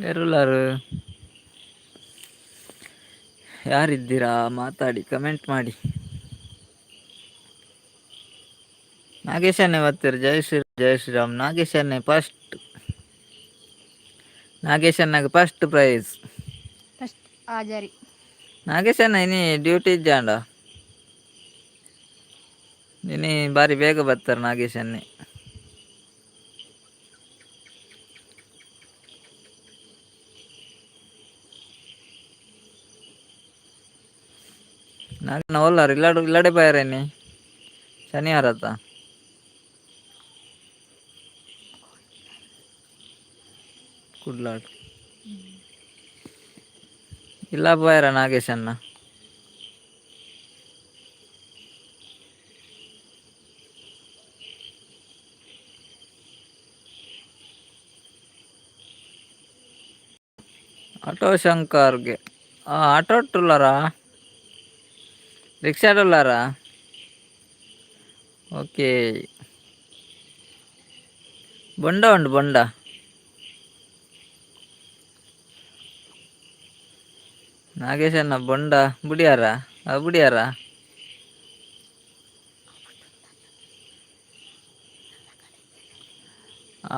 ಬೇರೆಲ್ಲಾರು ಯಾರಿದ್ದೀರಾ ಮಾತಾಡಿ ಕಮೆಂಟ್ ಮಾಡಿ. ನಾಗೇಶನ್ನೇ ಬರ್ತೀರಿ. ಜೈ ಶ್ರೀರಾಮ್. ನಾಗೇಶನ್ನೇ ಫಸ್ಟ್. ನಾಗೇಶನ್ನಗೆ ಫಸ್ಟ್ ಪ್ರೈಸ್. ಫಸ್ಟ್ ಹಾಜರಿ. ನಾಗೇಶನ್ನ ಇನಿ ಡ್ಯೂಟಿ ಇಜ್ಜಾಂಡ ಇನಿ ಬಾರಿ ಬೇಗ ಬರ್ತಾರೆ ನಾಗೇಶನ್ನೇ. ನಾಗಣ್ಣ ಒಲ್ಲಾರು ಇಲ್ಲಡೆ ಬಾಯರೇನಿ ಶನಿವಾರತ್ತ ಕುಡ್ಲಾಡ್ ಇಲ್ಲ ಬಾಯರ ನಾಗೇಶನ್ನ ಆಟೋ ಶಂಕರ್ಗೆ ಆಟೋ ಟುಲ್ಲಾರಾ ರಿಕ್ಷಾ ಟುಲ್ಲಾರಾ ಓಕೆ. ಬೊಂಡ ಉಂಡು ಬೊಂಡ ನಾಗೇಶನ್ನ ಬೊಂಡ ಬುಡಿಯಾರ ಬುಡಿಯಾರ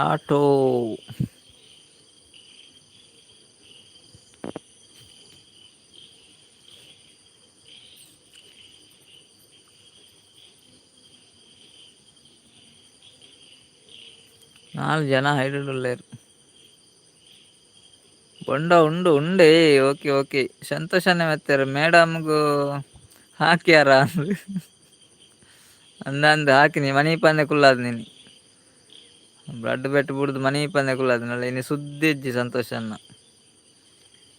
ಆಟೋ నాలుగు జನ హైడ్రోలేరు ಬೊಂಡ ಉಂಡು ಉಂಡೆ ಓಕೆ ಓಕೆ ಸಂತೋಷನೇ ಮತ್ತೆ ಮೇಡಮ್ಗೂ ಹಾಕ್ಯಾರ ಅಂದಂದು ಹಾಕಿನಿ ಮನಿ ಪಂದೆ ಕುಲ್ಲಾದ ನೀನು ಬ್ಲಡ್ ಬೆಟ್ಟು ಬಿಡ್ದು ಮನಿ ಪಂದೆ ಕುಲ್ಲಾದ ನಲ್ಲ ಇನ್ನು ಸುದ್ದಿ ಇಜ್ಜಿ ಸಂತೋಷನ್ನ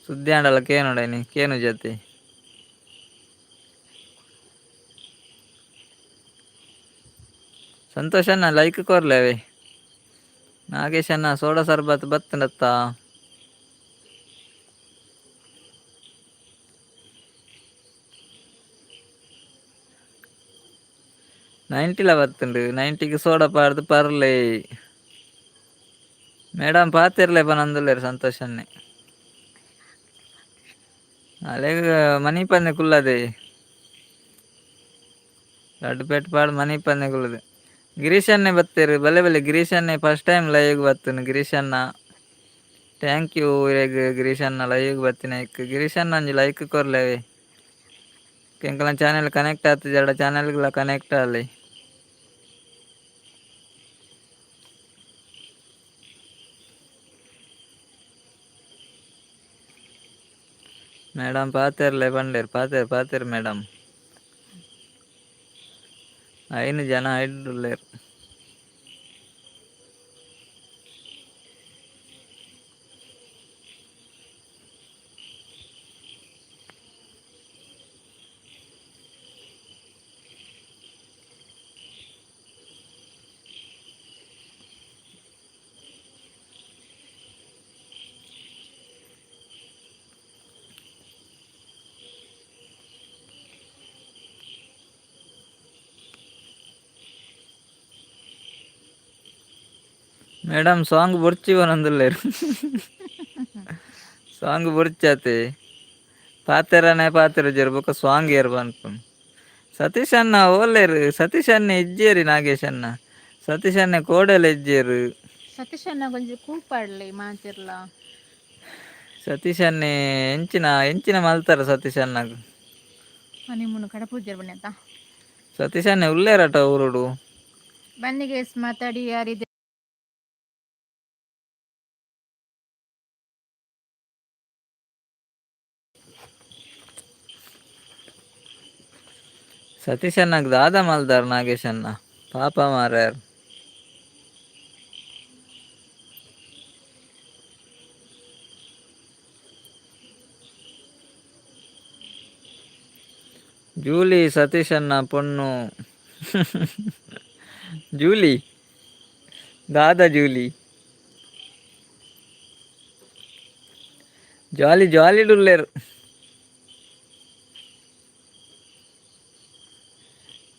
ಸುದ್ದಿ ಆಂಡಲ್ಲ ಕೇನೋಡ ನೀ ಕೇನು ಜೊತೆ ಸಂತೋಷನ್ನ ಲೈಕ್ ಕೋರ್ಲೇವೆ ನಾಗೇಶನ್ನ ಸೋಡಾ ಸರ್ಬತ್ ಬತ್ತನತ್ತ 90ல ಬತ್ತುಂಡು 90ಗೆ ಸೋಡಾ ಪಾಡ್ದು ಪರ್ಲೆ ಮೇಡಮ್ ಪಾತಿರ್ಲೆ ಪನಂದುಲ್ಲೇರು ಸಂತೋಷನ್ನೇ ಅಲೆಗ್ ಮನಿ ಪಂದೆ ಕುಲ್ಲದೆ ಲಡ್ಡು ಪೆಟ್ಟು ಪಾಡು ಮನಿ ಪಂದೆ ಕುಲ್ಲದೆ ಗಿರೀಶನ್ನೇ ಬತ್ತೇರು ಬಲೆ ಬಲೆ ಗಿರೀಶನ್ನೇ ಫಸ್ಟ್ ಟೈಮ್ ಲೈವ್ಗೆ ಬತ್ತನು ಗಿರೀಶನ್ನ ಥ್ಯಾಂಕ್ ಯು ಗಿರೀಶನ್ನ ಲೈವ್ಗೆ ಬತ್ತಿನ ಗಿರೀಶನ್ನ ಅಂಜಿ ಲೈಕ್ ಕೊರ್ಲೇವೆ ಕೆಂಕಲ ಚಾನೆಲ್ ಕನೆಕ್ಟ್ ಆಗ್ತದೆ ಎರಡು ಚಾನೆಲ್ಗಳ ಕನೆಕ್ಟ್ ಅಲ್ಲಿ ಮೇಡಮ್ ಪಾತೇರ್ಲೆ ಬಂಡೇರು ಪಾತೇರು ಮೇಡಮ್ 5 ಜನ ಐಡ್ಲೇರು ಮೇಡಮ್ ಸಾಂಗ್ ಬುರ್ಚಿವನಂದುಲ್ಲೇರು ಸಾಂಗ್ ಬುರ್ಚಾತೆ ಪಾತೆರ ಜರ್ ಬೊಕ ಸಾಂಗ್ ಏರ್ ಬನ್ಪುನ್ ಸತೀಶ್ ಅಣ್ಣ ಓಲೇರು ಸತೀಶ್ ಅಣ್ಣ ಇಜ್ಜೇರಿ ನಾಗೇಶ್ ಅಣ್ಣ ಸತೀಶ್ ಅಣ್ಣ ಕೋಡೆಲ್ಲ ಇಜ್ಜೇರು ಸತೀಶ್ ಅಣ್ಣ ಕೊಂಚ ಕೂಪಾಡ್ಲಿ ಮಾತಿರ್ಲ ಸತೀಶ್ ಅಣ್ಣ ಎಂಚಿನ ಮಲ್ತಾರ ಸತೀಶ್ ಅಣ್ಣಗ್ ಹನಿಮೂನು ಕಡೆ ಪೂಜೆ ಬನ್ನಿ ಅಂತ ಸತೀಶ್ ಅಣ್ಣ ಉಳ್ಳೇರಟ ಊರುಡು ಬನ್ನಿಗೆ ಮಾತಾಡಿ ಯಾರಿದೆ ಸತೀಶ್ ಅಣ್ಣಗ್ ದಾದ ಮಲ್ದಾರ್ ನಾಗೇಶ್ ಅಣ್ಣ ಪಾಪ ಮಾರ್ಯಾರ್ ಜೂಲಿ ಸತೀಶ್ ಅಣ್ಣ ಪೊಣ್ಣು ಜೂಲಿ ದಾದಾ ಜೂಲಿ ಜಾಲಿ ಡುಲ್ಲೇರು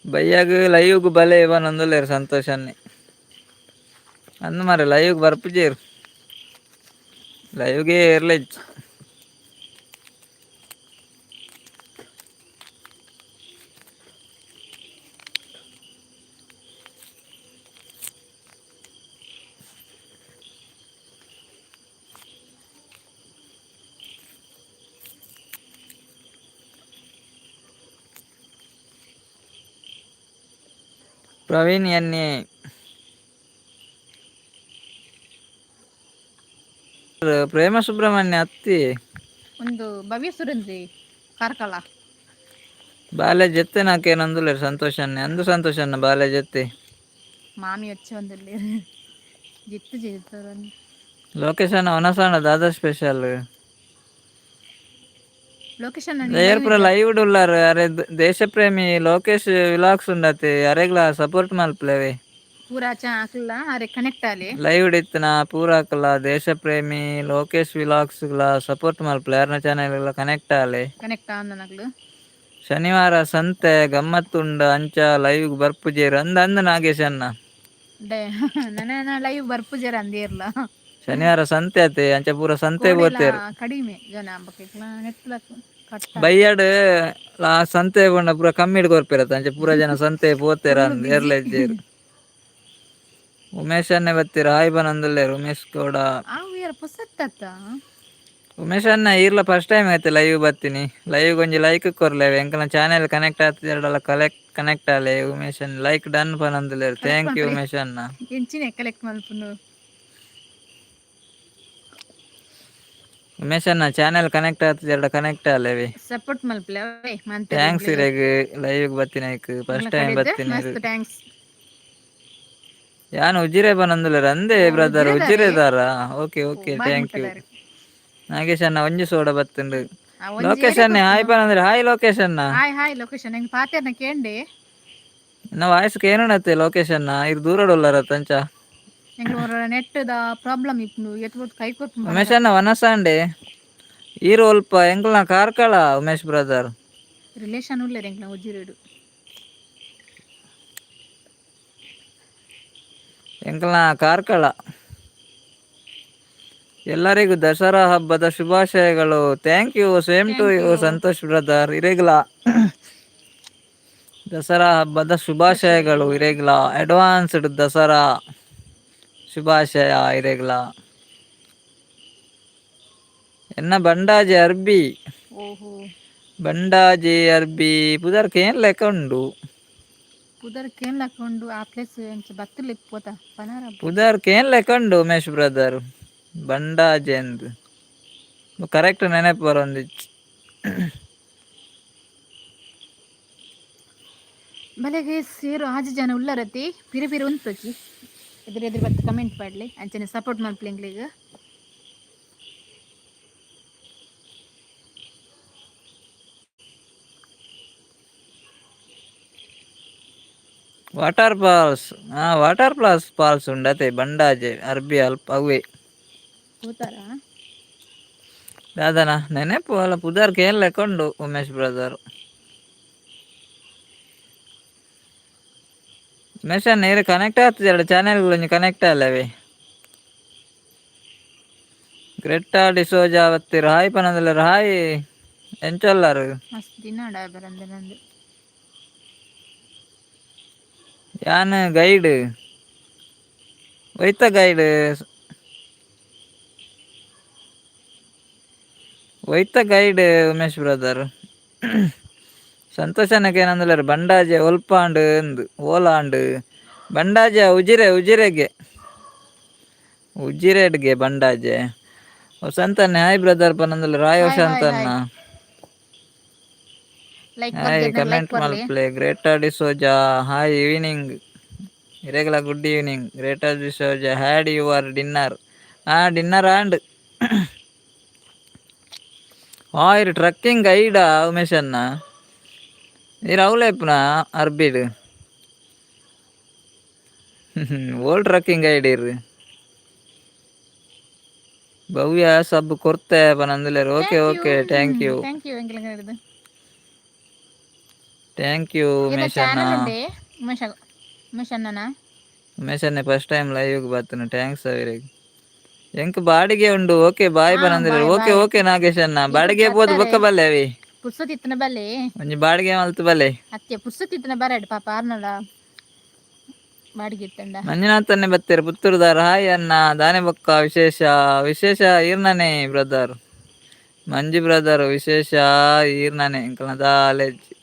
ಬಯ್ಯಾಗ ಲೈವ್ಗ್ ಬಲೆ ಇವನ್ ಅಂದುಲ್ಲೇರು ಸಂತೋಷನ್ನೇ ಅಂದ್ ಮಾರ ಲೈವ್ಗ್ ಬರ್ಪುಜೇರು ಲೈವ್ಗೆ ಇರ್ಲಿಚ್. ಪ್ರವೀಣ್ ಎನ್ನಿ ಪ್ರೇಮ ಸುಬ್ರಹ್ಮಣ್ಯ ಅತ್ತಿ ಒಂದು ಭವ್ಯ ಸುರಂದ್ರಿ ಕಾರ್ಕಳ ಬಾಲ್ಯ ಜೆತ್ತೆ ನಾಕೇನಂದುಲ್ಲೇರ್ ಸಂತೋಷನ್ನೇ ಅಂದು ಸಂತೋಷನ್ನ ಬಾಲ್ಯ ಜೆತ್ತೆ ಮಾಮಿ వచ్చి వందలే జిత్తు చేస్తారని ಲೊಕೇಶನ್ ಅವನಸಾಣ ದಾದಾ ಸ್ಪೆಷಲ್ ಲೊಕೇಶನ್ ನಾನು ಏರ್ ಲೈವ್ ಪುರ ಇದ್ದ ಲೈವ್ ಉಳ್ಳಾರ್ ಅರೆ ದೇಶಪ್ರೇಮಿ ಲೋಕೇಶ್ ವಿಲಾಕ್ಸ್ ಉಂಡತೆ ಅರೆಗ್ಲ ಸಪೋರ್ಟ್ ಮಲ್ಪ್ಲೆವೆ ಪೂರಾ ಚಾ ಹಾಕ್ಲ ಅರೆ ಕನೆಕ್ಟ್ ಆಲೆ ಲೈವ್ ಇಡಿತ್ತಿನ ಪೂರಾಕಲ ದೇಶಪ್ರೇಮಿ ಲೋಕೇಶ್ ವಿಲಾಕ್ಸ್ ಲ ಸಪೋರ್ಟ್ ಮಲ್ಪಲೆ ಯಾರ್ನ ಚಾನೆಲ್ ಕನೆಕ್ಟ್ ಆಲೆ ಕನೆಕ್ಟ್ ಆಂದ ನಕ್ಲು ಶನಿವಾರ ಸಂತೆ ಗಮ್ಮತ್ತುಂಡು ಅಂಚ ಲೈವ್ ಬರ್ಪುಜೇರು ಅಂದ ನಾಗೇಶ್ ಅನ್ನ ನನ್ನ ಲೈವ್ ಬರ್ಪುಜಾರ ಅಂದಿರ್ಲ ಶನಿವಾರ ಸಂತೆ ಆತೆ ಅಂಚ ಪೂರ ಸಂತೆ ಕೋಡೆಲ ಪೋತೇರು ಕಡಿಮೆ ಜನ ಅಂಬಕ್ಕೆಗ್ಲ ನೆಟ್ಲ ಕಟ್ಟ ಬೈಯಾಡ್ ಸಂತೆ ಪಂಡ ಪೂರ ಕಮ್ಮಿಡ್ ಕೊರ್ಪಿರತ್ತ ಅಂಚೆ ಪೂರ ಜನ ಸಂತೆ ಪೋತೇರ ಫುಲ್ ಅಂದ್ ಬಿಜಿ ಏರ್ಲೆಜ್ಜೇರು ಉಮೇಶ್ ಅನ್ನೆ ಬತ್ತೀರ ಹಾಯ್ ಬನಂದುಲ್ಲೇರು ಉಮೇಶ್ ಗೌಡ ಅವು ಯಾರ ಪುಸತ್ತತ್ತ ಉಮೇಶ್ ಅನ್ನ ಈರ್ಲ ಫಸ್ಟ್ ಟೈಮ್ ಐತೆ ಲೈವ್ ಬತ್ತೀನಿ ಲೈವ್ ಒಂಜಿ ಲೈಕ್ ಕೊರ್ಲೇವೆ ಎಂಕಲ್ನ ಚಾನೆಲ್ ಕನೆಕ್ಟ್ ಆಗ್ತದೆ ಎರಡಲ್ಲ ಕನೆಕ್ಟ್ ಆಲೆ ಉಮೇಶ್ ಅನ್ನ ಲೈಕ್ ಡನ್ ಪನಂದುಲ್ಲೇರು ಕಲೆಕ್ಟ್ ಥ್ಯಾಂಕ್ ಯು ಮಲ್ಪರೆ ಉಮೇಶ್ ಅನ್ನ ಎಂಚಿನ ಕಲೆಕ್ಟ್ ಮಲ್ಪುನು ಉಮೇಶ್ ಅನ್ನ ಚಾನೆಲ್ ಕನೆಕ್ಟ್ ಆಗ್ತದೆ ಎರಡು ಕನೆಕ್ಟ್ ಆಲೇವಿ ಸಪೋರ್ಟ್ ಮಲ್ಪಲೆ ಮಂತರಿ ಥ್ಯಾಂಕ್ಸ್ ಇರೇಗ್ ಲೈವ್ ಬತ್ತೀನಿ ಫಸ್ಟ್ ಟೈಮ್ ಕಡೆದ ಬತ್ತೀನಿ ಮಸ್ತ್ ಥ್ಯಾಂಕ್ಸ್ ಯಾನ್ ಉಜಿರೆ ಬನಂದುಲ್ಲೇರು ಅಂದೆ ಬ್ರದರ್ ಉಜಿರೆದಾರೆ ಉಜಿರೆದಾರ ಓಕೆ ಓಕೆ ಬಾರಿ ಥ್ಯಾಂಕ್ ಯು ಮುಟ್ಟದಾರೆ ನಾಗೇಶ್ ಅನ್ನ ಒಂಜಿ ಸೋಡ ಬತ್ತುಂಡು ಆ ಒಂಜಿ ಲೋಕೇಶ್ ಏರಿಯಾಕ್ ಅನ್ನೆ ಹಾಯ್ ಗೊತ್ತುನು ಪನಂದ್ರೆ ಹಾಯ್ ಲೋಕೇಶ್ ಅನ್ನ ಹಾಯ್ ಲೊಕೇಶನ್ ಹೆಂಗ್ ಪಾತೆರ್ನ ಕೇಂಡೆ ಇನ್ನ ವಾಯ್ಸ್ ಕೇನೋಣತ್ತೆ ಲೋಕೇಶ್ ಅನ್ನ ಇರ್ ದೂರಡುಲ್ಲಾರ ತಂಚ ಎಂಗ್ಲ ஒரு ನೆಟ್ ದ ಪ್ರಾಬ್ಲಮ್ ಇಪ್ನು ಎತ್ಬೋದು ಕೈ ಕೊಟ್ಟು ಉಮೇಶ್ ಬನಗ ಅನ್ನ ವನಸಾಂಡೆ ಈರು ಅಲ್ಪ ಎಂಕಲ್ನ ಕಾರ್ಕಳ ಉಮೇಶ್ ಬ್ರದರ್ ರಿಲೇಷನ್ ಉಳ್ಳೇರ್ ಎಂಗ್ಲ ಉಜಿರೆಡು ಎಂಕಲ್ನ ಕಾರ್ಕಳ ಎಲ್ಲರಿಗೂ ದಸರಾ ಹಬ್ಬದ ಶುಭಾಶಯಗಳು thank you same to thank you you Santosh brother ಇರೇಗ್ಲ ದಸರಾ ಹಬ್ಬದ ಶುಭಾಶಯಗಳು ಭಾಷೆಗಳು ಇರೇಗ್ಲ ಅಡ್ವಾನ್ಸ್ಡ್ ದಸರಾ ಶುಭಾಶಯ ಇರೇಗ್ಲ ಎನ್ನ ಬಂಡಾಜೆ ಅರ್ಬಿ ಓಹೋ ಬಂಡಾಜೆ ಅರ್ಬಿ ಪುದರ್ಕ ಏನ್ ಲೆಕ್ಕ ಉಂಡು ಪುದರ್ಕ್ ಏನ್ ಲಕೊಂಡು ಆ ಪ್ಲೇಸ್ ಎಂಚ ಬತ್ತುಲಿ ಇಪ್ಪೋತ ಪನಾರ ಪುದರ್ಕ ಏನ್ ಲೆಕ್ಕ ಉಂಡು ಉಮೇಶ್ ಬ್ರದರ್ ಬಂಡಾಜೆ ಅಂದ್ ಕರೆಕ್ಟ್ ನೆನಪು ಬರೊಂದಿಜ್ಜಿ ಬಲೆಗೆ ಸೇರು ಆಜು ಜನ ಉಳ್ಳರತಿ ಪಿರಿ ಪಿರಿ ಉಂತೋಚಿ ಎದುರು ಬತ್ತು ಕಮೆಂಟ್ ಪಾಡ್ಲಿ ಅಂಚನೆ ಸಪೋರ್ಟ್ ಮಲ್ಪಲಿಂಗ್ಲಿಗ ವಾಟರ್ ಫಾಲ್ಸ್ ಉಂಡತೆ ಬಂಡಾಜೆ ಅರ್ಬಿ ಅಲ್ಪ ಅವೇ ಹೋತಾರ ದಾದನ ನೆನೆಪು ಅಲ್ಲ ಪುದರ್ಕ ಏನ್ ಲೆಕ್ಕ ಉಂಡು ಉಮೇಶ್ ಬ್ರದರ್ ಉಮೇಶ್ ಅನ್ನ ನೀರು ಕನೆಕ್ಟ್ ಆಗ್ತದೆ ಎರಡು ಚಾನೆಲ್ಗಳು ಕನೆಕ್ಟ್ ಅಲ್ಲವೇ ಗ್ರೆಟ್ಟಾ ಡಿಸೋಜಾ ಅವತ್ತಿರ ಹಾಯ್ ಪನದಲ್ಲರ ಹಾಯ್ ಎಂಚೊಲ್ಲಾರು ಮಸ್ತ್ ದಿನ ಬರಂದೆ ನಂದು ಯಾನ್ ಗೈಡ್ ಒಯ್ತ ಗೈಡ್ ಉಮೇಶ್ ಬ್ರದರ್ ಸಂತೋಷನಕ್ಕೆ ಏನಂದ್ರೆ ಬಂಡಾಜೆ ಒಲ್ಪಾಂಡು ಎಂದು ಓಲಾಂಡು ಬಂಡಾಜೆ ಉಜಿರೆಡ್ಗೆ ಬಂಡಾಜೆ ವಸಂತನ್ನೇ ಹಾಯ್ ಬ್ರದರ್ ಪನಂದಲ್ಲ ರಾಯ್ ಹಾಯ್ ಹಾಯ್ ವಸಂತನ್ನ ಹಾಯ್ ಲೈಕ್ ಹಾಯ್ ಬರ್ದಿದ್ನ ಲೈಕ್ ಕಮೆಂಟ್ ಬರ್ಲಿ ಮಲ್ಪ್ಲೆ ಗ್ರೇಟರ್ ಡಿಸೋಜಾ ಹಾಯ್ ಈವ್ನಿಂಗ್ ಇರೆಗ್ಯುಲರ್ good evening Greta D'Souza had your dinner dinner and ಇರು ಟ್ರಕ್ಕಿಂಗ್ ಗೈಡಾ ಉಮೇಶ್ ಅನ್ನ ಇರು ಅವಲೇಪ್ನ ಅರ್ಬಿಡ್ ಓಲ್ಡ್ ಟ್ರಕ್ಕಿಂಗ್ ಗೈಡ್ ಇರ್ರಿ ಭವ್ಯ ಸಬ್ ಕೊರ್ತೆ ಪನಂದುಲೇರು ಓಕೆ ಓಕೆ ಥ್ಯಾಂಕ್ ಯು ಎಂಗ್ಲ ಹೇಳಿದೆ ಥ್ಯಾಂಕ್ ಯು ಏನ ಉಮೇಶ್ ಅನ್ನ ಚಾನಲ್ ಉಂಡೆ ಉಮೇಶ್ ಅಣ್ಣನ ಉಮೇಶ್ ಅನ್ನ ಫಸ್ಟ್ ಟೈಮ್ ಲೈವ್ಗೆ ಬರ್ತಾನೆ ಥ್ಯಾಂಕ್ಸ್ ಅವರಿಗೆ ಎಂಕ್ ಬಾಡಿಗೆ ಉಂಡು ಓಕೆ ಬಾಯ್ ಹಾ ಪನಂದಿರ bye okay bye okay Nagesh ಅಣ್ಣ ಈಗ ಬಾಡಿಗೆ ಪೋದು ಬತ್ತಾರೆ ಬೊಕ್ಕ ಬಲ್ಲೆ ಅವಿ ಪುರ್ಸೊತ್ತಿತ್ತನ ಬಲ್ಲೆ ಒಂಜಿ ಬಾಡಿಗೆ ಮಲ್ತು ಬಲ್ಲೆ ಅತ್ತೆ ಪುರ್ಸೊತ್ತಿತ್ತನ ಬರಡ್ ಪಾಪ ಆರ್ನಲ ಬಾಡಿಗೆ ಇತ್ತಂಡ ಮಂಜುನಾಥನ್ನೇ ಬತ್ತೇರು ಪುತ್ತೂರುದಾರ ಹಾಯ್ ಅಣ್ಣ ದಾನೆ ಬೊಕ್ಕ ವಿಶೇಷ ವಿಶೇಷ ಈರ್ನನೆ ಬ್ರದರ್ ಮಂಜು ಬ್ರದರ್ ವಿಶೇಷ ಈರ್ನನೆ ಎಂಕಲ್ನ ದಾಲೆಜ್ಜಿ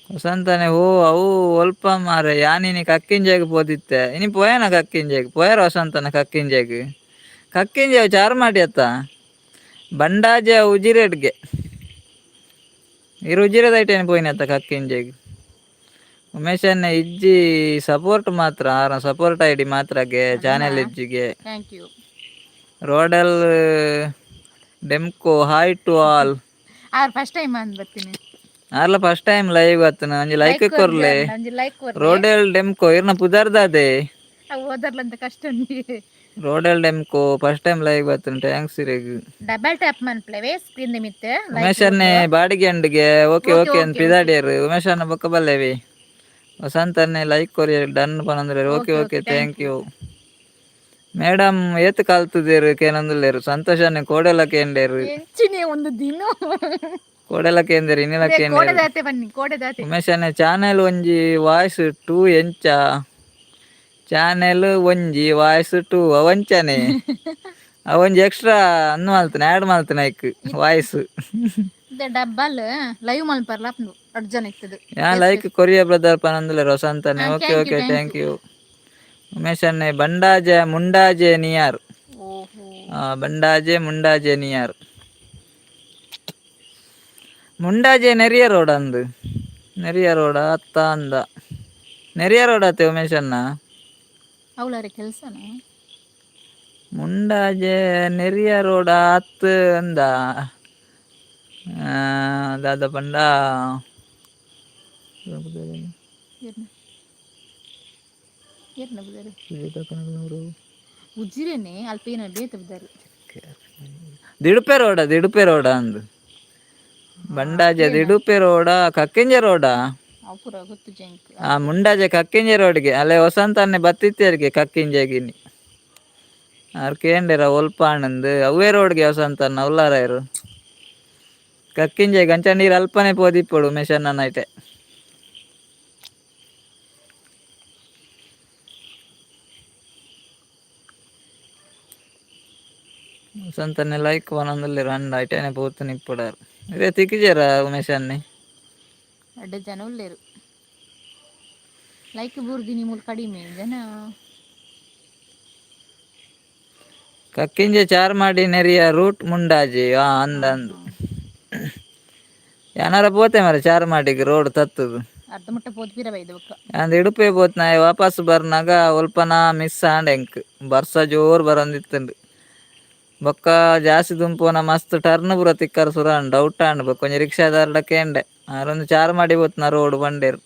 ವಸಂತನೆ ಓ ಅವು ಒಲ್ಪ ಮಾರೆ ಯಾನಿನಿ ಕಕ್ಕಿಂಜೆಗ್ ಪೋದಿತ್ತೆ ಇನಿ ಪೋಯನ ಕಕ್ಕಿಂಜೆಗ್ ಪೋಯರ್ ವಸಂತನ ಕಕ್ಕಿಂಜೆಗ್ ಕಕ್ಕಿಂಜೆ ಚಾರ್ಮಾಡಿ ಅತ್ತ ಬಂಡಾಜೆ ಉಜಿರೆಡ್ಗೆ ಇರು ಉಜಿರೆದೈಟೇನೆ ಪೋಯಿನತ್ತ ಕಕ್ಕಿಂಜೆಗ್ ಉಮೇಶ್ ಅಣ್ಣ ಇಜ್ಜಿ ಸಪೋರ್ಟ್ ಮಾತ್ರ ಆರ ಸಪೋರ್ಟ್ ಐಡಿ ಮಾತ್ರಗೆ ಅನ್ನ ಚಾನೆಲ್ ಇಜ್ಜಿಗೆ ಥ್ಯಾಂಕ್ ಯು ರೋಡಲ್ ಡೆಮ್ಕೋ ಹಾಯ್ ಟು ಆಲ್ ಆರ್ ಫಸ್ಟ್ ಟೈಮ್ ಅಂದ್ ಬರ್ತೀನಿ ಆರ್ಲ ಫಸ್ಟ್ ಟೈಮ್ ಲೈವ್ ಬತ್ತನ ಒಂಜಿ ಲೈಕ್ ಕೊರ್ಲಿ ಕೊರ್ಲೆ ಅರ್ನ ಒಂಜಿ ಲೈಕ್ ಕೊರ್ಲಿ ರೋಡೆಲ್ ಡೆಮ್ಕೋ ಇರ್ನ ಪುದರ್ದಾದೆ ಅವು ಓದರ್ಲಂತ ಕಷ್ಟ ಉಂಡಿ ರೋಡೆಲ್ ಡೆಮ್ಕೋ ಫಸ್ಟ್ ಟೈಮ್ ಲೈವ್ ಬತ್ತನ ಟ್ಯಾಂಕ್ಸ್ ಇರೆಗ್ ಡಬಲ್ ಟ್ಯಾಪ್ ಮನ್ಪ್ಲೆವೆ ಸ್ಕ್ರೀನ್ ನಿಮಿತ್ತೆ ಲೈಕ್ ಉಮೇಶ್ ಅನ್ನೆ ಬಾಡಿಗೆ ಅಂಡಿಗೆ ಓಕೆ ಓಕೆ ಅಂತ ಪಿದಾಡಿಯರು ಉಮೇಶ್ ಅಣ್ಣ ಬೊಕ್ಕ ಬಲ್ಲೆವಿ ವಸಂತ ಅನ್ನೆ ಲೈಕ್ ಕೊರಿ ಡನ್ ಪನಂದ್ರೆ okay okay thank you madam ಏತ್ ಕಲ್ತುದೆರ್ ಕೇನೊಂದುಲ್ಲೆರ್ ಸಂತೋಷ್ ಅಣ್ಣೆ ಕೋಡೆಲ ಕೇಂದೇರು ಎಂಚಿನೆ ಒಂದು ದಿನ ಕೋಡೆಲ ಕೇಂದೇರು ಇನ್ನಿಲ ಕೇಂದೇರು ಕೋಡೆದಾತೆ ಬನ್ನಿ ಕೋಡೆದಾತೆ ಉಮೇಶ್ ಅಣ್ಣೆ ಚಾನೆಲ್ ಒಂಜಿ ವಾಯ್ಸ್ ಟೂ ಎಂಚ ಚಾನೆಲ್ ಒಂಜಿ ವಾಯ್ಸ್ ಟೂ ಅವಂಚನೆ ಅವೊಂಜಿ ಎಕ್ಸ್ಟ್ರಾ ಅನ್ನು ಮಲ್ತನ ಆ್ಯಡ್ ಮಲ್ತನ ಐಕ್ ವಾಯ್ಸ್ ಡಬ್ಬಲ್ ಲೈವ್ ಮಲ್ಪರ್ಲ ಅರ್ಜನ್ ಇತ್ತದು ಯಾ ಲೈಕ್ ಕೊರಿಯ ಬ್ರದರ್ ಪನಂದುಲ್ಲೆರ್ ವಸಂತನೆ okay thank you okay thank you Umesh ಅಣ್ಣೆ ಬಂಡಾಜೆ ಮುಂಡಾಜೆ ನಿಯಾರ್ ಓಹೋ ಬಂಡಾಜೆ ಮುಂಡಾಜೆ ನಿಯಾರ್ ಮುಂಡಾಜೆ ನೆರಿಯ ರೋಡ್ ಅಂದು ನೆರಿಯ ರೋಡ ಅತ್ತ ಅಂದ ನೆರಿಯ ರೋಡ್ ಅತ್ತೆ ಉಮೇಶ್ ಅಣ್ಣ ಅವಳರೆ ಕೆಲ್ಸನ ಮುಂಡಾಜೆ ನೆರಿಯ ರೋಡ ಅತ್ತು ಅಂದ ದಾದ ಪಂಡ ಉಜಿರೆನೆ ಅಲ್ಪೇನ ಬೇತ ಬಿದ್ದಾರೆ ದಿಡುಪೆ ರೋಡ ಅಂದು ಬಂಡಾಜೆ ದಿಡುಪೆ ರೋಡ ಕಕ್ಕೆಂಜೆ ರೋಡ ಅಪುರ ಗೊತ್ತು ಜಂಕ್ ಮುಂಡಾಜೆ ಕಕ್ಕಿಂಜೆ ರೋಡ್ಗೆ ಅಲ್ಲೇ ವಸಂತ ಅನ್ನೆ ಬತ್ತಿತ್ತೇರ್ಗೆ ಕಕ್ಕಿಂಜೆಗಿನಿ ಆರ್ ಕೇಂಡೆರ ಒಲ್ಪ ಆನಂದ್ ಅವೇ ರೋಡ್ಗೆ ವಸಂತ ಅನ್ನ ಉಲ್ಲಾರಾಯರು ಕಕ್ಕಿಂಜೆ ಗಂಚ ನೀರು ಅಲ್ಪನೆ ಪೋದಿಪ್ಪಡು ಮೆಷನ್ ನೈಟೆ ವಸಂತನ್ನೇ ಲೈಕ್ ಒಂದೊಂದಲ್ಲಿ ರಂಡ ಐಟೇನೆ ಪೋತು ನಿಪ್ಪುಡಾರು ಇದೇ ತಿಕ್ಕಿಜಾರ ಉಮೇಶ್ ಅನ್ನೆ ಅಡ್ಡ ಜನ ಉಳ್ಳೇರು ಲೈಕ್ ಬೂರ್ದಿನಿ ಮೂಲ ಕಡಿಮೆ ಜನ ಕಕ್ಕಿಂಜೆ ಚಾರ್ ಮಾಡಿ ನೆರಿಯ ರೂಟ್ ಮುಂಡಾಜಿ ಅಂದ ಅಂದು ಏನಾರ ಪೋತೆ ಮರ ಚಾರ್ ಮಾಡಿಗೆ ರೋಡ್ ತತ್ತದು ಅರ್ಧ ಮುಟ್ಟ ಪೋತ್ ಪಿರ ಬೈದ ಅಂದ್ ಇಡುಪೆ ಪೋತ್ನ ವಾಪಸ್ ಬರ್ನಾಗ ಒಲ್ಪನ ಮಿಸ್ ಆಂಡ್ ಎಂಕ್ ಬರ್ಸ ಜೋರ್ ಬರಂದಿತ್ತಂಡು ಬೊಕ್ಕ ಜಾಸ್ತಿ ದುಂಪೋನ ಮಸ್ತ್ ಟರ್ನ್ ಪೂರ ತಿಕ್ಕರ್ ಸುರಾನ್ ಡೌಟ್ ಆಂಡ್ ಬೊಕ್ಕ ಒಂಜಿ ರಿಕ್ಷಾದಾರ್ಡ ಕೇಂಡೆ ಆರೊಂದು ಚಾರ್ ಮಾಡಿ ಪೋತ್ನ ರೋಡ್ ಬಂಡೇರು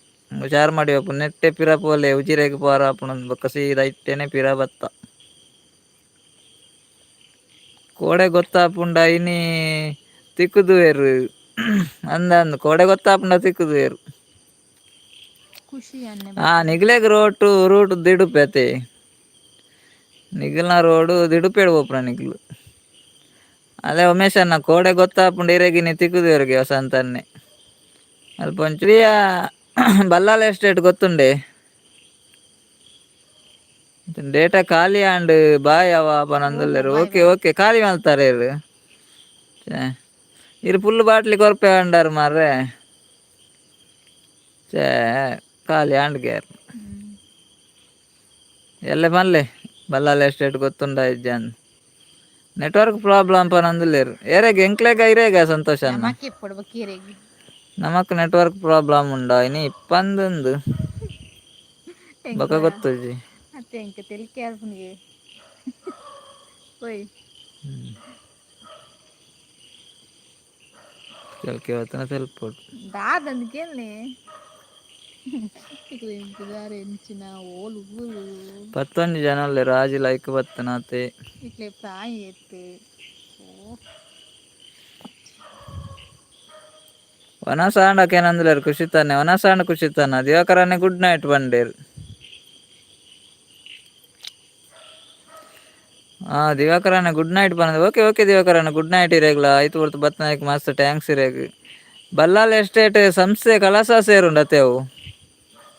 ಚಾರ್ ಮಾಡಿ ಹೋಪು ನೆಟ್ಟೆ ಪಿರ ಪೋಲೆ ಉಜಿರೆಗ್ ಪೋರ ಆಪುಂಡು ಬೊಕ್ಕ ಸೀದಾ ಇಟ್ಟೆನೆ ಪಿರ ಬತ್ತ ಕೋಡೆ ಗೊತ್ತಾಪುಂಡ ಇನಿ ತಿಕ್ಕುದುವೆರು ಅಂದ ಕೋಡೆ ಗೊತ್ತಾಪುಂಡ ತಿಕ್ಕುದುವೆರು ಖುಷಿ ನಿಗ್ಲೆಗ್ ರೂಟ್ ದಿಡುಪೆತೆ ನಿಗಲ್ನ ರೋಡು ದಿಡುಪೇಡು ಪೋಪುನ ನಿಗ್ಲು ಅದೇ ಉಮೇಶ್ ಅಣ್ಣ ಕೋಡೆ ಗೊತ್ತಾಪುಂಡು ಇರೆಗಿನಿ ತಿಕ್ಕುದುವೆರ್ಗೆ ವಸಂತನ್ನೆ ಅಲ್ಪ ಒಂಚೂರಿಯ ಬಲ್ಲಾಳ ಎಸ್ಟೇಟ್ ಗೊತ್ತುಂಡೆ ಡೇಟಾ ಖಾಲಿ ಆಂಡ್ ಬಾಯ್ ಅವ ಪನಂದುಲ್ಲೆರು ಓಕೆ ಓಕೆ ಖಾಲಿ ಮಲ್ತಾರೆ ಇರು ಫುಲ್ ಬಾಟ್ಲಿ ಕೊರ್ಪೆ ಅಂಡಾರು ಮಾರ್ರೆ ಚೇ ಖಾಲಿ ಆಂಡ್ ಗ್ಯಾರ್ ಎಲ್ಲ ಮಲ್ಲೆ ಬಲ್ಲಾಳ ಎಸ್ಟೇಟ್ ಗೊತ್ತುಂಡ ಇಜ್ಜಾನ್ ನೆಟ್ವರ್ಕ್ ಪ್ರಾಬ್ಲಮ್ ಪನಂದುಲ್ಲೆರು ಏರೆಗೆ ಎಂಕ್ಲೆಗ ಇರೇಗ ಸಂತೋಷ ಅನ್ನ ನಮಕ್ ನೆಟ್ವರ್ಕ್ ಪ್ರಾಬ್ಲಮ್ ಉಂಡ ಇನಿ ಇಪ್ಪಂದು ಬೊಕ ಗೊತ್ತುಜಿ ಅತ್ತೆ ಎಂಕ ತೆಲಿಕೆ ಆಪುನಿಗೆ ಓಯ್ ಕೆಲ್ಕೆ ಹೊತ್ತನ ತೆಲ್ಪೊಡು ದಾದಂದು ಕೇಳನೆ ಎಂಕುದಾರೆ ಎಂಚಿನ ಓಲು ಊರು 11 ಜನ ರಾಜಿ ಲೈಕ್ ಬತ್ತನಾತೆ ಇಟ್ಲೆ ಪ್ರಾಯಿ ಎತ್ತು ವನಸಾಂಡಕ್ಕೆ ಏನಂದ್ಲೇರು ಖುಷಿತಾನೆ ವನಸಾಂಡ ಖುಷಿತಾನ ದಿವಾಕರನೆ ಗುಡ್ ನೈಟ್ ಬಂಡೇರು ದಿವಾಕರಣ್ಣ ಗುಡ್ ನೈಟ್ ಪನೊಂದು ಓಕೆ ಓಕೆ ದಿವಾಕರಣ್ಣ ಗುಡ್ ನೈಟ್ ಇರೆಗ್ಲ ಐತು ಪೊರ್ತು ಬತ್ನಾಯ್ಕ್ ಮಸ್ತ್ ಟ್ಯಾಂಕ್ಸ್ ಇರೆಗ್ ಬಲ್ಲಾಳ್ ಎಸ್ಟೇಟ್ ಸಂಸ್ಥೆ ಕಳಸ ಸೇರುಂಡು ಅತೆವು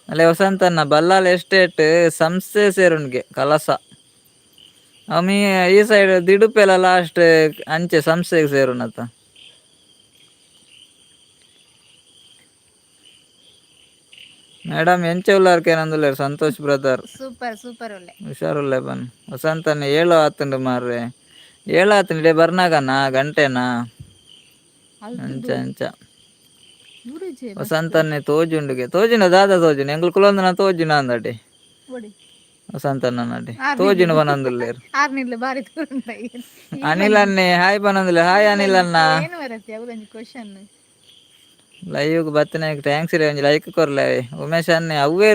ಅಲ್ಲೆ ವಸಂತನ್ನ ಬಲ್ಲಾಳ್ ಎಸ್ಟೇಟ್ ಸಂಸ್ಥೆ ಸೇರುಂಡ್ಗೆ ಕಳಸ ಅಮಿ ಈ ಸೈಡ್ ದಿಡುಪೆಲ ಲಾಸ್ಟ್ ಅಂಚೆ ಸಂಸ್ಥೆಗ್ ಸೇರುಂಡತ ಮೇಡಮ್ ಎಂಚ ಉಲ್ಲಾರ್ಕೇನಂದುಲ್ಲೇರ್ ಸಂತೋಷ್ ಬ್ರದರ್ ಸೂಪರ್ ಸೂಪರ್ ಒಳ್ಳೆ ಹುಷಾರುಲ್ಲೆ ಬನ್ ವಸಂತನ್ನ ಏಳು ಆತುಂಡು ಮಾರ್ರೆ ಏಳು ಆತುಂಡು ಬರ್ನಾಗನಾ ಗಂಟೆನಾ ಅಂಚ ಅಲ್ತುದು ಅಂಚ ಊರಿಜೆ ಮಸ್ತ್ ವಸಂತನ್ನೆ ತೋಜುಂಡುಗೆ ತೋಜುನ ದಾದ ತೋಜುನ ಎಂಕುಲು ಕುಲೊಂದನ ತೋಜುನ ಅಂದಡೆ ಒಡಿ ವಸಂತನ್ನ ನಡೆ ಆರ್ನಿದ್ಲು ತೋಜುನ ಬನೊಂದುಲ್ಲೇರ್ ಆರ್ನಿದ್ಲು ಬಾರಿ ತೂರುಂಡ ಅನಿಲ್ ಅನ್ನೆ ಹಾಯ್ ಬನೊಂದುಲ್ಲೆ ಹಾಯ್ ಅನಿಲ್ ಅನ್ನ ಏನು ಬರತ್ತೆ ಅವಳೊಂದು ಕ್ವಶನ್ ಲೈವ್ಗ್ ಬತ್ತಿನೈಕ್ ಟ್ಯಾಂಕ್ಸ್ ರೇ ಒಂಜಿ ಲೈಕ್ ಕೊರ್ಲೆ ಉಮೇಶ್ ಅನ್ನೆ ಅವ್ವೇ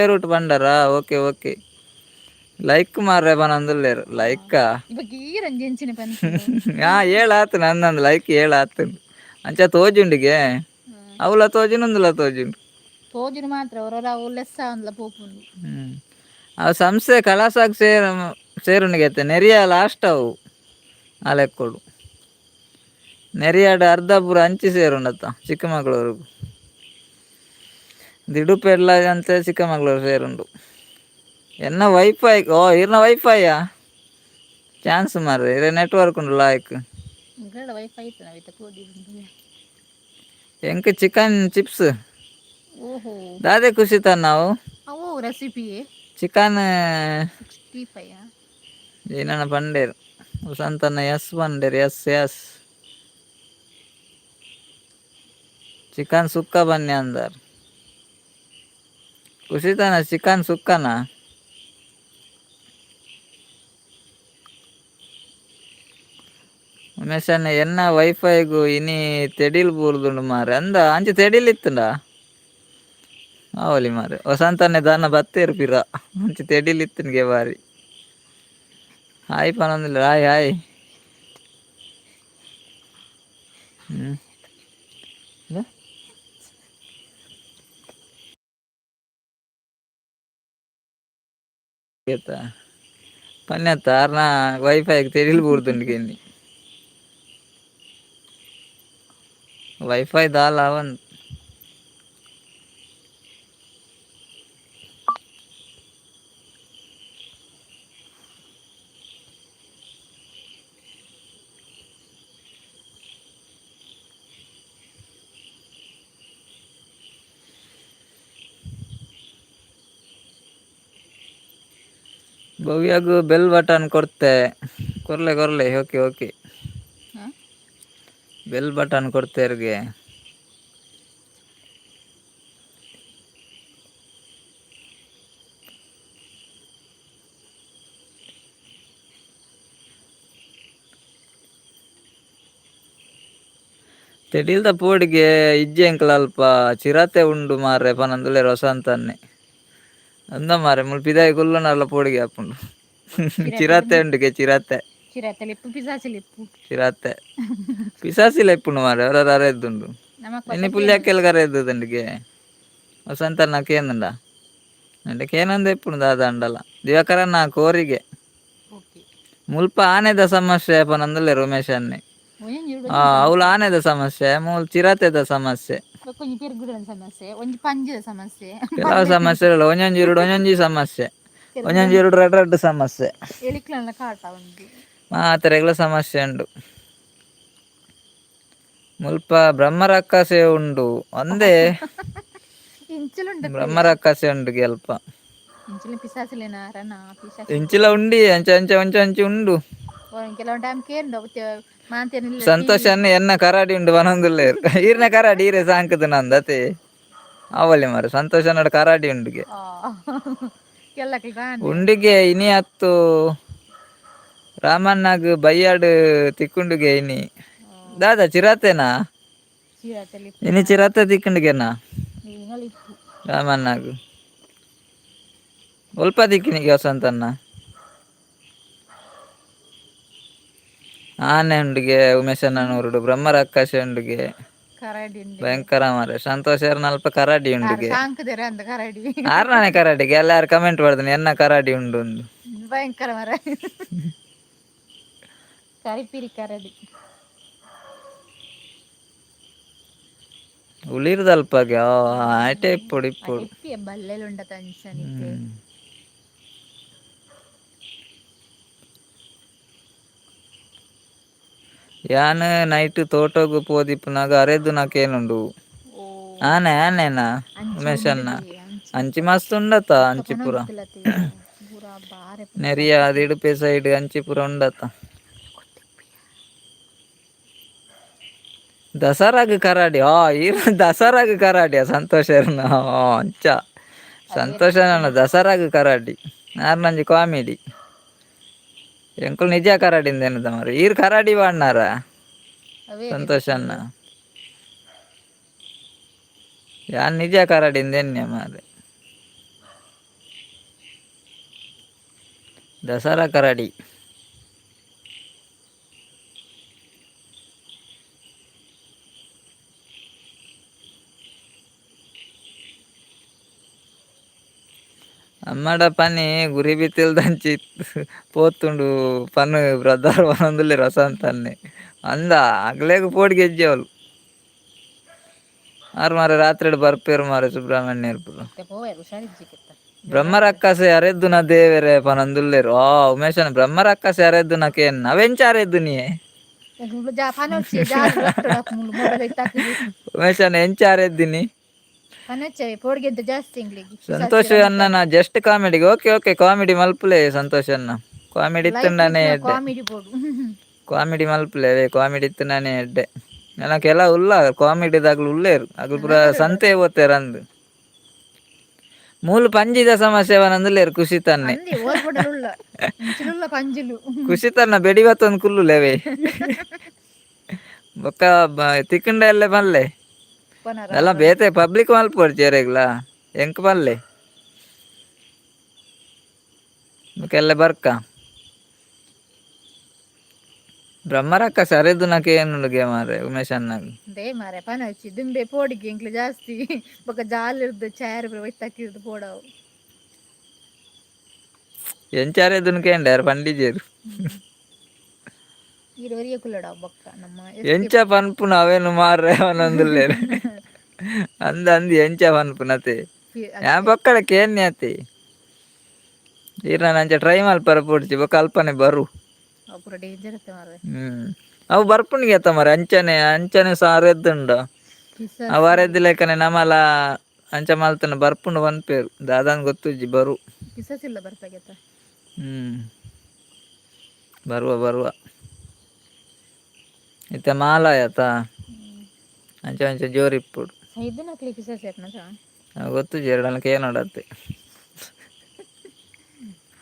ರೂಟ್ ಪಂಡರ ಓಕೆ ಓಕೆ ಲೈಕ್ ಮಾರ್ರೆ ಪನೊಂದುಲ್ಲೇರ್ ಲೈಕ್ಕ ಇವಾಗ ಈ ರಂಜೆಂಚಿನ ಪನ್ಪುನು ಏಳ್ ಆತುಂಡು ಅಂದಂದು ಲೈಕ್ ಏಳ್ ಆತುಂಡು ಅಂಚ ತೋಜುಂಡಿಗೆ ಅವ್ಲ ತೋಜುಂಡು ಉಂದುಲ ತೋಜುಂಡು ತೋಜುನ ಮಾತ್ರ ಅವು ಲೆಸ್ಸ ಅಂದ್ಲ ಪೋಪುಂಡು ಅವು ಸಂಸ್ಥೆ ಕಳಸಾಗ್ ಸೇರುಂಡಿಗೆ ನೆರಿಯ ಲಾಸ್ಟ್ ಅವು ಆ ಲೆಕ್ಕೋಡು ನೆರಿಯಾಡು ಅರ್ಧ ಪೂರ ಅಂಚಿ ಸೇರುಂಡತ್ತ ಚಿಕ್ಕಮಗಳೂರು ದಿಡುಪೆಡ್ಲ ಅಂತ ಚಿಕ್ಕಮಗಳೂರು ಸೇರುಂಡು ಎನ್ನ ವೈಫೈ ಇರ್ನ ವೈಫೈಯಾ ಚಾನ್ಸ್ ಮಾರ್ರೆ ಇರೆ ನೆಟ್ವರ್ಕ್ ಉಂಡು ಲಾಯ್ಕ್ ವೈಫೈ ಇತ್ತು ನಾವಿತ್ತ ಕೋಡಿ ಎಂಕ್ ಚಿಕನ್ ಚಿಪ್ಸ್ ಓಹೋ ದಾದೆ ಖುಷಿ ನಾವು ಅವು ರೆಸಿಪಿಯೇ ಚಿಕನ್ 65 ಏನನ ಪಂಡೇರು ವಸಂತನ ಎಸ್ ಪಂಡೇರು ಎಸ್ ಎಸ್ ಚಿಕನ್ ಸುಕ್ಕ ಬನ್ನಿ ಅಂದಾರ ಖುಷಿತಾನ ಚಿಕನ್ ಸುಕ್ಕನ ಉಮೇಶನ್ನ ಎನ್ನ ವೈಫೈಗು ಇನಿ ತೆಡಿಲ್ ಬೂರ್ದುಂಡು ಮಾರೆ ಅಂದ ಅಂಚೆ ತೆಡಿಲ್ ಇತ್ತುಂಡ ಅವಲಿ ಮಾರೆ ವಸಂತನ್ನೇ ದಾನ ಬತ್ತೇರು ಪಿರ ಅಂಚೆ ತೆಡಿಲ್ ಇತ್ತನ್ಗೆ ಬಾರಿ ಹಾಯ್ ಪನೊಂದಿಲ್ಲ ಹಾಯ್ ಹಾಯ್ ಪನ್ಯತ್ತ ಆರ್ನ ವೈಫೈಗೆ ತೆಡಿಲ್ ಬೂರ್ದುಂಡ್ಗೆ ಎನ್ನಿ ವೈಫೈ ದಾಲ ಅವನ್ ಭವ್ಯಗೂ ಬೆಲ್ ಬಟನ್ ಕೊರ್ಲೆ ಓಕೆ ಓಕೆ ಬೆಲ್ ಬಟನ್ ಕೊಡ್ತೇರ್ಗೆ ತೆಡಿಲ್ದ ಪೋಡಿಗೆ ಇಜ್ಜೆ ಎಂಕಲ್ ಅಲ್ಪ ಚಿರತೆ ಉಂಡು ಮಾರ್ರೆ ಪನಂದುಲೆ ವಸಂತನ್ನೆ ಅಂದ ಮಾರೆ ಮುಲ್ಪಿದಾಯಿ ಕುಲ್ಲುನಲ್ಲ ಪೋಡಿಗೆ ಹಾಪುಂಡು ಚಿರತೆ ಉಂಡುಗೆ ಚಿರತೆ ಚಿರತೆ ಪಿಸಾಸಿ ಲೆಪ್ಪುಂಡು ಮಾರೆ ಅವರ ಅರೆದ್ದುಂಡು ಎನ್ನಿ ಪುಲ್ಯಾಕೆಲ್ ಕರೆದ್ದುಂಡಿಗೆ ವಸಂತನ್ನ ಕೇಂದುಂಡ అంటే ಕೇನೊಂದು ಎಪ್ಪುಂಡು ದಾದ ಅಂಡಲ ದಿವಾಕರನ್ನ ಕೋರಿಗೆ ಮುಲ್ಪ ಆನೆದ ಸಮಸ್ಯೆ ಪನಂದುಲೆ ರಮೇಶ್ ಅನ್ನೆ ಅವ್ಲು ಆನೆದ ಸಮಸ್ಯೆ ಮೂಲ್ ಚಿರತೆದ ಸಮಸ್ಯೆ ಕೆಲವು ಸಮಸ್ಯೆ ಇಲ್ಲ ಒಂಜೊಂಜಿ ಸಮಸ್ಯೆ ಒಂಜೊಂಜಿ ರಡ್ಡ್ ಸಮಸ್ಯೆ ಮಾತ್ರೆಗ್ಲ ಸಮಸ್ಯೆ ಉಂಡು ಮುಲ್ಪ ಬ್ರಹ್ಮರಕ್ಕಸೆ ಉಂಡು ಒಂದೇ ಬ್ರಹ್ಮರಕ್ಕಸೆ ಉಂಡು ಗೆಲ್ಪ ಇಂಚಿಲ ಉಂಡಿ ಅಂಚ ಅಂಚ ಒಂಚ ಅಂಚಿ ಉಂಡು ಸಂತೋಷ ಅನ್ನ ಎನ್ನ ಕರಾಡಿ ಉಂಡು ಬನೊಂದುಲ್ಲೇರ್ ಈರ್ನ ಕರಾಡಿ ಈರೆ ಸಾಂಕದ ನಂದತೆ ಅವಲಿ ಮಾರೆ ಸಂತೋಷ ನಡ ಕರಾಡಿ ಉಂಡಿಗೆ ಉಂಡಿಗೆ ಇನಿ ಅತ್ತು ರಾಮಣ್ಣಗ್ ಬಯ್ಯಾಡ್ ತಿಕ್ಕುಂಡುಗೆ ಇನಿ ದಾದ ಚಿರತೆನಾ ಇನಿ ಚಿರತೆ ತಿಕ್ಕುಂಡುಗೆನಾ ರಾಮಣ್ಣಗ್ ಒಲ್ಪ ದಿಕ್ಕಿನಿಗೆ ವಸಂತನ್ನ ಆನೆ ಉಂಡಿಗೆ ಉಮೇಶಣ್ಣನೂರುಡು ಬ್ರಹ್ಮರಕ್ಕಸೆ ಉಂಡಿಗೆ ಭಯಂಕರ ಮಾರೆ ಸಂತೋಷ ಅಲ್ಪ ಕರಾಡಿ ಉಂಡಿಗೆ ಆರ್ನಾನೆ ಕರಾಡಿಗೆ ಎಲ್ಲಾರು ಕಮೆಂಟ್ ಮಾಡ್ತೀನಿ ಎನ್ನ ಕರಾಡಿ ಉಂಡು ಭಯಂಕರ ಮರ ಕರಿಪಿರಿ ಕರಡಿ ಉಳಿರ್ದಲ್ಪಾಗೆ ಆಟೆ ಇಪ್ಪೊಡು ಇಪ್ಪೊಡು ಎಪ್ಪಿ ಬಲ್ಲೆಲು ಉಂಡ ತಂಚನಿತ್ತೆ ಯಾನ್ ನೈಟ್ ತೋಟಗ್ ಪೋದಿಪ್ಪುನಾಗ ಅರೆದು ನಾಕೇನುಂಡು ಓ ಆನೆನಾ ಅಂಚಿ ಉಮೇಶನ್ನ ಉಂಡುವೆ ಅಂಚಿ ಮಸ್ತ್ ಉಂಡತ ಬೊಕ್ಕ ಅಂಚಿ ಪೂರ ಪನೊಂದಿತ್ತಲತೆ ಪೂರ ಬಾರೆ ಪುರ ನೆರಿಯ ಸರ್ಪ್ ಅದು ಇಡುಪೆ ಸೈಡ್ ಅಂಚಿ ಪೂರ ಉಂಡತ ದಸರಾಗ್ ಕರಾಡಿ ಈರ್ ದಸರಾಗ್ ಕರಾಡಿಯ ಸಂತೋಷರ್ನ ಅಂಚ ಅವೇರ್ನ ಸಂತೋಷನ ಇಪ್ಪುನು ದಸರಾಗ್ ಕರಾಡಿ ಆರ್ನಂಜಿ ಕಾಮಿಡಿ ಎಂಕುಲು ನಿಜ ಕರಾಡಿಂದ ಎನ್ನುದ ಮರ ಈರ್ ಕರಾಡಿ ವಾಡ್ನಾರ ಅವೇನೆ ಸಂತೋಷನ್ನ ಗೊತ್ತಿಲ್ಲ ಯಾನ್ ನಿಜ ಕರಾಡಿಂದ ಎನ್ನೆ ಮಾರ್ರೆ ದಸರಾ ಕರಾಡಿ ಅಮ್ಮಡ ಪನಿ ಗುರಿ ಬಿತ್ತಿಲ್ದಂಚಿ ಪೋತುಂಡು ಪನ್ ಬ್ರದರ್ ಒಂದೊಂದುಲ್ಲೆ ರಸಂತನ್ನೆ ಅಂದ ಅಗ್ಲೆಗ್ ಪೋಡ್ ಗೆಜ್ಜೆವಲು ಆರ್ ಮಾರ ರಾತ್ರಿಡ್ ಬರ್ಪೇರು ಮಾರ ಸುಬ್ರಹ್ಮಣ್ಯರ್ ಪುರ ಇತ್ತೆ ಪೋವೆರ್ ಹುಷಾರಿಜ್ಜಿಕ್ಕೆತ್ತ ಜ್ವರ ಬ್ರಹ್ಮ ರಕ್ಕಸ ಅರೆದ್ದುನ ದೇವೆರೆ ಪನೊಂದುಲ್ಲೆರ್ ಉಮೇಶನ್ ಬ್ರಹ್ಮ ರಕ್ಕಸ ಅರೆದ್ದುನ ಕೇನ್ ಅವೆಂಚ ಅರೆದ್ದುನಿಯೆ ಪನೊಚ್ಚಿ ಜಾಲ್ ರಟ್ಟುಡ ಮೊಬೈಲ್ ಇತ್ತಾಕಿದ್ ಉಮೇಶನ್ ಎಂಚ ಅರೆದ್ದಿನಿ ಪನೊಚ್ಚವೆ ಪೋಡ್ಗೆದ್ದು ಜಾಸ್ತಿ ಎಂಗ್ಲೆಗ್ ಸಂತೋಷ್ ಅಣ್ಣನ ಜಸ್ಟ್ ಕಾಮಿಡಿಗೆ ಓಕೆ ಕಾಮಿಡಿ ಮಲ್ಪುಲೆ ಸಂತೋಷ್ ಅಣ್ಣ ಕಾಮಿಡಿ ಲೈಫ್ ಇತ್ತುಂಡನೆ ಇತ್ನ ಎಡ್ಡೆ ಕಾಮಿಡಿ ಬೋಡು ಕಾಮಿಡಿ ಮಲ್ಪುಲೆ ಅವೇ ಕಾಮಿಡಿ ಇತ್ತುಂಡನೆ ಎಡ್ಡೆ ನನಕೆಲ್ಲ ಉಲ್ಲ ಕಾಮಿಡಿದಾಗ್ಲು ಉಲ್ಲೇರು ಅಗ್ಲು ಪೂರ ಸಂತೆ ಓದ್ತೇರ್ ಅಂದ್ ಮೂಲು ಪಂಜಿದ ಸಮಸ್ಯೆ ಅವನಂದುಲ್ಲೇರು ಖುಷಿ ತನ್ನೆ ಅಂದಿ ಓಲ್ ಬುಡಲುಲ್ಲ ಇಂಚಿಲುಲ್ಲ ಪಂಜಿಲು ಖುಷಿ ತನ್ನ ಬೆಡಿವತ್ತೊಂದು ಕುಲ್ಲುಲೆವೆ ಬೊಕ್ಕ ತಿಕ್ಕಂಡ ಎಲ್ಲೆ ಬಲ್ಲೆ ಪನರ ಎಲ್ಲ ಬೇತೆ ಪಬ್ಲಿಕ್ ಮಲ್ಪೊಡು ಚೇರೆಗ್ಲ ಎಂಕ್ ಬಲ್ಲೆ ಬೊಕೆಲ್ಲ ಬರ್ಕ ಬ್ರಹ್ಮ ರಕ್ಕಸ ಅರೆದ್ದುನಕ ಏನುಂಡುಗೆ ಮಾರೆ ಉಮೇಶ್ ಅಣ್ಣಗ್ ದೇ ಮಾರೆ ಪನೊಚ್ಚಿ ದುಂಬೆ ಪೋಡಿಗೆ ಎಂಕ್ಲೆ ಜಾಸ್ತಿ ಬೊಕ ಜಾಲ್ ಇರ್ದ್ ಚೇರ್ ಪೂರ ಒಯ್ತಕ್ಕಿರ್ದ್ ಪೋಡವು ಎಂಚ ಅರೆದ್ದುನ ಕೇಂದ್ರ ಪಂಡಿಜೆರ್ ಈರ್ ಒರಿಯೆ ಕುಲ್ಲಡ ಬೊಕ್ಕ ನಮ್ಮ ಎಂಚ ಪನ್ಪುನ ಅವೇನು ಮಾರ್ರೆ ಅವನೊಂದುಲ್ಲೇರ್ ಅಂದ್ ಎಂಚ ಪನ್ಪುನತೆ ಯಾ ಪೊಕ್ಕಡ ಕೇನ್ನೆ ಅತೆ ಈರ್ನ ಅಂಚ ಟ್ರೈ ಮಲ್ಪರೆ ಪೋಡ್ಚಿ ಬೊಕ ಅಲ್ಪನೆ ಬರು ಅವು ಪೂರ ಡೇಂಜರ್ ಇತ್ತೆ ಮಾರ್ರೆ ಅವು ಬರ್ಪುನಿಗೆ ಅತ್ತ ಮರ ಅಂಚನೆ ಸಹ ಅರೆದ್ದುಂಡ ಅವು ಪಿಸಸಿ ಅರೆದ್ದಿಲೆಕ್ಕನೆ ನಮಲ ಅಂಚ ಮಲ್ತುಂಡ ಬರ್ಪುಂಡು ಪನ್ಪೇರು ದಾದಾಂದ್ ಗೊತ್ತುಜ್ಜಿ ಬರು ಪಿಸಸಿಲ್ಲ ಬರ್ಪಾಗ್ಯತ ಬರುವ ಇತ್ತೆ ಮಾಲಾಯತ ಅಂಚ ಅಂಚ ಜೋರ್ ಇಪ್ಪುಡು ಸೈಡ್ ನಕ್ಲಿ ಪಿಸಸಿ ಅತ್ನಕ ಗೊತ್ತುಜ್ಜಿ ಎರಡನಕ ಏನೋಡತ್ತೆ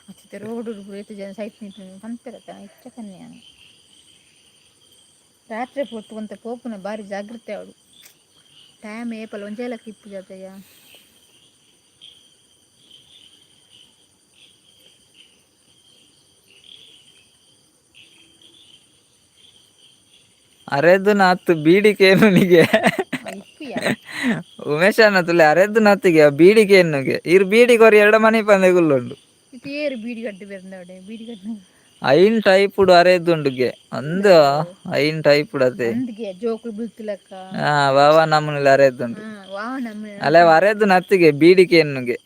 ಅಚ್ಚಿತ್ತೆ ರೋಡ್ ಏತ್ ಜನ ಸೈಟ್ ಪನ್ಪೆರತ್ತ ಇಚ್ಚ ಕನ್ಯಾನ ರಾತ್ರಿ ಪೊತ್ತು ಒಂತೆ ಪೋಪುನ ಬಾರಿ ಜಾಗ್ರತೆ ಅವಡು ಟೈಮ್ ಏಪಲ್ ಒಂಜೇಲಕ್ಕೆ ಇಪ್ಪು ಜತೆಯ ಅರೆದು ನಾತು ಬೀಡಿಕೇನುನಿಗೆ ಇಪ್ಪುಯ ಉಮೇಶನ ತುಲೆ ಅರೆದು ನಾತಿಗೆ ಬೀಡಿಕೇನುಗೆ ಇರ್ ಬೀಡಿಗೊರಿ ಎರಡ ಮನಿ ಪಂದೆಗುಲ್ಲುಂಡು ಇದು ಏರು ಬೀಡಿ ಕಟ್ಟು ಬೆರ್ನವಡೆ ಬೀಡಿ ಕಟ್ಟು ಐನ್ ಟೈಪುಡು ಅರೆದ್ದುಂಡುಗೆ ಅಂದ ಐನ್ ಟೈಪುಡು ಅತೆ ಅಂದ್ಗೆ ಜೋಕುಲು ಬೀಳ್ತಿಲಕ್ಕ ವಾವ ನಮುನಿಲ ಅರೆದ್ದುಂಡು ವಾಹ ನಮ್ಮ ಅಲೆ ಅರೆದು ನತ್ತಿಗೆ ಬೀಡಿಕೇನುಗೆ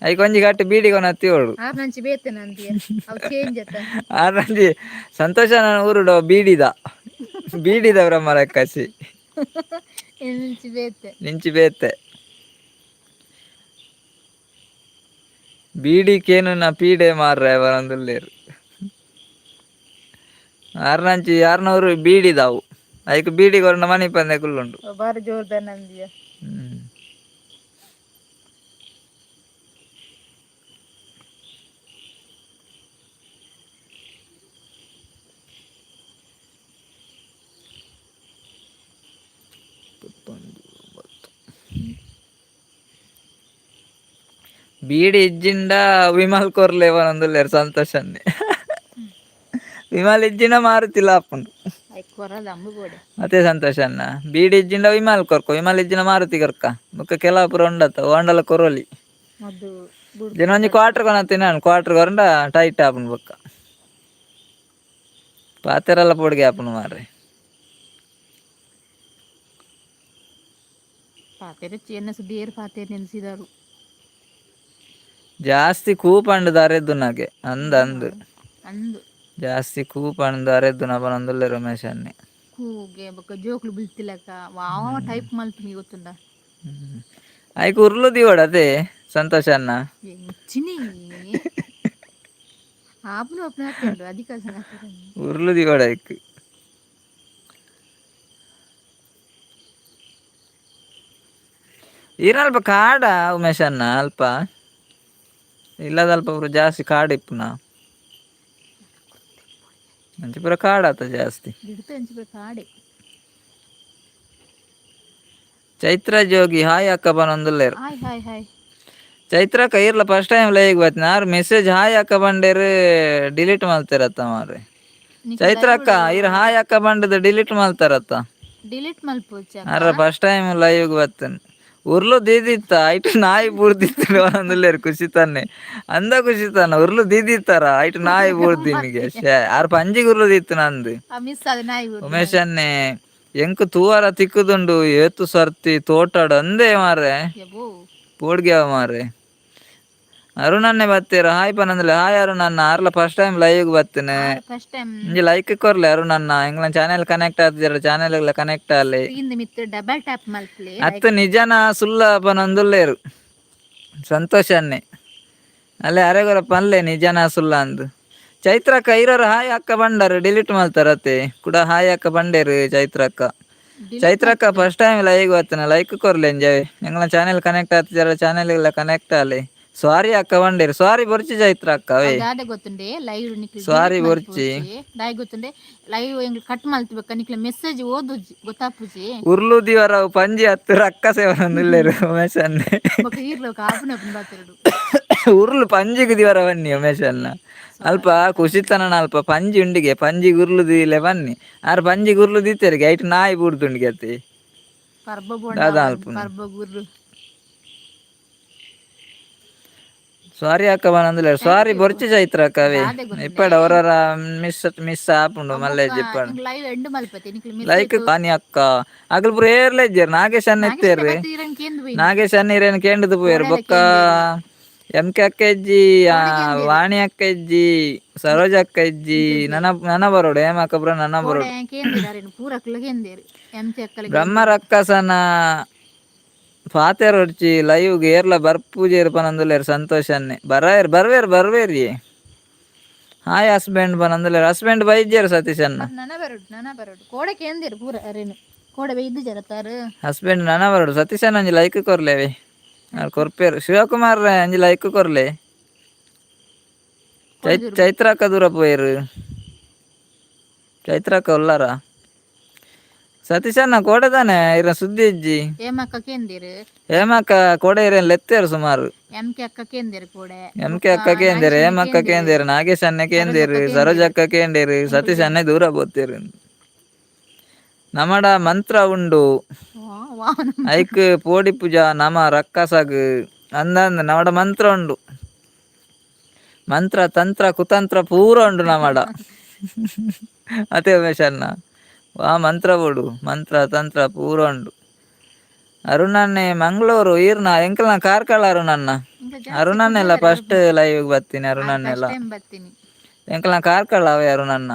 ಐ ಕೊಂಜಿ ಕಟ್ಟಿ ಬೀಡಿಗೊನ ಅತ್ತಿಯೋಡು ಆರ್ ನಂಚಿ ಬೇತೆ ನಂದಿಯ ಅವು ಚೇಂಜ್ ಅತ್ತ ಆರಂಜಿ ಸಂತೋಷನ ಊರುಡು ಬೀಡಿದ ಬ್ರಹ್ಮ ರಕ್ಕಸಿ ಎಂಚಿ ಬೇತೆ ನಿಂಚಿ ಬೇತೆ ಬೀಡಿಕೇನು ಪೀಡೆ ಮಾರ್ರೆ ಅವನೊಂದುಲ್ಲೇರು ಆರ್ನಂಚಿ ಯಾರ್ನೂರು ಬೀಡಿದಾವು ಐಕ್ ಬೀಡಿಗೊರ್ನ ಮನಿ ಪಂದೆ ಕುಲ್ಲುಂಡು ಬಾರಿ ಜೋರ್ದ ನಂದಿಯ ಬೀಡಿ ಇಜ್ಜಿಂಡ ವಿಮಲ್ ಕೊರ್ಲೇವನೊಂದುಲ್ಲೇರು ಸಂತೋಷನ್ನೇ ವಿಮಲ್ ಇಜ್ಜಿಂಡ ಮಾರುತಿಲ್ಲ ಅಪ್ಪುಂಡು ಅದೇ ಸಂತೋಷ ಅನ್ನ ಬೀಡಿ ಇಜ್ಜಿಂಡ ವಿಮಲ್ ಕೊರ್ಕ ವಿಮಲ್ ಇಜ್ಜಿನ ಮಾರುತಿ ಕೊರ್ಕ ಬೊಕ್ಕ ಕೆಲವು ಪೂರ ಉಂಡತ್ತ ಓಂಡಲ ಕೊರೋಲಿ ಅದು ಬುಡ್ಪುರ ದಿನ ಒಂಜಿ ಕ್ವಾರ್ಟರ್ ಕೊನ ತಿನ್ನಾನು ಕ್ವಾರ್ಟರ್ ಕೊರಂಡ ಟೈಟ್ ಆಪುಂಡು ಬೊಕ್ಕ ಪಾತೆರೆಲ್ಲ ಪೊಡಿಗೆ ಆಪುಂಡು ಮಾರ್ರೆ. ಪಾತೆರೆ ಎನ್ನ ಸುದ್ದಿಯರು ಪಾತೆರೆ ನೆನೆಸಿದಾರು ಜಾಸ್ತಿ ಕೂಪಂಡು ದಾರೆದ್ದು ನಗೆ ಅಂದ್ ಹಾ ಅಂದ್ ಅಂದು ಜಾಸ್ತಿ ಕೂಪಂಡು ದಾರೆದ್ದು ನಗ ಪನೊಂದುಲ್ಲೆರ್ ಉಮೇಶ್ ಅನ್ನೆ. ಕೂಗೆ ಬೊಕ ಜೋಕುಲು ಬೀಳ್ತಿಲಕ ವಾವ ಟೈಪ್ ಮಲ್ಪುನಿ ಗೊತ್ತುಂಡ. ಐಕ್ ಉರ್ಲು ದಿವಡ ಅದೇ ಸಂತೋಷ ಅನ್ನ ಎಂಚಿನಿ ಆಪುನ ಒಪ್ಪುನ ಹಾಕ್ಯಂಡು ಅಧಿಕಾಸ ಉರ್ಲು ದಿವಡ ಐಕ್ ಈರ್ನ ಅಲ್ಪ ಕಾಡ ಉಮೇಶ್ ಅನ್ನ ಅಲ್ಪ ಇಲ್ಲದ ಅಲ್ಪ ಪೂರ ಜಾಸ್ತಿ ಕಾಡ್ ಇಪ್ಪುನ ಅಂಚ ಪೂರ ಕಾಡ್ ಆತ ಜಾಸ್ತಿ ಗಿಡತ ಎಂಚ ಕಾಡೆ. ಚೈತ್ರ ಜೋಗಿ ಹಾಯ್ ಅಕ್ಕ ಪನೊಂದುಲ್ಲೆರ್. ಹಾಯ್ ಹಾಯ್ ಹಾಯ್ ಚೈತ್ರಕ್ಕ ಇರ್ಲ ಫಸ್ಟ್ ಟೈಮ್ ಲೈಕ್ ಬತ್ತಿನ ಆರ್ ಮೆಸೇಜ್ ಹಾಯ್ ಅಕ್ಕ ಬಂಡೇರ್ ಡಿಲೀಟ್ ಮಲ್ತೆರತ್ತ ಮಾರ್ರೆ. ನಿಕ್ಲು ಚೈತ್ರಕ್ಕ ಲೈವ್ ಇರ್ ಹಾಯ್ ಅಕ್ಕ ಬಂಡದ ಡಿಲೀಟ್ ಮಲ್ತಾರತ್ತ ಡಿಲೀಟ್ ಮಲ್ಪುಚ್ಚಾಕ ಅರ ಫಸ್ಟ್ ಟೈಮ್ ಲೈವ್ಗ್ ಬತ್ತನ್ ಉರ್ಲು ದೀದಿತ್ತ ಐಟ್ ನಾಯಿ ಬುಡ್ದಿತ್ತ ಒಂದುಲ್ಲೇರ್ ಖುಷಿ ತನ್ನೆ ಅಂದ ಖುಷಿ ತನ್ನ ಉರ್ಲು ದೀದಿತ್ತಾರ ಐಟ್ ನಾಯಿ ಬುಡ್ದಿನಿಗೆ ಮತ್ತೆ ಆರ್ ಪಂಜಿಗ್ ಉರ್ಲು ದೀತ್ತು ನಂದು ಮಿಸ್ ಆದ ನಾಯಿ ಊರ್ದು ಉಮೇಶ್ ನಂಗೆ ಅನ್ನೆ ಎಂಕ್ ತೂವರ ತಿಕ್ಕುದುಂಡು ಏತು ಸರ್ತಿ ತೋಟಾಡ್ ಅಂದೇ ಮಾರ್ರೆ ಯಬೋ ಪೋಡ್ಗ್ಯಾವ ಮಾರ್ರೆ. ಅರುಣನ್ನೆ ಬತ್ತೆರ್ ಹಾಯ್ ಪನೊಂದುಲ್ಲೆ ಹಾಯ್ ಅರುಣನ್ನ ಆರ್ಲ ಫಸ್ಟ್ ಟೈಮ್ ಲೈವ್ಗ್ ಬತ್ತಿನ ಆರ್ ಫಸ್ಟ್ ಟೈಮ್ ಒಂಜಿ ಲೈಕ್ ಕೊರ್ಲೆ ಅರುಣನ್ನ ಎಂಗ್ಲ ಚಾನೆಲ್ ಕನೆಕ್ಟ್ ಆತುದೆರ್ ಚಾನೆಲ್ಗ್ಲ ಕನೆಕ್ಟ್ ಆಲೆ ಸ್ಕ್ರೀನ್ ಮಿತ್ತ್ ಡಬಲ್ ಟ್ಯಾಪ್ ಮಲ್ಪ್ಲೆ ಅತ್ತ ನಿಜನ ಸುಲ್ಲ ಪನೊಂದುಲ್ಲೆರ್ ಸಂತೋಷ್ ಅನ್ನೆ ಅಲ್ಲೆ ಅರೆಗೊರ ಪನ್ಲೆ ನಿಜನ ಸುಲ್ಲ ಅಂದ್. ಚೈತ್ರಕ್ಕ ಇರೋರು ಹಾಯ್ ಅಕ್ಕ ಬಂಡಾರ್ ಡಿಲೀಟ್ ಮಲ್ತಾರತ್ತೆ ಕೂಡ ಹಾಯ್ ಅಕ್ಕ ಬಂಡೇರ್ ಚೈತ್ರಕ್ಕ. ಡಿಲೀಟ್ ಚೈತ್ರಕ್ಕ ಮಲ್ಪುಜಿ ಫಸ್ಟ್ ಟೈಮ್ ಲೈವ್ಗ್ ಬತ್ತಿನ ಲೈಕ್ ಕೊರ್ಲೆ ಎಂಜಾಯ್ ಎಂಗ್ಲ ಚಾನೆಲ್ ಕನೆಕ್ಟ್ ಆತುದೆರ್ ಚಾನೆಲ್ಗ್ಲ ಕನೆಕ್ಟ್ ಆಲೆ ಸ್ವಾರಿ ಅಕ್ಕ ಬಂಡೇರ್ ಸ್ವಾರಿ ಬೊರ್ಚಿ ಚೈತ್ರ ಅಕ್ಕ ಅವೇ ಅವು ದಾದ ಗೊತ್ತುಂಡೆ ಲೈವ್ ನಿಕ್ಲು ಸ್ವಾರಿ ಡಿಲೀಟ್ ಬೊರ್ಚಿ ಮಲ್ಪುಜಿ ದಾಯ್ ಗೊತ್ತುಂಡೆ ಲೈವ್ ಎಂಗ್ಲು ಕಟ್ ಮಲ್ತುಬೇಕ ನಿಕ್ಲ ಮೆಸೇಜ್ ಓದುಜಿ ಗೊತ್ತಾಪುಜಿ ಉರ್ಲು ದಿವರ ಪಂಜಿ ಹತ್ತು ರಕ್ಕಸೆ ಪನೊಂದುಲ್ಲೆರ್ ಉಮೇಶ್ ಅನ್ನೆ ಬೊಕ ಈರ್ಲ ಆಪುನ ಆಪುನ ಬಾತೆರಡು ಉರ್ಲು ಪಂಜಿಗ್ ದಿವರ ಬನ್ನಿ ಉಮೇಶ್ ಅನ್ನ ಅಲ್ಪ ಸಾರಿ ಖುಷಿತನನ ಅಲ್ಪ ಪಂಜಿ ಉಂಡಿಗೆ ಪಂಜಿಗ್ ಉರ್ಲು ದೀಲೆ ಬನ್ನಿ ಆರ್ ಪಂಜಿಗ್ ಉರ್ಲು ದೀತೆರ್ಗೆ ಐಟ್ ನಾಯಿ ಬುಡ್ದುಂಡಿಗೆ ಅತಿ ಪರ್ಬ ಬೋಂಡ ದಾದ ಅವಡ್ ಅಲ್ಪುನು ಪರ್ಬ ಗುರ್ರು ಸ್ವಾರಿ ಅಕ್ಕ ಪನೊಂದುಲ್ಲೆರ್ ಥ್ಯಾಂಕ್ ಸ್ವಾರಿ ಯು ಬೊರ್ಚಿ ಚೈತ್ರ ಅಕ್ಕ ಅವೇ ದಾದೆ ಗೊತ್ತುಂಡೆ ಇಪ್ಪಡ್ ಅವರರ ಮಿಸ್ ಆಪುಂಡು ಬೊಕ್ಕ ಮಲ್ಲೇಜ್ ಇಪ್ಪಡ್ ಎಂಕ್ ಲೈವ್ ಎಂಡ್ ಮಲ್ಪತೆ ನಿಕ್ಲು ಲೈಕ್ ಮೆಸೇಜ್ ಕಾನಿ ಅಕ್ಕ ಅಕುಲು ಪೂರ ಏರ್ಲ ಇಜ್ಜೆರ್ ನಾಗೇಶ್ ಅನ್ನ ನಾಗೇಶ್ ಎತ್ತೇರ್ ಬತ್ತಿ ಇರನ್ ಕೇಂದು ಬೈನಿ ನಾಗೇಶ್ ಅನ್ನ ಇರೇನ್ ಕೇಂಡುದು ಪೋಯೆರ್ ಕೋಡೆಲ ಬೊಕ್ಕ ಕೇಂದೇರು ಎಂ ಕೆ ಅಕ್ಕ ಇಜ್ಜಿ ಕೋಡೆ ಕೇಂದೇರು ವಾಣಿ ಅಕ್ಕ ಇಜ್ಜಿ ಸರೋಜ ಅಕ್ಕ ಇಜ್ಜಿ ನನ ಬರೋಡು ಹೇಮಕ್ಕ ಪೂರ ನನ ಕೋಡೆ ಬರೋಡು ಕೇಂದೇರು ಅರೆನ್ ಪೂರಕ್ಲ ಕೇಂದೇರು ಎಂಚ ಅಕ್ಕಲ ಬ್ರಹ್ಮ ಗೆಲ್ದಿರ ರಕ್ಕಸನ ಪಾತೆರ್ ಒಡ್ಚಿ ಲೈವ್ಗ್ ಏರ್ಲ ಬರ್ಪುಜೆರ್ ಪನೊಂದುಲ್ಲೆರ್ ಸಂತೋಷ್ ಅನ್ನೆ ಬರ್ವೇರಿ ಹಾಯ್ ಹಸ್ಬೆಂಡ್ ಪನೊಂದುಲ್ಲೆರ್ ಹಸ್ಬೆಂಡ್ ಬೈದ್ಯೆರ್ ಸತೀಶ್ ಅನ್ನ ಮತ್ ನನ ಬರೋಡು ಕೋಡೆ ಕೇಂದೇರು ಪೂರ ಅರೆನ್ ಕೋಡೆ ಬೈದು ಜರತಾರು ಹಸ್ಬೆಂಡ್ ನನ ಬರೋಡು ಸತೀಶ್ ಅನ್ನ ಒಂಜಿ ಲೈಕ್ ಕೊರ್ಲೆವೆ ಆರ್ ಕೊರ್ಪೆರ್ ಶಿವಕುಮಾರ್ ಒಂಜಿ ಲೈಕ್ ಕೊರ್ಲೆ ಕೊರ್ದಿರು ಚೈತ್ರ ಅಕ್ಕ ದೂರ ಪೋಯೆರ್ ಚೈತ್ರ ಅಕ್ಕ ಉಲ್ಲಾರ ಸತೀಶ್ ಅನ್ನ ಕೋಡೆ ತಾನೆ ಇರ ಸುದ್ದಿ ಇಜ್ಜಿ ಹೇಮಕ್ಕ ಕೇಂದೇರು ಹೇಮಕ್ಕ ಕೋಡೆ ಇರೇನ್ ಲೆತ್ತೆರ್ ಸುಮಾರು ಎಂ ಕೆ ಅಕ್ಕ ಕೇಂದೇರು ಕೋಡೆ ಎಂ ಕೆ ಬೊಕ್ಕ ಅಕ್ಕ ಕೇಂದೇರ್ ನಾಗೇಶ್ ಅಣ್ಣ ಹೇಮಕ್ಕ ಕೇಂದೇರು ಕೇಂದೇರ್ ನಾಗೇಶ್ ಅನ್ನ ಕೇಂದೇರ್ ಸರೋಜಕ್ಕ ಸರೋಜ ಕೇಂದೇರು ಅಕ್ಕ ಕೇಂದೇರ್ ಎಂಕುಲು ಸತೀಶ್ ಅನ್ನೆ ಕೇಂದೇರು ದೂರ ಪೋತೆರ್ ನಮಡ ಮಂತ್ರ ಉಂಡು ವಾಹನ ಐಕ್ ಪೋಡಿ ಪೂಜಾ ನಮ ರಕ್ಕಸಗ್ ಅಂದಂದ್ ನಮಡ ಮಂತ್ರ ಉಂಡು ಮಂತ್ರ ತಂತ್ರ ಕುತಂತ್ರ ಪೂರ ಉಂಡು ನಮಡ ಅತೆ ಉಮೇಶ್ ಅನ್ನ ವಾ ಮಂತ್ರ ಬೋಡು ಮಂತ್ರ ತಂತ್ರ ಪೂರ ಉಂಡು. ಅರುಣನ್ನೆ ಮಂಗಳೂರು ಈರ್ನ ಎಂಕಲ್ನ ಕಾರ್ಕಳ ಅರುಣನ್ನ ಇಂಕ ಜಾಸ್ತಿ ಅರುಣನ್ನೆಲ್ಲ ಕುಡ್ಲರ ಫಸ್ಟ್ ಬರ್ಪುಜಿ ಲೈವ್ಗ್ ಬತ್ತೀನಿ ಆರ್ ಅರುಣನ್ನೆಲ್ಲ ಫಸ್ಟ್ ಟೈಮ್ ಬತ್ತೀನಿ ಎಂಕಲ್ನ ಕಾರ್ಕಳ ಅವೇ ಅರುಣನ್ನ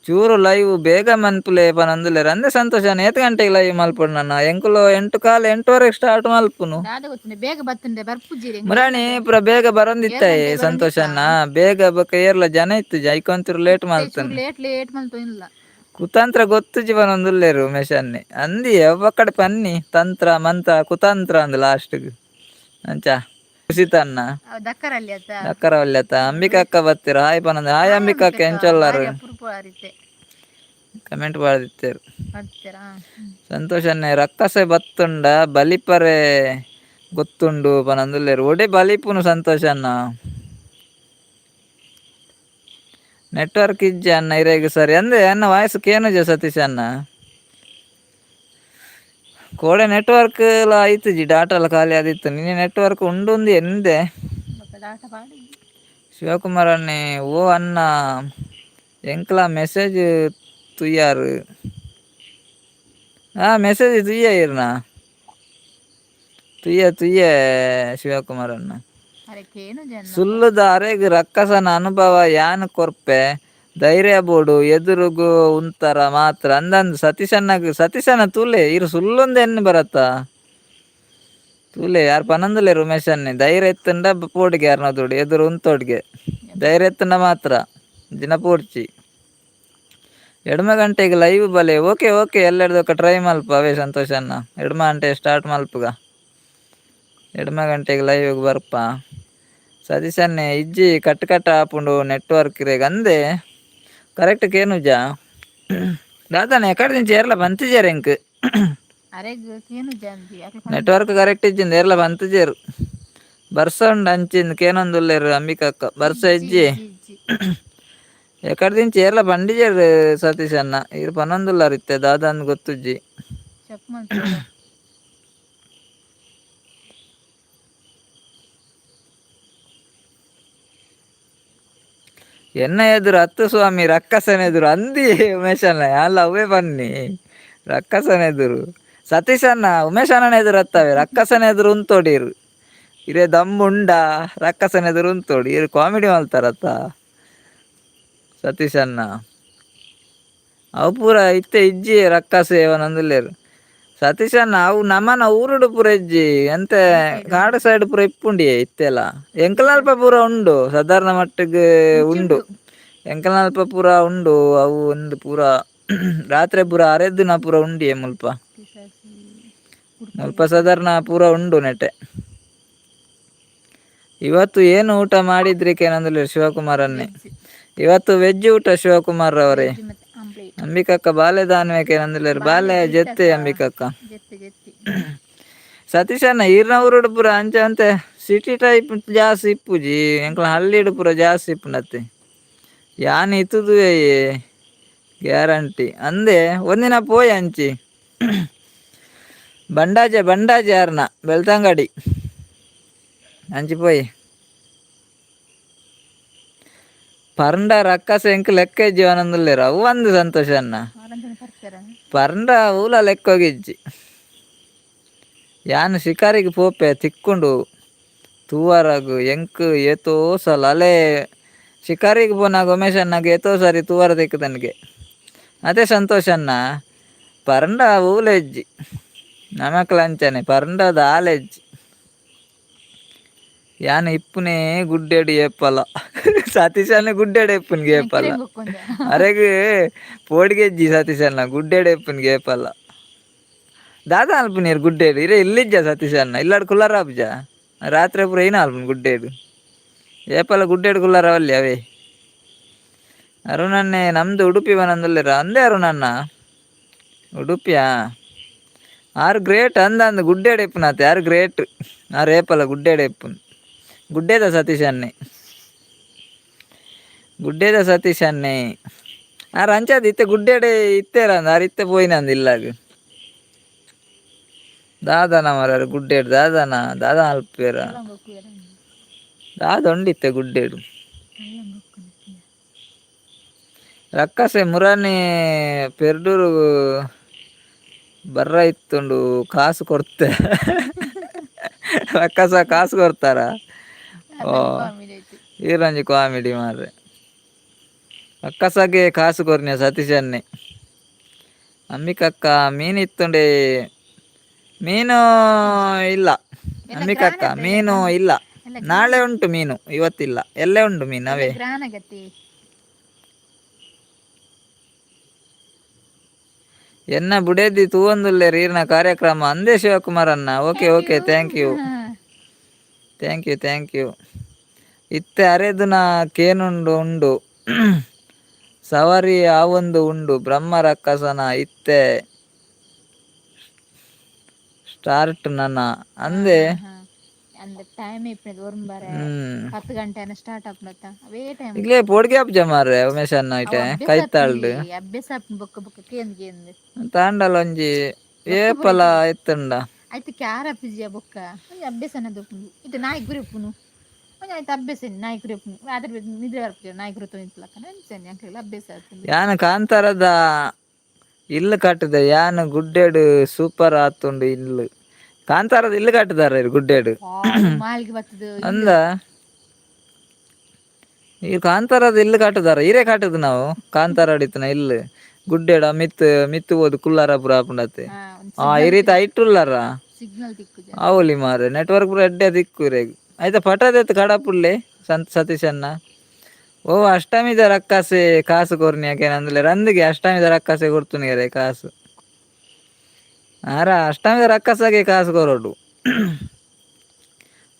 ಚೂರು ಲೈವ್ ಬೇಗ ಮನ್ಪುಲೆ ಪನೊಂದುಲ್ಲೆರ್ ಅಂದೆ ಸಂತೋಷನ ಏತ್ ಗಂಟೆಗ್ ಲೈವ್ ಮಲ್ಪೊಡು ನನ್ನ ಎಂಕುಲು 8:15 ಸ್ಟಾರ್ಟ್ ಮಲ್ಪುನು ದಾದ ಗೊತ್ತುಂಡೆ ಬೇಗ ಬತ್ತುಂಡೆ ಬರ್ಪುಜಿರಿ ಎಂಕ್ ಮುರಾಣಿ ಏರ್ಲದ ಪೂರ ಬೇಗ 7 ಬರೊಂದಿತ್ತಾಯೆ ಗಂಟೆಗೆ ಬರೊಂದಿತ್ತ ಸಂತೋಷನ್ನ ಬೇಗ ಬೊಕ ಏರ್ಲ ಜನ ಇತ್ತುಜಿ ಐಕೊಂತೂರು ಲೇಟ್ ಇತ್ತೆ ಚೂರು ಮಲ್ತುಂಡು ಲೇಟ್ ಮಲ್ತೊಯ್ನುಲ್ಲ ಕುತಂತ್ರ ಗೊತ್ತುಜಿ ಪನೊಂದುಲ್ಲೆರ್ ಉಮೇಶ್ ಅನ್ನೆ ಅಂದಿ ಅವ್ವಕ್ಕಡೆ ಪನ್ನಿ ತಂತ್ರ ಮಂತ್ರ ಕುತಂತ್ರ ಅಂದ್ ಲಾಸ್ಟ್ಗ್ ಅಂಚ ಖುಷಿತ ಅನ್ನ ಅವ್ ದಕ್ಕರಲ್ಲಿ ಆತ ದಕ್ಕರ ಒಲ್ಲೆತ ಅಂಬಿಕಾ ಅಕ್ಕ ಬತ್ತೆರ್ ಹಾಯ್ ಪನೊಂದು ಹಾಯ್ ಅಂಬಿಕಾ ಅಕ್ಕ ಅಂಬಿಕಕ್ಕ ಎಂಚೊಲ್ಲಾರು ಬಾರಿ ಅಪರೂಪ ಆರಿತ್ತೆ ಕಮೆಂಟ್ ಪಾಡ್ದಿತ್ತೆರ್ ಮಾಡ್ತೀರಾ ಸಂತೋಷ್ ಅನ್ನೆ ರಕ್ಕಸೆ ಬತ್ತುಂಡ ಬಲಿಪರೆ ಗೊತ್ತುಂಡು ಪನೊಂದುಲ್ಲೆರ್ ಒಡೆ ಬಲಿಪುನು ಸಂತೋಷ್ ಅನ್ನ ನೆಟ್ವರ್ಕ್ ಇಜ್ಜಿ ಅನ್ನ ಇರೆಗ್ ಸರಿ ಅಂದೆ ಅನ್ನ ವಾಯ್ಸ್ ಕೇನುಜ ಸತೀಶ್ ಅನ್ನ ಕೋಡೆ ನೆಟ್ವರ್ಕ್ ಆಯ್ತು ಜಿ ಡಾಟಾ ಎಲ್ಲ ಖಾಲಿ ಆದಿತ್ತು ನಿನ್ನೆ ನೆಟ್ವರ್ಕ್ ಉಂಡು ಎಂದೆ ಬೊಕ ದಾಟ ಪಾಡಿ ಶಿವಕುಮಾರ್ ಅನ್ನೆ ಓ ಅನ್ನ ಎಂಕ್ಲ ಮೆಸೇಜ್ ತುಯ್ಯಾರ್ ಮೆಸೇಜ್ ತುಯ್ಯ ಇರ್ನ ತುಯ್ಯ ಶಿವಕುಮಾರ್ ಅನ್ನ ಅರೆಕ್ಕೇನು ಜನ್ನಪ್ಪ ಸುಳ್ಳುದ ಅರೆಗ್ ರಕ್ಕಸನ ಅನುಭವ ಯಾನ್ ಕೊರ್ಪೆ ಧೈರ್ಯ ಬೋಡು ಎದುರುಗು ಉಂತರ ಮಾತ್ರ ಅಂದಂದು ಸತೀಶನ ತೂಲೆ ಇರು ಸುಳ್ಳೊಂದು ಎನ್ನು ಬರತ್ತ ತೂಲೆ ಯಾರು ಪನಂದುಲೆ ಉಮೇಶ್ ಅನ್ನೆ ಧೈರ್ಯ ಎತ್ತಂಡ ಪೋಡಿಗೆ ಯಾರನ್ನ ತೋಡಿ ಎದುರು ಉಂತೋಡ್ಗೆ ಧೈರ್ಯ ಎತ್ತಂಡ ಮಾತ್ರ ದಿನ ಪೂರ್ಚಿ ಎಡ್ಮ ಗಂಟೆಗೆ ಲೈವ್ ಬಲೆ ಓಕೆ ಎಲ್ಲೆಡ್ದೊಕ್ಕ ಟ್ರೈ ಮಲ್ಪ ಅವೇ ಸಂತೋಷ ಅನ್ನ ಎಡ್ಮ ಗಂಟೆ ಸ್ಟಾರ್ಟ್ ಮಲ್ಪುಗ ಎಡ್ಮ ಗಂಟೆಗೆ ಲೈವ್ಗೆ ಬರ್ಪ ಸತೀಶನ್ನೆ ಇಜ್ಜಿ ಕಟ್ ಆಪುಂಡು ನೆಟ್ವರ್ಕ್ ಇರೇಗ ಅಂದೆ ಕರೆಕ್ಟ್ ಕೇನುಜ ದಾದಾನೆ ಎಕಡೆ ದಿಂಚಿ ಏರ್ಲ ಬಂತಿಜೇರು ಎಂಕ್ ಅರೆಗ್ ಕೇನು ಜಾಂದಿ ನೆಟ್ವರ್ಕ್ ಕರೆಕ್ಟ್ ಇಜ್ಜಿಂದ ಏರ್ಲ ಬಂತಿಜೇರು ಬರ್ಸ ಉಂಡು ಅಂಚಿಂದ ಕೇನೊಂದುಲ್ಲೇರು ಅಂಬಿಕಕ್ಕ ಬರ್ಸ ಇಜ್ಜಿ ಇಜ್ಜಿ ಎಕಡೆ ದಿಂಚಿ ಏರ್ಲ ಬಂಡಿಜೇರು ಸತೀಶ್ ಅನ್ನ ಇರು ಪನೊಂದುಲ್ಲಾರ ಇತ್ತೆ ದಾದಾಂದ್ ಗೊತ್ತುಜ್ಜಿ ಚೆಕ್ ಮಾಡ್ತೇವೆ ಎನ್ನ ಎದುರು ಹತ್ತು ಸ್ವಾಮಿ ರಕ್ಕಸನ ಎದುರು ಅಂದಿ ಉಮೇಶ್ ಅಣ್ಣ ಅಲ್ಲ ಅವೇ ಬನ್ನಿ ರಕ್ಕಸನ ಎದುರು ಸತೀಶ್ ಅಣ್ಣ ಉಮೇಶ್ ಅಣ್ಣನ ಎದುರು ಹತ್ತವೆ ರಕ್ಕಸನ ಎದುರು ಉಂತೋಡಿರು ಇರೇ ದಮ್ಮುಂಡ ರಕ್ಕಸನ ಎದುರು ಉಂತೋಡಿ ಇರು ಕಾಮಿಡಿ ಮಾಡ್ತಾರತ್ತ ಸತೀಶ್ ಅಣ್ಣ ಅವು ಪೂರ ಇತ್ತೆ ಇಜ್ಜಿ ರಕ್ಕಸ ಅವನೊಂದುಲ್ಲೇರು ಸತೀಶ್ ಅಣ್ಣ ಅವು ನಮನ ಊರುಡು ಪೂರ ಇಜ್ಜಿ ಎಂತ ಕಾಡು ಸೈಡ್ ಪೂರ ಇಪ್ಪುಂಡಿ ಇತ್ತೆಲ್ಲ ಎಂಕಲ್ನಲ್ಪ ಪೂರ ಉಂಡು ಸಾಧಾರಣ ಮಟ್ಟಿಗೆ ಉಂಡು ಎಂಕಲ್ನಲ್ಪ ಪೂರ ಉಂಡು ಅವು ಒಂದು ಪೂರ ರಾತ್ರಿ ಪೂರ ಅರೆದಿನ ಪೂರ ಉಂಡಿ ಮುಲ್ಪ ಸಾಧಾರಣ ಪೂರ ಉಂಡು ನೆಟೆ ಇವತ್ತು ಏನು ಊಟ ಮಾಡಿದ್ರಿಕೆ ಏನಂದ್ರೆ ಶಿವಕುಮಾರ್ ಅನ್ನೆ ಇವತ್ತು ವೆಜ್ ಊಟ ಶಿವಕುಮಾರ್ ಅವರೇ ಅಂಬಿಕಕ್ಕ ಬಾಲ್ಯ ದಾನ್ವೇಕೆ ಏನಂದ್ರೆ ಬಾಲ್ಯ ಜೆತ್ತೆ ಅಂಬಿಕಕ್ಕ ಸತೀಶ್ ಅಣ್ಣ ಈರ್ನವರುಡು ಪೂರ ಅಂಚ ಅಂತೆ ಸಿಟಿ ಟೈಪ್ ಜಾಸ್ತಿ ಇಪ್ಪುಜಿ ಎಂಕ್ಲ ಹಳ್ಳಿಡು ಪೂರ ಜಾಸ್ತಿ ಇಪ್ಪುನತ್ತೆ ಯಾನ್ ಇತ್ತುದುವೆ ಗ್ಯಾರಂಟಿ ಅಂದೆ ಒಂದಿನ ಪೋಯ್ ಅಂಚಿ ಬಂಡಾಜೆ ಯಾರನ ಬೆಳ್ತಂಗಡಿ ಅಂಚಿ ಪೋಯ್ ಪರಂಡ ರಕ್ಕಸ ಎಂಕ್ ಲೆಕ್ಕ ಇಜ್ಜಿ ಅವನೊಂದುಲ್ಲೇರು ಅವು ಒಂದು ಸಂತೋಷ ಅನ್ನ ಪರಂಡ ಊಲ ಲೆಕ್ಕ ಹೋಗಿಜ್ಜಿ ಯಾನು ಶಿಕಾರಿಗೆ ಪೋಪೆ ತಿಕ್ಕೊಂಡು ತೂವಾರಾಗು ಎಂಕ್ ಏತೋ ಸಲ ಅಲೆ ಶಿಕಾರಿಗೆ ಪೋನಾಗ ಉಮೇಶ್ ಅಣ್ಣಗೆ ಏತೋ ಸಾರಿ ತೂವಾರ ತೆಕ್ಕು ತನಗೆ ಅದೇ ಸಂತೋಷ ಅನ್ನ ಪರಂಡ ಊಲೆಜ್ಜಿ ನಮಕ್ಲ ಅಂಚನೆ ಪರಂಡದ ಆಲೆಜ್ಜಿ ಯಾನ ಇಪ್ಪುನೇ ಗುಡ್ಡೆಡು ಏಪಲ ಸತೀಶನ್ನ ಗುಡ್ಡೆಡು ಎಪ್ಪನ್ಗೆ ಏಪಲ ಅರೆಗೆ ಪೋಡಿಗೆಜ್ಜಿ ಸತೀಶನ್ನ ಗುಡ್ಡೆಡು ಎಪ್ಪನ್ಗೆ ಏಪಲ ದಾದಾ ಅಲ್ಪು ನೀರು ಗುಡ್ಡೇಡು ಇರೇ ಇಲ್ಲಿಜ್ಜ ಸತೀಶ್ ಅನ್ನ ಇಲ್ಲಾಡು ಕುಲ್ಲಾರ ಹಬ್ಜ ರಾತ್ರಿ ಪೂರ ಏನ ಅಲ್ಪನ್ ಗುಡ್ಡೇಡು ಏಪಲ ಗುಡ್ಡೇಡು ಕುಲ್ಲಾರ ಅವಲ್ಲಿ ಅವೇ ಅರುಣನ್ನೇ ನಮ್ದು ಉಡುಪಿ ಬನಂದುಲ್ಲೇರ ಅಂದೇ ಅರುಣನ್ನ ಉಡುಪಿಯಾ ಆರು ಗ್ರೇಟ್ ಅಂದ ಗುಡ್ಡೇಡು ಎಪ್ಪುನಾತೆ ಆರು ಗ್ರೇಟ್ ಆರು ಏಪಲ ಗುಡ್ಡೇಡು ಎಪ್ಪುನ್ ಗುಡ್ಡೇದ ಸತೀಶ್ ಅನ್ನೆ ಆರು ಅಂಚಾದ ಇತ್ತೆ ಗುಡ್ಡೇಡೆ ಇತ್ತೇರ ಆರು ಇತ್ತೆ ಪೋಯಿನಂದು ಇಲ್ಲಾಗ ದಾದಾನ ಮರ ಗುಡ್ಡೇಡು ದಾದ ಅಲ್ಪೇರ ದಾದ ಉಂಡಿತ್ತೆ ಗುಡ್ಡೇಡು ರಕ್ಕಸೆ ಮುರಾನಿ ಪೆರ್ಡೂರು ಬರ್ರ ಇತ್ತುಂಡು ಕಾಸು ಕೊಡ್ತೆ ರಕ್ಕಸ ಕಾಸು ಕೊಡ್ತಾರ ಓ ಈರಂಜಿ ಕಾಮಿಡಿ ಮಾರ್ರೆ ರಕ್ಕಸಗೆ ಕಾಸು ಕೊರ್ನಿಯ ಸತೀಶ್ ಅನ್ನೆ ಅಂಬಿಕಕ್ಕ ಮೀನು ಇತ್ತುಂಡೆ ಮೀನು ಇಲ್ಲ ಅಂಬಿಕಕ್ಕ ಮೀನು ಇಲ್ಲ ನಾಳೆ ಉಂಟು ಮೀನು ಇವತ್ತಿಲ್ಲ ಎಲ್ಲೇ ಉಂಟು ಮೀನು ಅವೇ ಎನ್ನ ಬುಡೇದಿ ತೂವೊಂದುಲ್ಲೆ ರೀರ್ನ ಕಾರ್ಯಕ್ರಮ ಅಂದೇ ಶಿವಕುಮಾರ್ ಅನ್ನ ಓಕೆ ಥ್ಯಾಂಕ್ ಯು ಇತ್ತೆ ಅರೆದುನ ಕೇನುಂಡು ಉಂಡು ಸವಾರಿ ಆವೊಂದು ಉಂಡು ಬ್ರಹ್ಮ ರಕ್ಕಸನ ಇತ್ತೆ ಸ್ಟಾರ್ಟ್ ನನ್ನ ಅಂದೆ ಇಗ್ಲೇ ಪೋಡ್ಗೆ ಅಪ್ಜ ಮಾರ್ರೆ ಉಮೇಶ್ ಅನ್ನ ಐಟೆ ಕೈತಾಳ್ಡು ತಾಂಡಲ ಒಂಜಿ ಏಪಲ ಎತ್ತಂಡ ಆಯ್ತು ಕ್ಯಾರ ಪಿಜಿಯ ಬೊಕ್ಕ ಒಂಜಿ ಅಭ್ಯಾಸನ ದೊಪ್ಪುಂಡು ಇತ್ತೆ ನಾಯಿ ಗುರಿ ಉಪ್ಪುನು ಒಂಜಿ ಆಯ್ತು ಅಭ್ಯಾಸ ನಾಯಿ ಗುರಿ ಉಪ್ಪುನು ಅದ್ರ ನಿದ್ರೆ ಬರ್ಪಿಜ ನಾಯಿ ಗುರಿ ತೊಂದಿತ್ಲಕ್ಕ ಅಂಚನೆ ಅಂಕಲ್ ಅಭ್ಯಾಸ ಆತುಂಡು ಯಾನ್ ಕಾಂತಾರದ ಇಲ್ಲು ಕಟ್ಟುದ ಯಾನ್ ಗುಡ್ಡೆಡು ಸೂಪರ್ ಆತುಂಡು ಇಲ್ಲು ಕಾಂತಾರದ ಇಲ್ಲು ಕಟ್ಟುದಾರ ಗುಡ್ಡೆಡು ಪಾಡು ಮಾಲ್ಗೆ ಬತ್ತದ ಅಂದ ಇಲ್ಲ ಈ ಕಾಂತಾರದ ಇಲ್ಲು ಕಟ್ಟುದಾರ ಈರೇ ಕಟ್ಟುದು ನಾವು ಕಾಂತಾರ ಅಡಿತನ ಇಲ್ಲು ಗುಡ್ಡೆಡ ಮಿತ್ ಮಿತ್ತು ಓದು ಕುಲ್ಲಾರ ಪೂರ ಆಪುಂಡತೆ ಒಂದು ಈ ಸಿಗ್ನಲ್ ರೀತಿ ಐಟುಲ್ಲಾರ ಸಿಗ್ನಲ್ ತಿಕ್ಕುಜ ಅವಲಿ ಮಾರೆ ನೆಟ್ವರ್ಕ್ ಪೂರ ಎಡ್ಡೆ ದಿಕ್ಕುರೆಗ್ ಆಯ್ತಾ ಪಟದೆತ್ ಕಡಪುಲ್ಲೆ ಸತೀಶ್ ಅನ್ನ ಓ ಅಷ್ಟಮಿದ ರಕ್ಕಸೆ ಕಾಸು ಕೊರ್ನಿಯಾಕೇನಂದ್ಲೆ ರಂದಿಗೆ ಅಷ್ಟಮಿದ ರಕ್ಕಸೆ ಕೊಡ್ತುನಿಗರೆ ಕಾಸು ಆರ ಅಷ್ಟಮಿದ ರಕ್ಕಸಾಗೆ ಕಾಸು ಕೊರೋಡು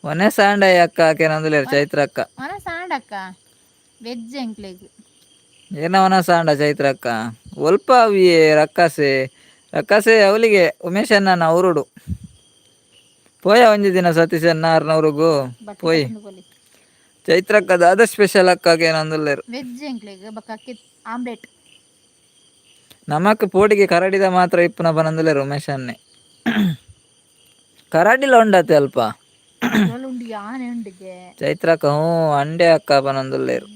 ಒನೆ ಸಾಂಡಾಯಿ ಅಕ್ಕ ಆಕೇನಂದ್ಲೆ ಚೈತ್ರ ಅಕ್ಕ ಮನ ಸಾಂಡಕ್ಕ ವೆಜ್ ಎಂಕ್ಲೆಗ್ ಏನವನ ಸಾಂಡ ಚೈತ್ರ ಅಕ್ಕ ಒಲ್ಪ ಅವಿ ರಕ್ಕಸೆ ರಕ್ಕಸೆ ಅವಲಿಗೆ ಉಮೇಶ್ ಅಣ್ಣನ ಅವರುಡು ಪೋಯ ಒಂಜಿ ದಿನ ಸತೀಶ್ ಅಣ್ಣ ಆರ್ನವ್ರಿಗೂ ಬಟ್ಟೆ ಪೋಯ್ ತಕೊಂಡು ಬೋಲಿ ಚೈತ್ರಕ್ಕದ ಅದ ಸ್ಪೆಷಲ್ ಅಕ್ಕಾಗೆ ಏನಂದುಲ್ಲೇರು ವೆಜ್ ಎಂಕ್ಲೆಗ್ ಬಕ್ಕ ಆಮ್ಲೆಟ್ ನಮಕ್ ಪೋಟಿಗೆ ಕರಡಿದ ಮಾತ್ರ ಇಪ್ಪುನ ಪನಂದುಲ್ಲೇರು ಉಮೇಶ್ ಅನ್ನೆ ಕರಾಡಿಲ ಉಂಡತೆ ಅಲ್ಪ ಉಂಡು ಯಾನೆ ಉಂಡಿಗೆ ಚೈತ್ರಕ್ಕ ಹ್ಞೂ ಅಂಡೆ ಅಕ್ಕ ಪನಂದುಲ್ಲೇರು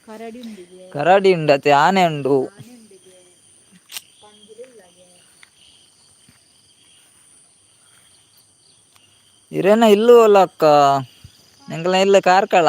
ಕರಡಿ ಉಂಡಿಗೆ ಕರಾಡಿ ಉಂಡತೆ ಆನೆ ಉಂಡು ಆನೆ ಉಂಡಿಗೆ ಪಂಜಿರುಲ್ಲಗೆ ಇರೇನ ಇಲ್ಲು ಅಲ್ಲ ಅಕ್ಕ ಎಂಕಲ್ನ ಇಲ್ಲ ಕಾರ್ಕಳ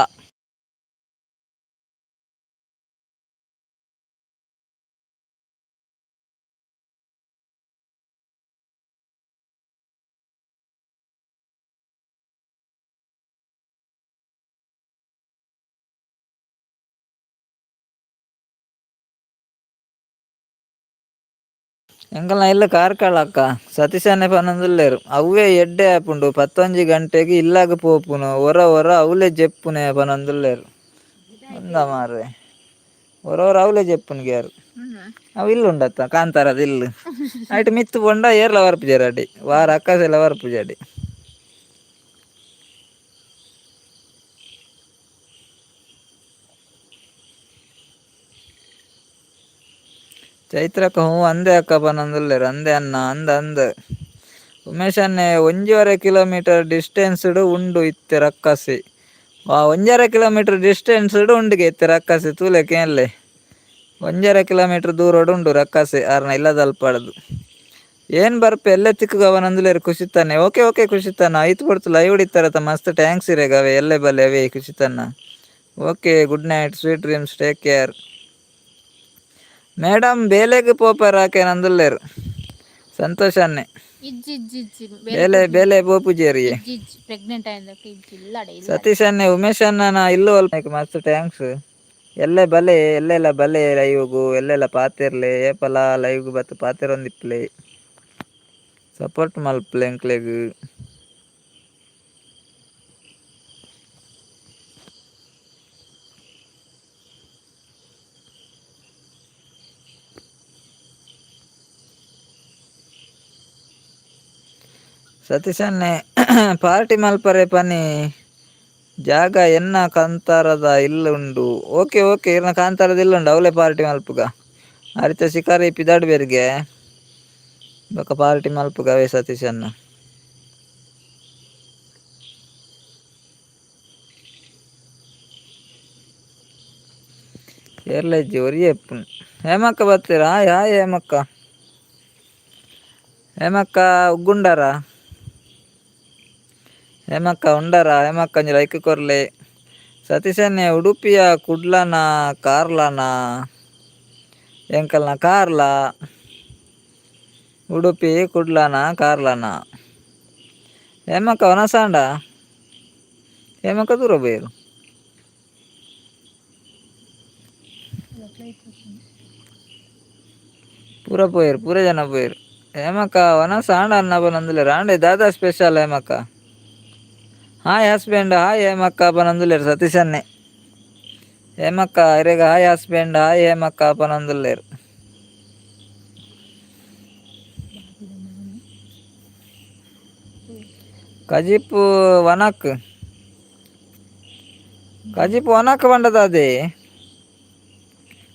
ಎಂಕಲ್ನ ಇಲ್ಲ ಕಾರ್ಕಳ ಅಕ್ಕ ಸತೀಶ್ ಅಣ್ಣೆ ಪನೊಂದುಲ್ಲೇರು ಅವ್ವೇ ಎಡ್ಡೆ ಆಪುಂಡು 11 ಗಂಟೆಗೆ ಇಲ್ಲಾಗ ಪೋಪುನು ಹೊರ ಅವಲೆ ಜೆಪ್ಪುನೆ ಪನೊಂದುಲ್ಲೇರು ಒಂದ ಮಾರ್ರೆ ಹೊರ ಅವಲೆ ಜೆಪ್ಪುನ್ಗೆ ಯಾರು ಅವು ಇಲ್ಲು ಉಂಡತ್ತ ಕಾಂತಾರದ ಇಲ್ಲು ಐಟ್ ಮಿತ್ತು ಪೊಂಡ ಏರ್ಲ ವರ್ಪುಜಾರ್ ಅಡಿ ವಾರ ಅಕ್ಕಸೆಲ್ಲ ವರ್ಪುಜಾಡಿ ಚೈತ್ರಕ್ಕ ಹ್ಞೂ ಅಂದೆ ಅಕ್ಕ ಪನೊಂದುಲ್ಲೇರು ಅಂದೆ ಅನ್ನ ಅಂದ ಉಮೇಶ್ ಅನ್ನೆ 1.5 ಕಿಲೋಮೀಟರ್ ಡಿಸ್ಟೆನ್ಸ್ಡ್ ಉಂಡು ಇತ್ತೆ ರಕ್ಕಸೆ 1.5 ಕಿಲೋಮೀಟರ್ ಡಿಸ್ಟೆನ್ಸ್ಡ್ ಉಂಡಿಗೆ ಇತ್ತೆ ರಕ್ಕಸೆ ತೂಲೆಕೆ ಅಲ್ಲೇ 1.5 ಕಿಲೋಮೀಟರ್ ದೂರೋಡು ಉಂಡು ರಕ್ಕಸೆ ಆರ್ನ ಇಲ್ಲದಲ್ಪಡದು ಏನು ಬರ್ಪೆ ಎಲ್ಲೇ ತಿಕ್ಕಗ ಅವನಂದುಲೇರು ಖುಷಿತಾನೆ ಓಕೆ ಖುಷಿತಾನ ಐತು ಕೊಡ್ತು ಲೈವ್ ಹೊಡಿತಾರತ್ತ ಮಸ್ತ್ ಟ್ಯಾಂಕ್ಸ್ ಇರೇಗ ಅವೇ ಎಲ್ಲೇ ಬಲ್ಲೆ ಅವೇ ಖುಷಿತಾನ okay good night sweet dreams take care madam ಬೇಲೆಗೆ ಪೋಪರ್ ಆಕೇನಂದುಲ್ಲೇರು ಸಂತೋಷ ಅನ್ನೆ ಬೇಲೆ ಪೋಪುಜೇರಿ ಪ್ರೆಗ್ನೆಂಟ್ ಆಯ್ದಕ್ಕೆ ಇಲ್ಲಡೆ ಸತೀಶ್ ಅನ್ನೆ ಉಮೇಶ್ ಅಣ್ಣನ ಇಲ್ಲು ಅಲ್ಪ ಮಸ್ತ್ ಟ್ಯಾಂಕ್ಸ್ ಎಲ್ಲೇ ಬಲೆ ಎಲ್ಲೆಲ್ಲ ಬಲೆ ಲೈವ್ಗು ಎಲ್ಲೆಲ್ಲ ಪಾತಿರ್ಲೆ ಏಪಲ ಲೈವ್ಗು ಬತ್ತು ಪಾತಿರೊಂದಿಪ್ಲೆ ಸಪೋರ್ಟ್ ಮಲ್ಪಲೆ ಎಂಕ್ಲೆಗ್ ಸತೀಶ್ ಅನ್ನೆ ಪಾರ್ಟಿ ಮಲ್ಪರೆ ಪನಿ ಜಾಗ ಎನ್ನ ಕಾಂತಾರದ ಇಲ್ಲುಂಡು ಓಕೆ ಇರ್ನ ಕಾಂತಾರದ ಇಲ್ಲುಂಡು ಅವಲೇ ಪಾರ್ಟಿ ಮಲ್ಪುಗ ಅರಿತ ಶಿಕಾರಿ ಪಿದಾಡ್ಬೇರ್ಗೆ ಬೊಕ ಪಾರ್ಟಿ ಮಲ್ಪುಗ ಅವೇ ಸತೀಶ್ ಅನ್ನ ಏರ್ಲಜ್ಜಿ ಒರಿ ಎಪ್ಪುನು ಹೇಮಕ್ಕ ಬರ್ತೀರಾ ಹಾಯ್ ಹೇಮಕ್ಕ ಉಗ್ಗುಂಡಾರ ಹೇಮಕ್ಕ ಉಂಡಾರ ಹೇಮಕ್ಕ ಒಂಜಿ ಲೈಕ್ ಕೊರ್ಲೆ ಸತೀಶ್ ಅನ್ನೆ ಉಡುಪಿಯ ಕುಡ್ಲನ ಕಾರ್ಲನ ಎಂಕಲ್ನ ಕಾರ್ಲ ಉಡುಪಿ ಕುಡ್ಲನ ಕಾರ್ಲನ ಹೇಮಕ್ಕ ವನಸಾಂಡ ಹೇಮಕ್ಕ ದೂರ ಬೋಯರು ಪೂರ ಜನ ಪೋಯರು ಹೇಮಕ್ಕ ವನಸಾಂಡ ಅನ್ನ ಪನೊಂದುಲ್ಲೇರು ಆಂಡೆ ದಾದಾ ಸ್ಪೆಷಲ್ ಹೇಮಕ್ಕ ಹಾಯ್ ಹಸ್ಬೆಂಡ್ ಹಾಯ್ ಹೇಮಕ್ಕ ಪನೊಂದುಲ್ಲೇರು ಸತೀಶ್ ಅನ್ನೆ ಹೇಮಕ್ಕ ಇರೆಗ ಹಾಯ್ ಹಸ್ಬೆಂಡ್ ಹಾಯ್ ಹೇಮಕ್ಕ ಪನೊಂದುಲ್ಲೇರು ಕಜಿಪು ವನಕ್ ಬಂಡದ ಅದೇ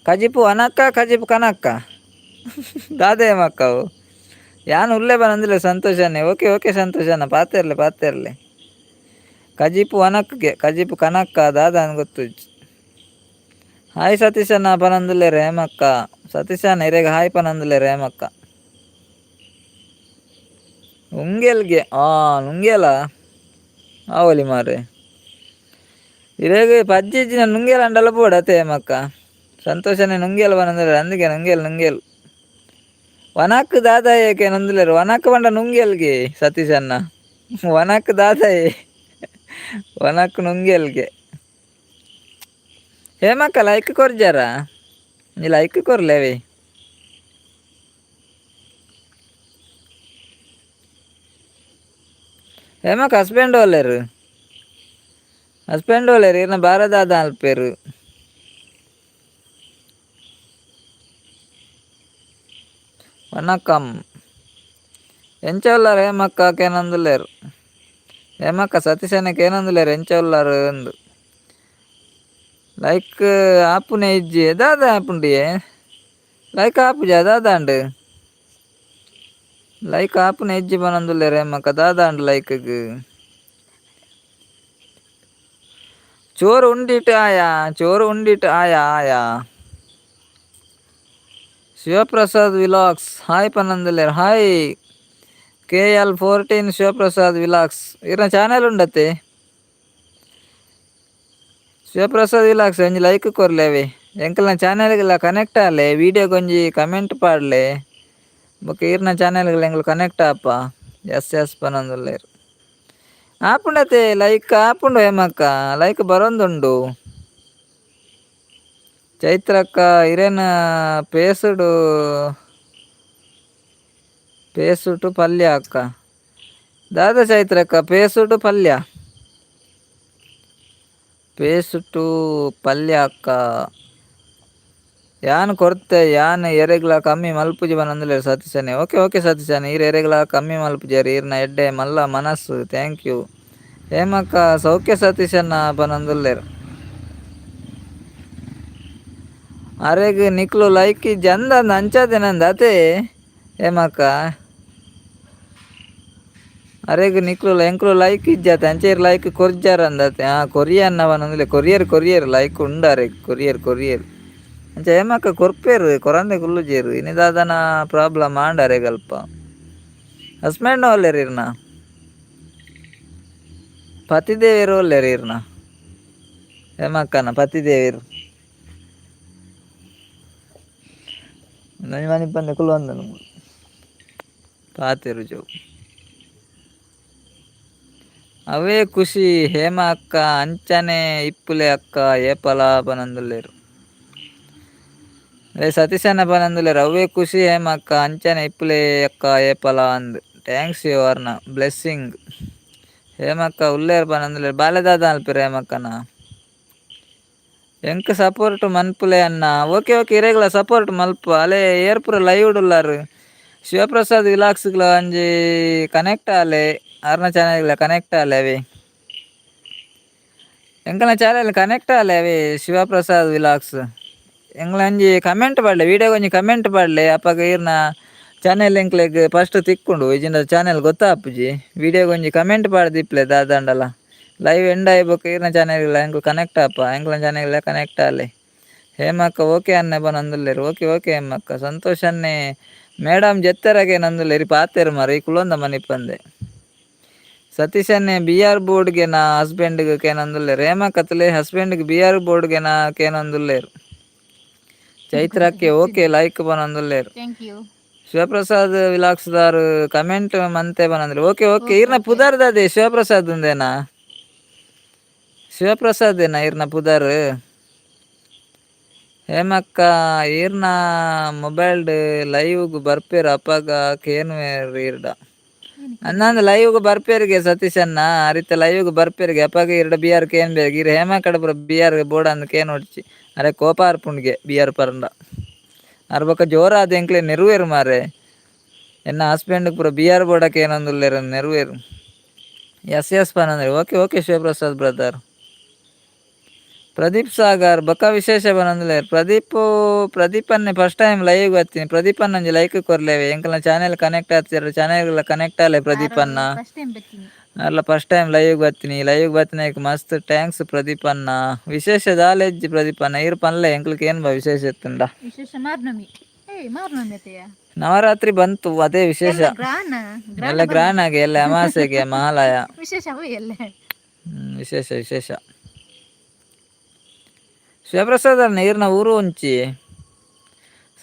ಕಜಿಪು ವನಕ್ಕ ಕಜಿಪು ಕನಕ್ಕ ದಾದೆ ಹೇಮಕ್ಕವು ಯಾನ್ ಉಳ್ಳೇ ಬಂದಿಲ್ಲ ಸಂತೋಷನೇ. ಓಕೆ ಓಕೆ ಸಂತೋಷನ ಪಾತೆರ್ಲೆ ಕಜೀಪು ವನಕ್ಗೆ ಕಜೀಪು ಕನಕ್ಕ ದಾದ అని ಗೊತ್ತು. ಹಾಯ್ ಸತೀಶಣ್ಣ ಪನಂದುಲ್ಲೆ ರೇಮಕ್ಕ ಸತೀಶಣ್ಣ ಇರೆಗ ಹಾಯ್ ಪನಂದುಲ್ಲೆ ರೇಮಕ್ಕ ಉಂಗೆಲ್ಗೆ ನುಂಗೆಲ ಆವಲಿ ಮಾರೆ ಇರೆಗ ಪಜ್ಜಿಜ್ಜಿನ ನುಂಗೆಲ ಅಂಡಲ ಬೋಡತೆ ಮಕ್ಕ ಸಂತೋಷನೇ ನುಂಗೆಲ್ ಪನಂದುಲ್ಲೆ ಅಂದಿಗೆ ನುಂಗೆಲ್ ವನಕ್ ದಾದಾಯಕ್ಕೆ ನಂದುಲೇರು ವನಕ್ ಬಂಡ ನುಂಗೆಲ್ಗೆ ಸತೀಶಣ್ಣ ವನಕ್ ದಾದಾಯೆ ವನಕ್ ನುಂಗೆಲ್ಗೆ ಹೇಮಕ್ಕ ಲೈಕ್ ಕೊರ್ಜಾರ ನೀ ಲೈಕ್ ಕೊರ್ಲೇವೆ ಹೇಮಕ್ಕ ಹಸ್ಬೆಂಡ್ ಒಲ್ಲೆರು ಇರ್ನ ಬಾರದಾದ ಅಲ್ಪೇರು ವನಕಂ ಎಂಚ ಉಲ್ಲಾರ ಹೇಮಕ್ಕ ಕೇನಂದುಲ್ಲೇರು ಹೇಮಕ್ಕ ಸತೀಶನಕ್ಕೆ ಏನಂದುಲ್ಲೇರು ಎಂಚ ಉಲ್ಲಾರು ಅಂದು ಲೈಕ್ ಆಪುನೆ ಇಜ್ಜಿ ದಾದ ಆಪುಂಡಿಯೇ ಲೈಕ್ ಆಪುಜ ದಾದಾಂಡು ಲೈಕ್ ಆಪುನೆ ಇಜ್ಜಿ ಪನಂದುಲ್ಲೇರು ಹೇಮಕ್ಕ ದಾದಾಂಡು ಲೈಕ್ಗ್ ಚೋರು ಉಂಡಿಟ್ ಆಯಾ Shivaprasad ವಿಲಾಕ್ಸ್ hi ಪನಂದುಲ್ಲೇರು hi KL14 Shivaprasad ವಿಲಾಕ್ಸ್ ಇರ್ನ ಚಾನೆಲ್ ಉಂಡತೆ ಶಿವಪ್ರಸಾದ್ ವಿಲಾಕ್ಸ್ ಒಂಜಿ ಲೈಕ್ ಕೊರ್ಲೇವೆ ಎಂಕಲ್ನ ಚಾನೆಲ್ಗೆಲ್ಲ ಕನೆಕ್ಟ್ ಆಲೆ ವೀಡಿಯೋಗೊಂಜಿ ಕಮೆಂಟ್ ಪಾಡ್ಲೆ ಬೊಕ ಈರ್ನ ಚಾನೆಲ್ಗೆಲ್ಲ ಎಂಕಲ್ ಕನೆಕ್ಟ್ ಆಪ ಎಸ್ ಪನಂದುಲ್ಲೇರು ಆಪುಂಡತೆ ಲೈಕ್ ಆಪುಂಡು ಹೇಮಕ್ಕ ಲೈಕ್ ಬರೊಂದುಂಡು ಚೈತ್ರಕ್ಕ ಇರೇನ ಪೇಸುಟು ಪಲ್ಯ ಅಕ್ಕ ದಾದ ಚೈತ್ರಕ್ಕ ಪೇಸುಟು ಪಲ್ಯ ಅಕ್ಕ ಯಾನ್ ಕೊರ್ತೆ ಯಾನ್ ಎರೆಗ್ಲ ಕಮ್ಮಿ ಮಲ್ಪುಜಿ ಬನಂದುಲ್ಲೇರು ಸತೀಶನೇ ಓಕೆ ಸತೀಶನೇ ಈರ್ ಎರೆಗ್ಲ ಕಮ್ಮಿ ಮಲ್ಪುಜೇರು ಈರ್ನ ಎಡ್ಡೆ ಮಲ್ಲ ಮನಸ್ಸು ಥ್ಯಾಂಕ್ ಯು ಹೇಮಕ್ಕ ಸೌಖ್ಯ ಸತೀಶಣ್ಣ ಪನಂದುಲ್ಲೇರು ಅರೆಗ್ ನಿಕ್ಲು ಲೈಕ್ ಇಜ್ಜಿ ಅಂದಂದು ಅಂಚಾದೇನಂದ ಅತೆ ಹೇಮಕ್ಕ ಅರೆಗ್ ನಿಕ್ಲು ಎಂಕ್ಲು ಲೈಕ್ ಇಜ್ಜಾತೆ ಅಂಚೆರ್ ಲೈಕ್ ಕೊರ್ಜಾರ ಅಂದತೆ ಕೊರಿಯನ್ ಅವನಂದುಲ್ಲೆ ಕೊರಿಯರ್ ಲೈಕ್ ಉಂಡಾರೆ ಕೊರಿಯರ್ ಅಂಚ ಹೇಮಕ್ಕ ಕೊರ್ಪೇರು ಕೊರಂದೆ ಕುಲ್ಲುಜೇರು ಇನಿದಾದನ ಪ್ರಾಬ್ಲಮ್ ಆಂಡಾರೆ ಗಲ್ಪ ಹಸ್ಬೆಂಡ್ ಒಲ್ಲೆರು ಇರ್ನ ಪತಿದೇವೇರು ಒಲ್ಲೆರು ಇರ್ನ ಹೇಮಕ್ಕನ ಪತಿದೇವೇರು ಮನಿ ಪಂದೆ ಕುಲ್ವಂದನು ಪಾತೆರು ಜೋ ಅವೇ ಖುಷಿ ಹೇಮ ಅಕ್ಕ ಅಂಚನೆ ಇಪ್ಪುಲೆ ಅಕ್ಕ ಏಪಲ ಪನಂದುಲ್ಲೇರು ಸತೀಶಣ್ಣ ಪನಂದುಲ್ಲೇರು ಅವೇ ಖುಷಿ ಹೇಮ ಅಕ್ಕ ಅಂಚನೆ ಇಪ್ಪುಲೆ ಅಕ್ಕ ಏಪಲ ಅಂದ್ ಥ್ಯಾಂಕ್ಸ್ ಯು ಅರ್ನ ಬ್ಲೆಸ್ಸಿಂಗ್ ಹೇಮಕ್ಕ ಉಲ್ಲೇರು ಪನಂದುಲ್ಲೇರು ಬಾಲೆದಾದ ಅಲ್ಪೇರು ಹೇಮಕ್ಕನ ಎಂಕ್ ಸಪೋರ್ಟ್ ಮನ್ಪುಲೆ ಅನ್ನ ಓಕೆ ಇರೆಗ್ಲ ಸಪೋರ್ಟ್ ಮಲ್ಪ ಅಲೆ ಏರ್ಪುರ ಲೈವ್ ಉಳ್ಳಾರು ಶಿವಪ್ರಸಾದ್ ವಿಲಾಕ್ಸ್ಗ್ಲ ಒಂಜಿ ಕನೆಕ್ಟ್ ಆಲೆ ಅರ್ನ ಚಾನೆಲ್ಗ್ಲ ಕನೆಕ್ಟ್ ಆಲೆ ಅವೆ ಎಂಕಲ್ನ ಚಾನೆಲ್ ಕನೆಕ್ಟ್ ಆಲೆ ಅವೆ ಶಿವಪ್ರಸಾದ್ ವಿಲಾಕ್ಸ್ ಎಂಗ್ಲ ಒಂಜಿ ಕಮೆಂಟ್ ಪಾಡ್ಲೆ ವೀಡಿಯೋಗೆ ಒಂಜಿ ಕಮೆಂಟ್ ಪಾಡ್ಲೆ ಅಪ್ಪಗ ಈರ್ನ ಚಾನೆಲ್ ಎಂಕ್ಲೆಗ್ ಫಸ್ಟ್ ತಿಕ್ಕುಂಡು ಇಜಿಂದ ಚಾನೆಲ್ ಗೊತ್ತಾಪುಜಿ ವೀಡಿಯೋಗೆ ಒಂಜಿ ಕಮೆಂಟ್ ಪಾಡ್ದಿಪ್ಲೆ ದಾದಾಂಡಲ ಲೈವ್ ಎಂಡ್ ಆಯ್ಬೇಕು ಈರ್ನ ಚಾನೆಲ್ಗಳ ಎಂಕ್ಲು ಕನೆಕ್ಟ್ ಆಪ ಎಂಕ್ಲ ಚಾನೆಲ್ಗಳ ಕನೆಕ್ಟ್ ಆಲೆ ಹೇಮಕ್ಕ ಓಕೆ ಅನ್ನೆ ನಂದುಲ್ಲೇರು ಓಕೆ ಹೇಮಕ್ಕ ಸಂತೋಷನ್ನೇ ಮೇಡಮ್ ಜೆತ್ತರಗೆ ನಂದುಲ್ಲೇರಿ ಪಾತೆರು ಮರ ಈ ಕುಲೊಂದ ಮನಿಪಂದೆ ಸತೀಶನ್ನೇ BR ಬೋರ್ಡ್ಗೆ ನಾ ಹಸ್ಬೆಂಡ್ಗೆ ಕೇನಂದುಲ್ಲೇರು ಹೇಮಕ್ಕತ್ಲೆ ಹಸ್ಬೆಂಡ್ಗೆ BR ಬೋರ್ಡ್ಗೆ ನಾ ಕೇನಂದುಲ್ಲೇರು ಚೈತ್ರಕ್ಕೆ ಓಕೆ ಲೈಕ್ ಬನಂದುಲ್ಲೇರು ಥ್ಯಾಂಕ್ ಯು ಶಿವಪ್ರಸಾದ್ ವಿಲಾಕ್ಸ್ದಾರು ಕಮೆಂಟ್ ಮಂತೆ ಬನಂದ್ರೆ ಓಕೆ ಈರ್ನ ಪುದಾರ್ದಾದೆ ಶಿವಪ್ರಸಾದ್ ಉಂದೇನಾ ಶಿವಪ್ರಸಾದೇನಾ ಈರ್ನ ಪುದಾರ್ ಹೇಮಕ್ಕ ಈರ್ನ ಮೊಬೈಲ್ಡ್ ಲೈವ್ಗ್ ಬರ್ಪೇರು ಅಪ್ಪಗ ಕೇನುವೇರು ಈರ್ಡ ಅನ್ನಂದು ಲೈವ್ಗ್ ಬರ್ಪೇರಿಗೆ ಸತೀಶಣ್ಣ ಅರಿತ ಲೈವ್ಗ್ ಬರ್ಪೇರಿಗೆ ಅಪ್ಪಗ ಈರ್ಡ BR ಕೇನ್ ಬೇಕು ಈರ್ ಹೇಮಕ್ಕಡ ಪುರ BR ಬೋರ್ಡ್ ಅಂದ್ ಕೇನ್ ಹೊಡ್ಚಿ ಅರೆ ಕೋಪ ಅರ್ಪುಂಡ್ಗೆ BR ಪರಂಡ ಅರ್ಬಕ ಜೋರ ಆದ ಎಂಕ್ಲೆ ನೆರುವೇರು ಮಾರೆ ಎನ್ನ ಹಸ್ಬೆಂಡ್ ಪೂರ BR ಬೋರ್ಡಕ್ಕೆ ಏನಂದುಲ್ಲೇರು ನೆರುವೇರು ಎಸ್ ಪನಂದ್ರೆ ಓಕೆ ಶಿವಪ್ರಸಾದ್ ಬ್ರದರ್ ಪ್ರದೀಪ್ ಸಾಗರ್ ಬೊಕ್ಕ ವಿಶೇಷ ಬನೊಂದುಲ್ಲೆ ಪ್ರದೀಪನ್ನೆ ಫಸ್ಟ್ ಟೈಮ್ ಲೈವ್ ಬತ್ತೀನಿ. ಪ್ರದೀಪನ್ನ ಒಂಜಿ ಲೈಕ್ ಕೊರ್ಲೇವೆ ಎಂಕಲ್ನ ಚಾನೆಲ್ ಕನೆಕ್ಟ್ ಆತಿರ ಚಾನೆಲ್ ಕನೆಕ್ಟ್ ಆಲೆ ಆರೋ ಪ್ರದೀಪನ್ನ. ಫಸ್ಟ್ ಟೈಮ್ ಬೆತ್ತೀನಿ. ಅಲ್ಲ ಫಸ್ಟ್ ಟೈಮ್ ಲೈವ್ ಬತ್ತೀನಿ. ಲೈವ್ ಬತ್ತಿನೈಕ್ ಮಸ್ತ್ ಟ್ಯಾಂಕ್ಸ್ ಪ್ರದೀಪನ್ನ. ವಿಶೇಷ ದಾಲ ಇಜ್ಜಿ ಪ್ರದೀಪನ್ನ ಈರ್ ಪನ್ಲೆ ಎಂಕ್ಲೆಗ್ ಏನ್ ಬಾ ವಿಶೇಷ ಇತ್ತುಂಡ. ವಿಶೇಷ ಮಾರ್ನಮಿ ಮಾರ್ನಮಿ ಅತೆಯ ನವರಾತ್ರಿ ಬಂತು ಅದೇ ವಿಶೇಷ. ಎಲ್ಲ ಗ್ರಾನ ಎಲ್ಲ ಗ್ರಾನ್ ಆಗಿ ಎಲ್ಲ ಅಮಾವಾಸ್ಯೆಗೆ ಮಹಾಲಯ. ವಿಶೇಷ ಅವು ಎಲ್ಲ ವಿಶೇಷ ವಿಶೇಷ. ಶಿವಪ್ರಸಾದ್ ಅನ್ನ ಈರ್ನ ಊರು ಒಂಚಿ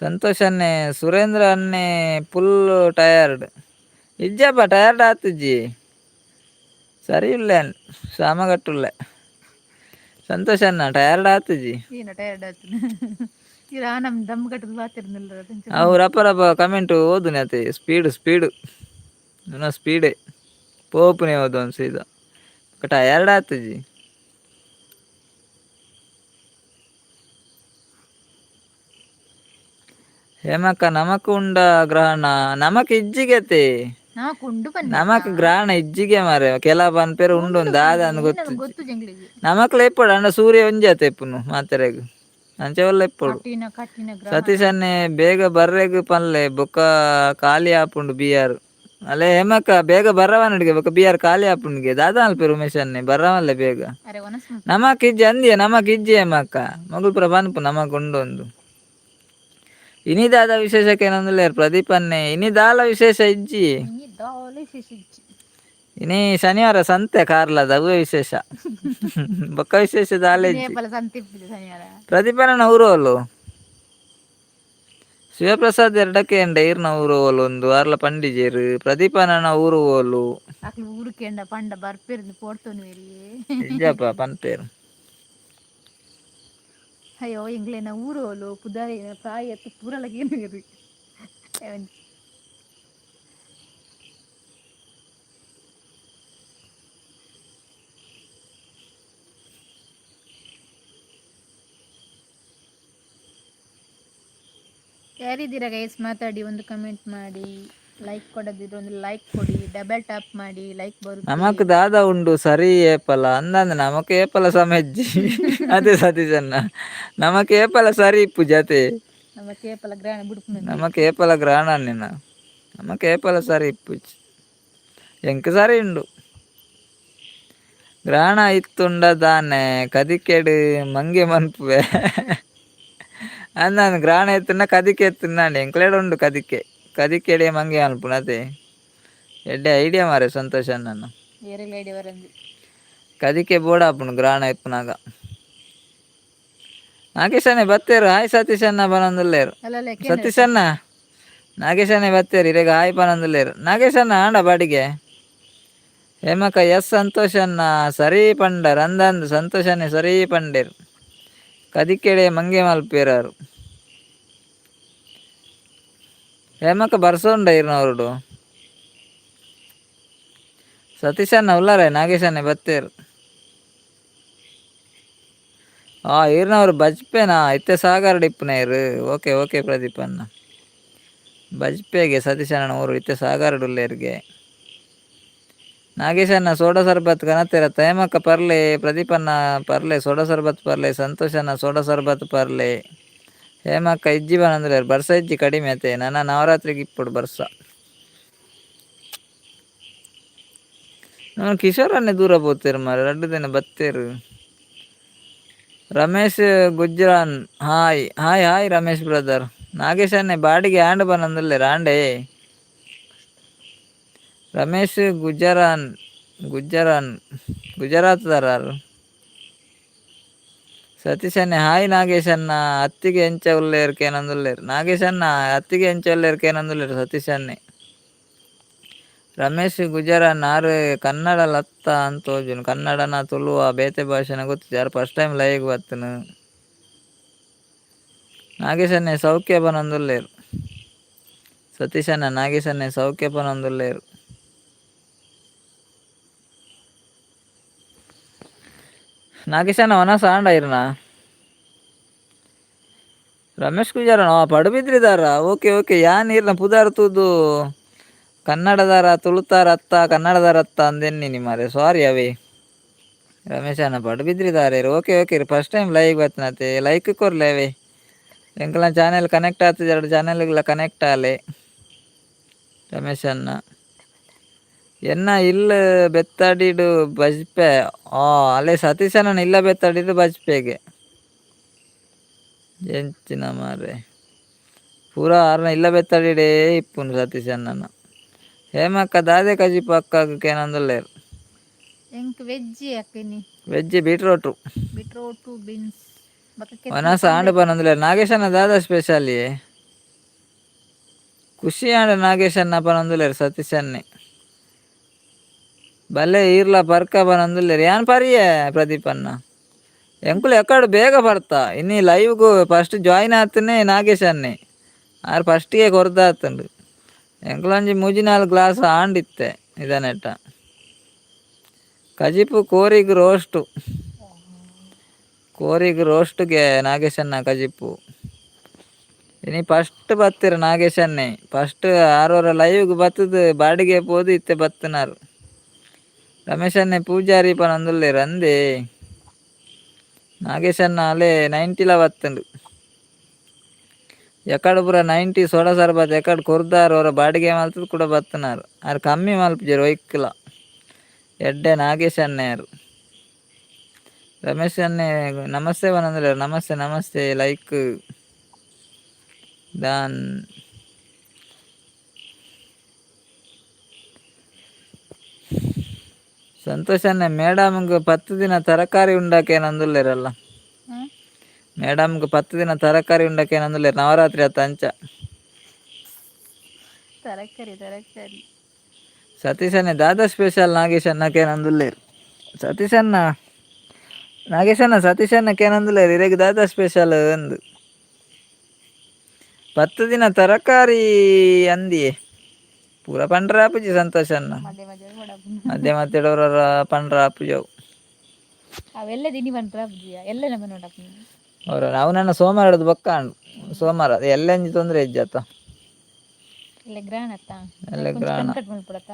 ಸಂತೋಷ್ ಅನ್ನೆ ಸುರೇಂದ್ರ ಅನ್ನೆ ಫುಲ್ ಟಯರ್ಡ್ ಇಜ್ಜಪ್ಪ ಟಯರ್ಡ್ ಆತುಜ್ಜಿ ಸರಿ ಇಲ್ಲ ಸಾಮಗಟ್ಟುಲ್ಲೆ ಸಂತೋಷ್ ಅನ್ನ ಟಯರ್ಡ್ ಆತುಜಿ ಏನ ಟಯರ್ಡ್ ಆತು ಇರ ನಮ್ ದಮ್ ಕಟ್ಟದ ಬಾತಿರ್ನಿಲ್ಲ ಅವು ರಪ್ಪ ರಪ್ಪ ಕಮೆಂಟ್ ಓದುನೆ ಅತೆ ಸ್ಪೀಡ್ ನನ್ನ ಸ್ಪೀಡೇ ಪೋಪುನೆ ಓದು ಅನ್ಸಿದ ಟಯರ್ಡ್ ಆತುಜಿ. ಹೇಮಕ್ಕ ನಮಕ್ ಉಂಡ ಗ್ರಹಣ ನಮಕ್ ಇಜ್ಜಿಗೆತೆ ನಮಕ್ ಗ್ರಹಣ ಇಜ್ಜಿಗೆ ಮಾರೆ ಕೆಲ ಪನ್ಪೇರು ಉಂಡು ದಾದ ಅಂದ್ ಗೊತ್ತು ನಮಕ್ ಲೆಪ್ಪಡು ಅಂಡ ಸೂರ್ಯ ಒಂಜಾತ ಎಪ್ಪುನು ಮಾತೆರೆಗ್ ಅಂಚೆವಲ್ಲ ಎಪ್ಪಡು ಸತೀಶ್ ಅನ್ನೆ ಬೇಗ ಬರ್ರೆಗ್ ಪನ್ಲೆ ಬೊಕ್ಕ ಖಾಲಿ ಆಪುಂಡು ಬಿಆರ್ ಅಲ್ಲೇ ಹೇಮಕ್ಕ ಬೇಗ ಬರ್ರವನಡಿಗೆ ಬೊಕ್ಕ ಬಿಆರ್ ಖಾಲಿ ಆಪುಂಡಿಗೆ ದಾದ ಅಲ್ಪೆ ಉಮೇಶ್ ಅನ್ನೆ ಬರ್ರವಲ್ಲೇ ಬೇಗ ನಮಕ್ ಇಜ್ಜಿ ಅಂದಿಯ ನಮಕ್ ಇಜ್ಜಿ ಹೇಮಕ್ಕ ಮಗುಲ್ ಪುರ ಪನ್ಪು ನಮಕ್ ಉಂಡು ಒಂದು ಇನಿ ದಾದ ವಿಶೇಷಕ್ಕೆ ಏನಂದ್ರೆ ಪ್ರದೀಪ್ ಅನ್ನೆ ಇನಿ ದಾಲ ವಿಶೇಷ ಇಜ್ಜಿ ಇನಿ ಶನಿವಾರ ಸಂತೆ ಕಾರ್ಲದ ಅವೇ ವಿಶೇಷ ಬೊಕ್ಕ ವಿಶೇಷ ದಾಲ ಇಜ್ಜಿ ಪ್ರದೀಪನ ಊರೋಲು ಶಿವಪ್ರಸಾದ್ ಎರಡಕ್ಕೆ ಎಂಡ ಈರ್ನ ಊರು ಓಲು ಒಂದು ಆರ್ಲ ಪಂಡಿಜೇರು ಪ್ರದೀಪನ ಊರು ಓಲು ಊರುಕೆಂಡ ಪಂಡ ಬರ್ಪೇರು ಪೋಡ್ತೋನು ಇಜ್ಜಪ್ಪ ಪನ್ಪೇರು ಅಯ್ಯೋ ಎಂಗ್ಲೇನ ಊರೋಲು ಪುದಾರಿನ ಪ್ರಾಯ ಪೂರಲಗೇನು ಇರು ಯಾರಿದ್ದೀರಾ ಗೈಸ್ ಮಾತಾಡಿ ಒಂದು ಕಮೆಂಟ್ ಮಾಡಿ ಲೈಕ್ ಕೊಡದಿದ್ರು ಒಂದು ಲೈಕ್ ಕೊಡಿ ಡಬಲ್ ಟ್ಯಾಪ್ ಮಾಡಿ ಲೈಕ್ ಬರುತ್ತೆ ನಮಕ್ ದಾದ ಉಂಡು ಸರಿ ಏಪಲ ಅಂದಂದ ನಮಕ್ ಏಪಲ ಸಮೆಜ್ಜಿ ಅದೇ ಸತೀಶನ್ನ ನಮಕ್ ಏಪಲ ಸರಿ ಇಪ್ಪು ಜತೆ ನಮಕ್ ಏಪಲ ಗ್ರಹಣ ಬಿಡುಪು ನಮಕ್ ಏಪಲ ಗ್ರಹಣ ನಿನ್ನ ನಮಕ್ ಏಪಲ ಸರಿ ಇಪ್ಪು ಎಂಕ್ ಸರಿ ಉಂಡು ಗ್ರಹಣ ಇತ್ತುಂಡ ದಾನೆ ಕದಿಕೆಡು ಮಂಗೆ ಮನ್ಪುವೆ ಅಂದ ಗ್ರಹಣ ಎತ್ತುನ ಕದಿಕೆ ಎತ್ತುಂದಾಂಡೆ ಎಂಕ್ಲೆಡ್ ಉಂಡು ಕದಿಕೆಡೆ ಮಂಗೆ ಮನ್ಪುನ ಅದೇ ಎಡ್ಡೆ ಐಡಿಯಾ ಮಾರೆ ಸಂತೋಷ ನನ್ನ ಕದಿಕೆ ಬೋಡಾಪುಂಡು ಗ್ರಹಣ ಎಪ್ಪುನಾಗ ನಾಗೇಶನೇ ಬತ್ತೇರು ಹಾಯ್ ಸತೀಶ್ ಅನ್ನ ಬನೊಂದುಲ್ಲೇರು ಸತೀಶ್ ಅನ್ನ ನಾಗೇಶನೇ ಬತ್ತೇರು ಇರೆಗ ಹಾಯ್ ಬನೊಂದುಲ್ಲೇರು ನಾಗೇಶ್ ಅನ್ನ ಆಂಡ ಬಾಡಿಗೆ ಹೇಮಕ ಎಸ್ ಸಂತೋಷ್ ಅನ್ನ ಸರಿ ಪಂಡರ್ ಅಂದಂದು ಸಂತೋಷನೇ ಸರಿ ಪಂಡೇರು ಕದಿಕೆಡೆ ಮಂಗೆ ಮಲ್ಪೇರಾರು ಹೇಮಕ ಬರ್ಸೋಂಡ ಇರ್ನವರುಡು ಸತೀಶ್ ಅನ್ನ ಉಲ್ಲಾರೆ ನಾಗೇಶ್ ಅನ್ನೆ ಬತ್ತೇರು ಈರ್ನವ್ರು ಬಜ್ಪೆನಾ ಇತ್ತೆ ಸಾಗರ ಡಿಪ್ಪುನೇರು ಓಕೆ ಪ್ರದೀಪ್ ಅನ್ನ ಬಜ್ಪೆಗೆ ಸತೀಶ್ ಅಣ್ಣ ಊರು ಇತ್ತೆ ಸಾಗರ ಡುಲ್ಲೇರ್ಗೆ ನಾಗೇಶ್ ಅನ್ನ ಸೋಡಾ ಸರ್ಬತ್ ಕನತೆರ ತೇಮಕ್ಕ ಪರ್ಲೆ ಪ್ರದೀಪನ್ನ ಪರ್ಲೆ ಸೋಡಾ ಸರ್ಬತ್ ಪರ್ಲೆ ಸಂತೋಷ್ ಅನ್ನ ಸೋಡಾ ಸರ್ಬತ್ ಪರ್ಲೆ ಹೇಮಕ್ಕ ಇಜ್ಜಿ ಬನಂದ್ರೆ ಬರ್ಸ ಇಜ್ಜಿ ಕಡಿಮೆ ಅತೆ ನನ್ನ ನವರಾತ್ರಿಗೆ ಇಪ್ಪಡು ಬರ್ಸ ನಾನು ಕಿಶೋರನ್ನೇ ದೂರ ಪೋತೇರು ಮಾರೆ 2 ದಿನ ಬತ್ತೇರು ರಮೇಶ್ ಗುಜ್ರಾನ್ ಹಾಯ್ ರಮೇಶ್ ಬ್ರದರ್ ನಾಗೇಶ್ ಅನ್ನೆ ಬಾಡಿಗೆ ಆಂಡ್ ಬನಂದಲ್ಲೇ ರಾಂಡೆ ರಮೇಶ್ ಗುಜರಾನ್ ಗುಜರಾತ್ ದಾರು ಸತೀಶ್ ಅನ್ನೆ ಹಾಯ್ ನಾಗೇಶ್ ಅನ್ನ ಅತ್ತಿಗೆ ಎಂಚ ಉಲ್ಲೇರು ಕೇನಂದುಲ್ಲೇರು ನಾಗೇಶ್ ಅನ್ನ ಅತ್ತಿಗೆ ಎಂಚ ಉಲ್ಲೇರು ಕೇನಂದುಲ್ಲೇರು ಸತೀಶ್ ಅನ್ನೆ ರಮೇಶ್ ಗುಜರಾನ್ ಆರು ಕನ್ನಡ ಲತ್ತ ಅಂತೋಜುನು ಕನ್ನಡನ ತುಳುವ ಬೇತೆ ಭಾಷೆನ ಗೊತ್ತಿದೆ ಯಾರು ಫಸ್ಟ್ ಟೈಮ್ ಲೈವ್ ಬತ್ತನು ನಾಗೇಶ್ ಅನ್ನೆ ಸೌಖ್ಯ ಬನೊಂದುಲ್ಲೇರು ಸತೀಶ್ ಅನ್ನ ನಾಗೇಶ್ ಅನ್ನೆ ಸೌಖ್ಯ ಬನೊಂದುಲ್ಲೇರು ನಾಗೇಶ್ ಅನ್ನ ವನಸ ಆಂಡ ಇರ್ನ ರಮೇಶ್ ಗುಜರಾನ್ ಪಡುಬಿದ್ರಿದಾರ ಓಕೆ ಯಾನ್ ಇರ್ನ ಪುದಾರ್ ತೂದು ಕನ್ನಡದಾರ ತುಳುತಾರ ಅತ್ತ ಕನ್ನಡದಾರ ಅತ್ತ ಅಂದೆನ್ನಿ ಮಾರೆ ಸಾರಿ ಅವೇ ರಮೇಶ್ ಅನ್ನ ಪಡು ಬಿದ್ರಿದ್ದಾರೆ ಓಕೆ ಓಕೆ ರೀ ಫಸ್ಟ್ ಟೈಮ್ ಲೈವ್ ಬತ್ತನತ್ತೆ ಲೈಕ್ ಕೊರ್ಲೇವೆ ಎಂಕಲ ಚಾನೆಲ್ ಕನೆಕ್ಟ್ ಆಗ್ತದೆ 2 ಚಾನೆಲ್ಗಳ ಕನೆಕ್ಟ್ ಆಲೆ ರಮೇಶ್ ಅನ್ನ ಎನ್ನ ಇಲ್ಲ ಬೆತ್ತಾಡಿಡು ಬಜ್ಪೆ ಅಲ್ಲೇ ಸತೀಶ್ ಅಣ್ಣ ಇಲ್ಲ ಬೆತ್ತಾಡಿದ್ದು ಬಜ್ಪೆಗೆ ಎಂಚಿನ ಮಾರೆ ಪೂರಾ ಆರ್ನ ಇಲ್ಲ ಬೆತ್ತಾಡಿಡೇ ಇಪ್ಪುನು ಸತೀಶ್ ಅಣ್ಣನ ಹೇಮಕ್ಕ ದಾದೆ ಕಜಿಪ್ ಅಕ್ಕಕ್ಕೆ ಏನಂದಲ್ಲೇರು ಎಂಕ್ ವೆಜ್ಜಿ ಅಕ್ಕನಿ ವೆಜ್ ಬೀಟ್ರೋಟು ಬೀನ್ಸ್ ವನಸ ಆಂಡು ಪನಂದಲೇರು ನಾಗೇಶನ ದಾದ ಸ್ಪೆಷಲಿ ಖುಷಿ ಆಂಡ ನಾಗೇಶನ್ನ ಪನಂದಲೇರು ಸತೀಶ್ ಅನ್ನೆ ಭಲೆ ಈರ್ಲ ಪರ್ಕ ಪನಂದಲೇರು ಯಾನ್ ಪರಿಯೇ ಪ್ರದೀಪ್ ಅನ್ನ ಎಂಕುಲು ಎಕ್ಕಡು ಬೇಗ ಬರ್ತಾ ಇನ್ನಿ ಲೈವ್ಗೂ ಫಸ್ಟ್ ಜಾಯಿನ್ ಆತನೇ ನಾಗೇಶ್ ಅನ್ನೆ ಆರು ಫಸ್ಟಿಗೆ ಕೊರ್ದಾತಂಡು ಎಂಕುಲಂಜಿ 3-4 ಗ್ಲಾಸ್ ಆಂಡಿತ್ತೆ ಇದನ್ನೆಟ್ಟ ಕಜಿಪು ಕೋರಿಗೆ ರೋಸ್ಟ್ಗೆ ನಾಗೇಶನ್ನ ಕಜಿಪು ಇನಿ ಫಸ್ಟ್ ಬತ್ತಿರ ನಾಗೇಶನ್ನೇ ಫಸ್ಟ್ 6 ಲೈವ್ಗೆ ಬತ್ತದು ಬಾಡಿಗೆ ಪೋದು ಇತ್ತೆ ಬತ್ತನಾರು ರಮೇಶನ್ನೇ ಪೂಜಾರಿ ಪನಂದುಲ್ಲೇರು ಅಂದೆ ನಾಗೇಶನ್ನ ಅಲೆ 90ಲ ಬತ್ತಂಡು ಎಕಡು ಪೂರ 90 ಸೋಡ ಸರ್ಬತ್ ಎಕಡು ಕೊರ್ದಾರು ಅವರ ಬಾಡಿಗೆ ಮಲ್ತದು ಕೂಡ ಬತ್ತನಾರು ಆರು ಕಮ್ಮಿ ಮಲ್ಪಜರು ಒಯ್ಕಲ ಎಡ್ಡೆ ನಾಗೇಶ್ ಅನ್ನೆಯಾರು ರಮೇಶ್ ಅನ್ನೆ ನಮಸ್ತೆ ಬನಂದ್ರೆ ನಮಸ್ತೆ ನಮಸ್ತೆ ಲೈಕ್ ದಾನ್ ಸಂತೋಷ್ ಅನ್ನೆ ಮೇಡಮ್ಗೆ 10 ದಿನ ತರಕಾರಿ ಉಂಡಕ್ಕೆ ನಂದುಲ್ಲೇರಲ್ಲ ಮೇಡಮ್ಗೆ 10 ದಿನ ತರಕಾರಿ ಉಂಡಕ್ಕೆ ನಂದುಲ್ಲೇರು ನವರಾತ್ರಿ ಅತ್ತ ಅಂಚ ತರಕಾರಿ ಸತೀಶ್ ಅನ್ನೆ ದಾದಾ ಸ್ಪೆಷಲ್ ನಾಗೇಶ್ ಅನ್ನಕ್ಕೆ ನಂದುಲ್ಲೇರು ಸತೀಶ್ ಅನ್ನ ನಾಗೇಶ್ ಅನ್ನ ಸತೀಶ್ ಅನ್ನಕ್ಕೆ ನಂದುಲ್ಲೇರು ಇರೆಗ್ ದಾದಾ ಸ್ಪೆಷಲ್ ಅಂದು 10 ದಿನ ತರಕಾರಿ ಅಂದಿಯೇ ಪೂರ ಪಂಡ್ರ ಆಪುಜಿ ಸಂತೋಷ್ ಅನ್ನ ಮಧ್ಯೆ ಮತ್ತಿಡೋರ ಪಂಡ್ರ ಆಪುಜವು ಅವೆಲ್ಲ ದಿನಿ ಪಂಡ್ರ ಆಪುಜಿಯ ಎಲ್ಲ ನಮ್ಮ ನೋಡಪ್ಪ ಅವ್ರ ನಾವು ನನ್ನ ಸೋಮವಾರ ಹಿಡಿದು ಬಕ್ಕಾಂಡು ಸೋಮವಾರ ಅದು ಎಲ್ಲಂಜಿ ತೊಂದರೆ ಇಜ್ಜತ್ತ ಎಲ್ಲ ಗ್ರಾಣತ್ತ ಎಲ್ಲ ಗ್ರಾಣ ಕಟ್ ಮಾಡ್ಬಿಡತ್ತ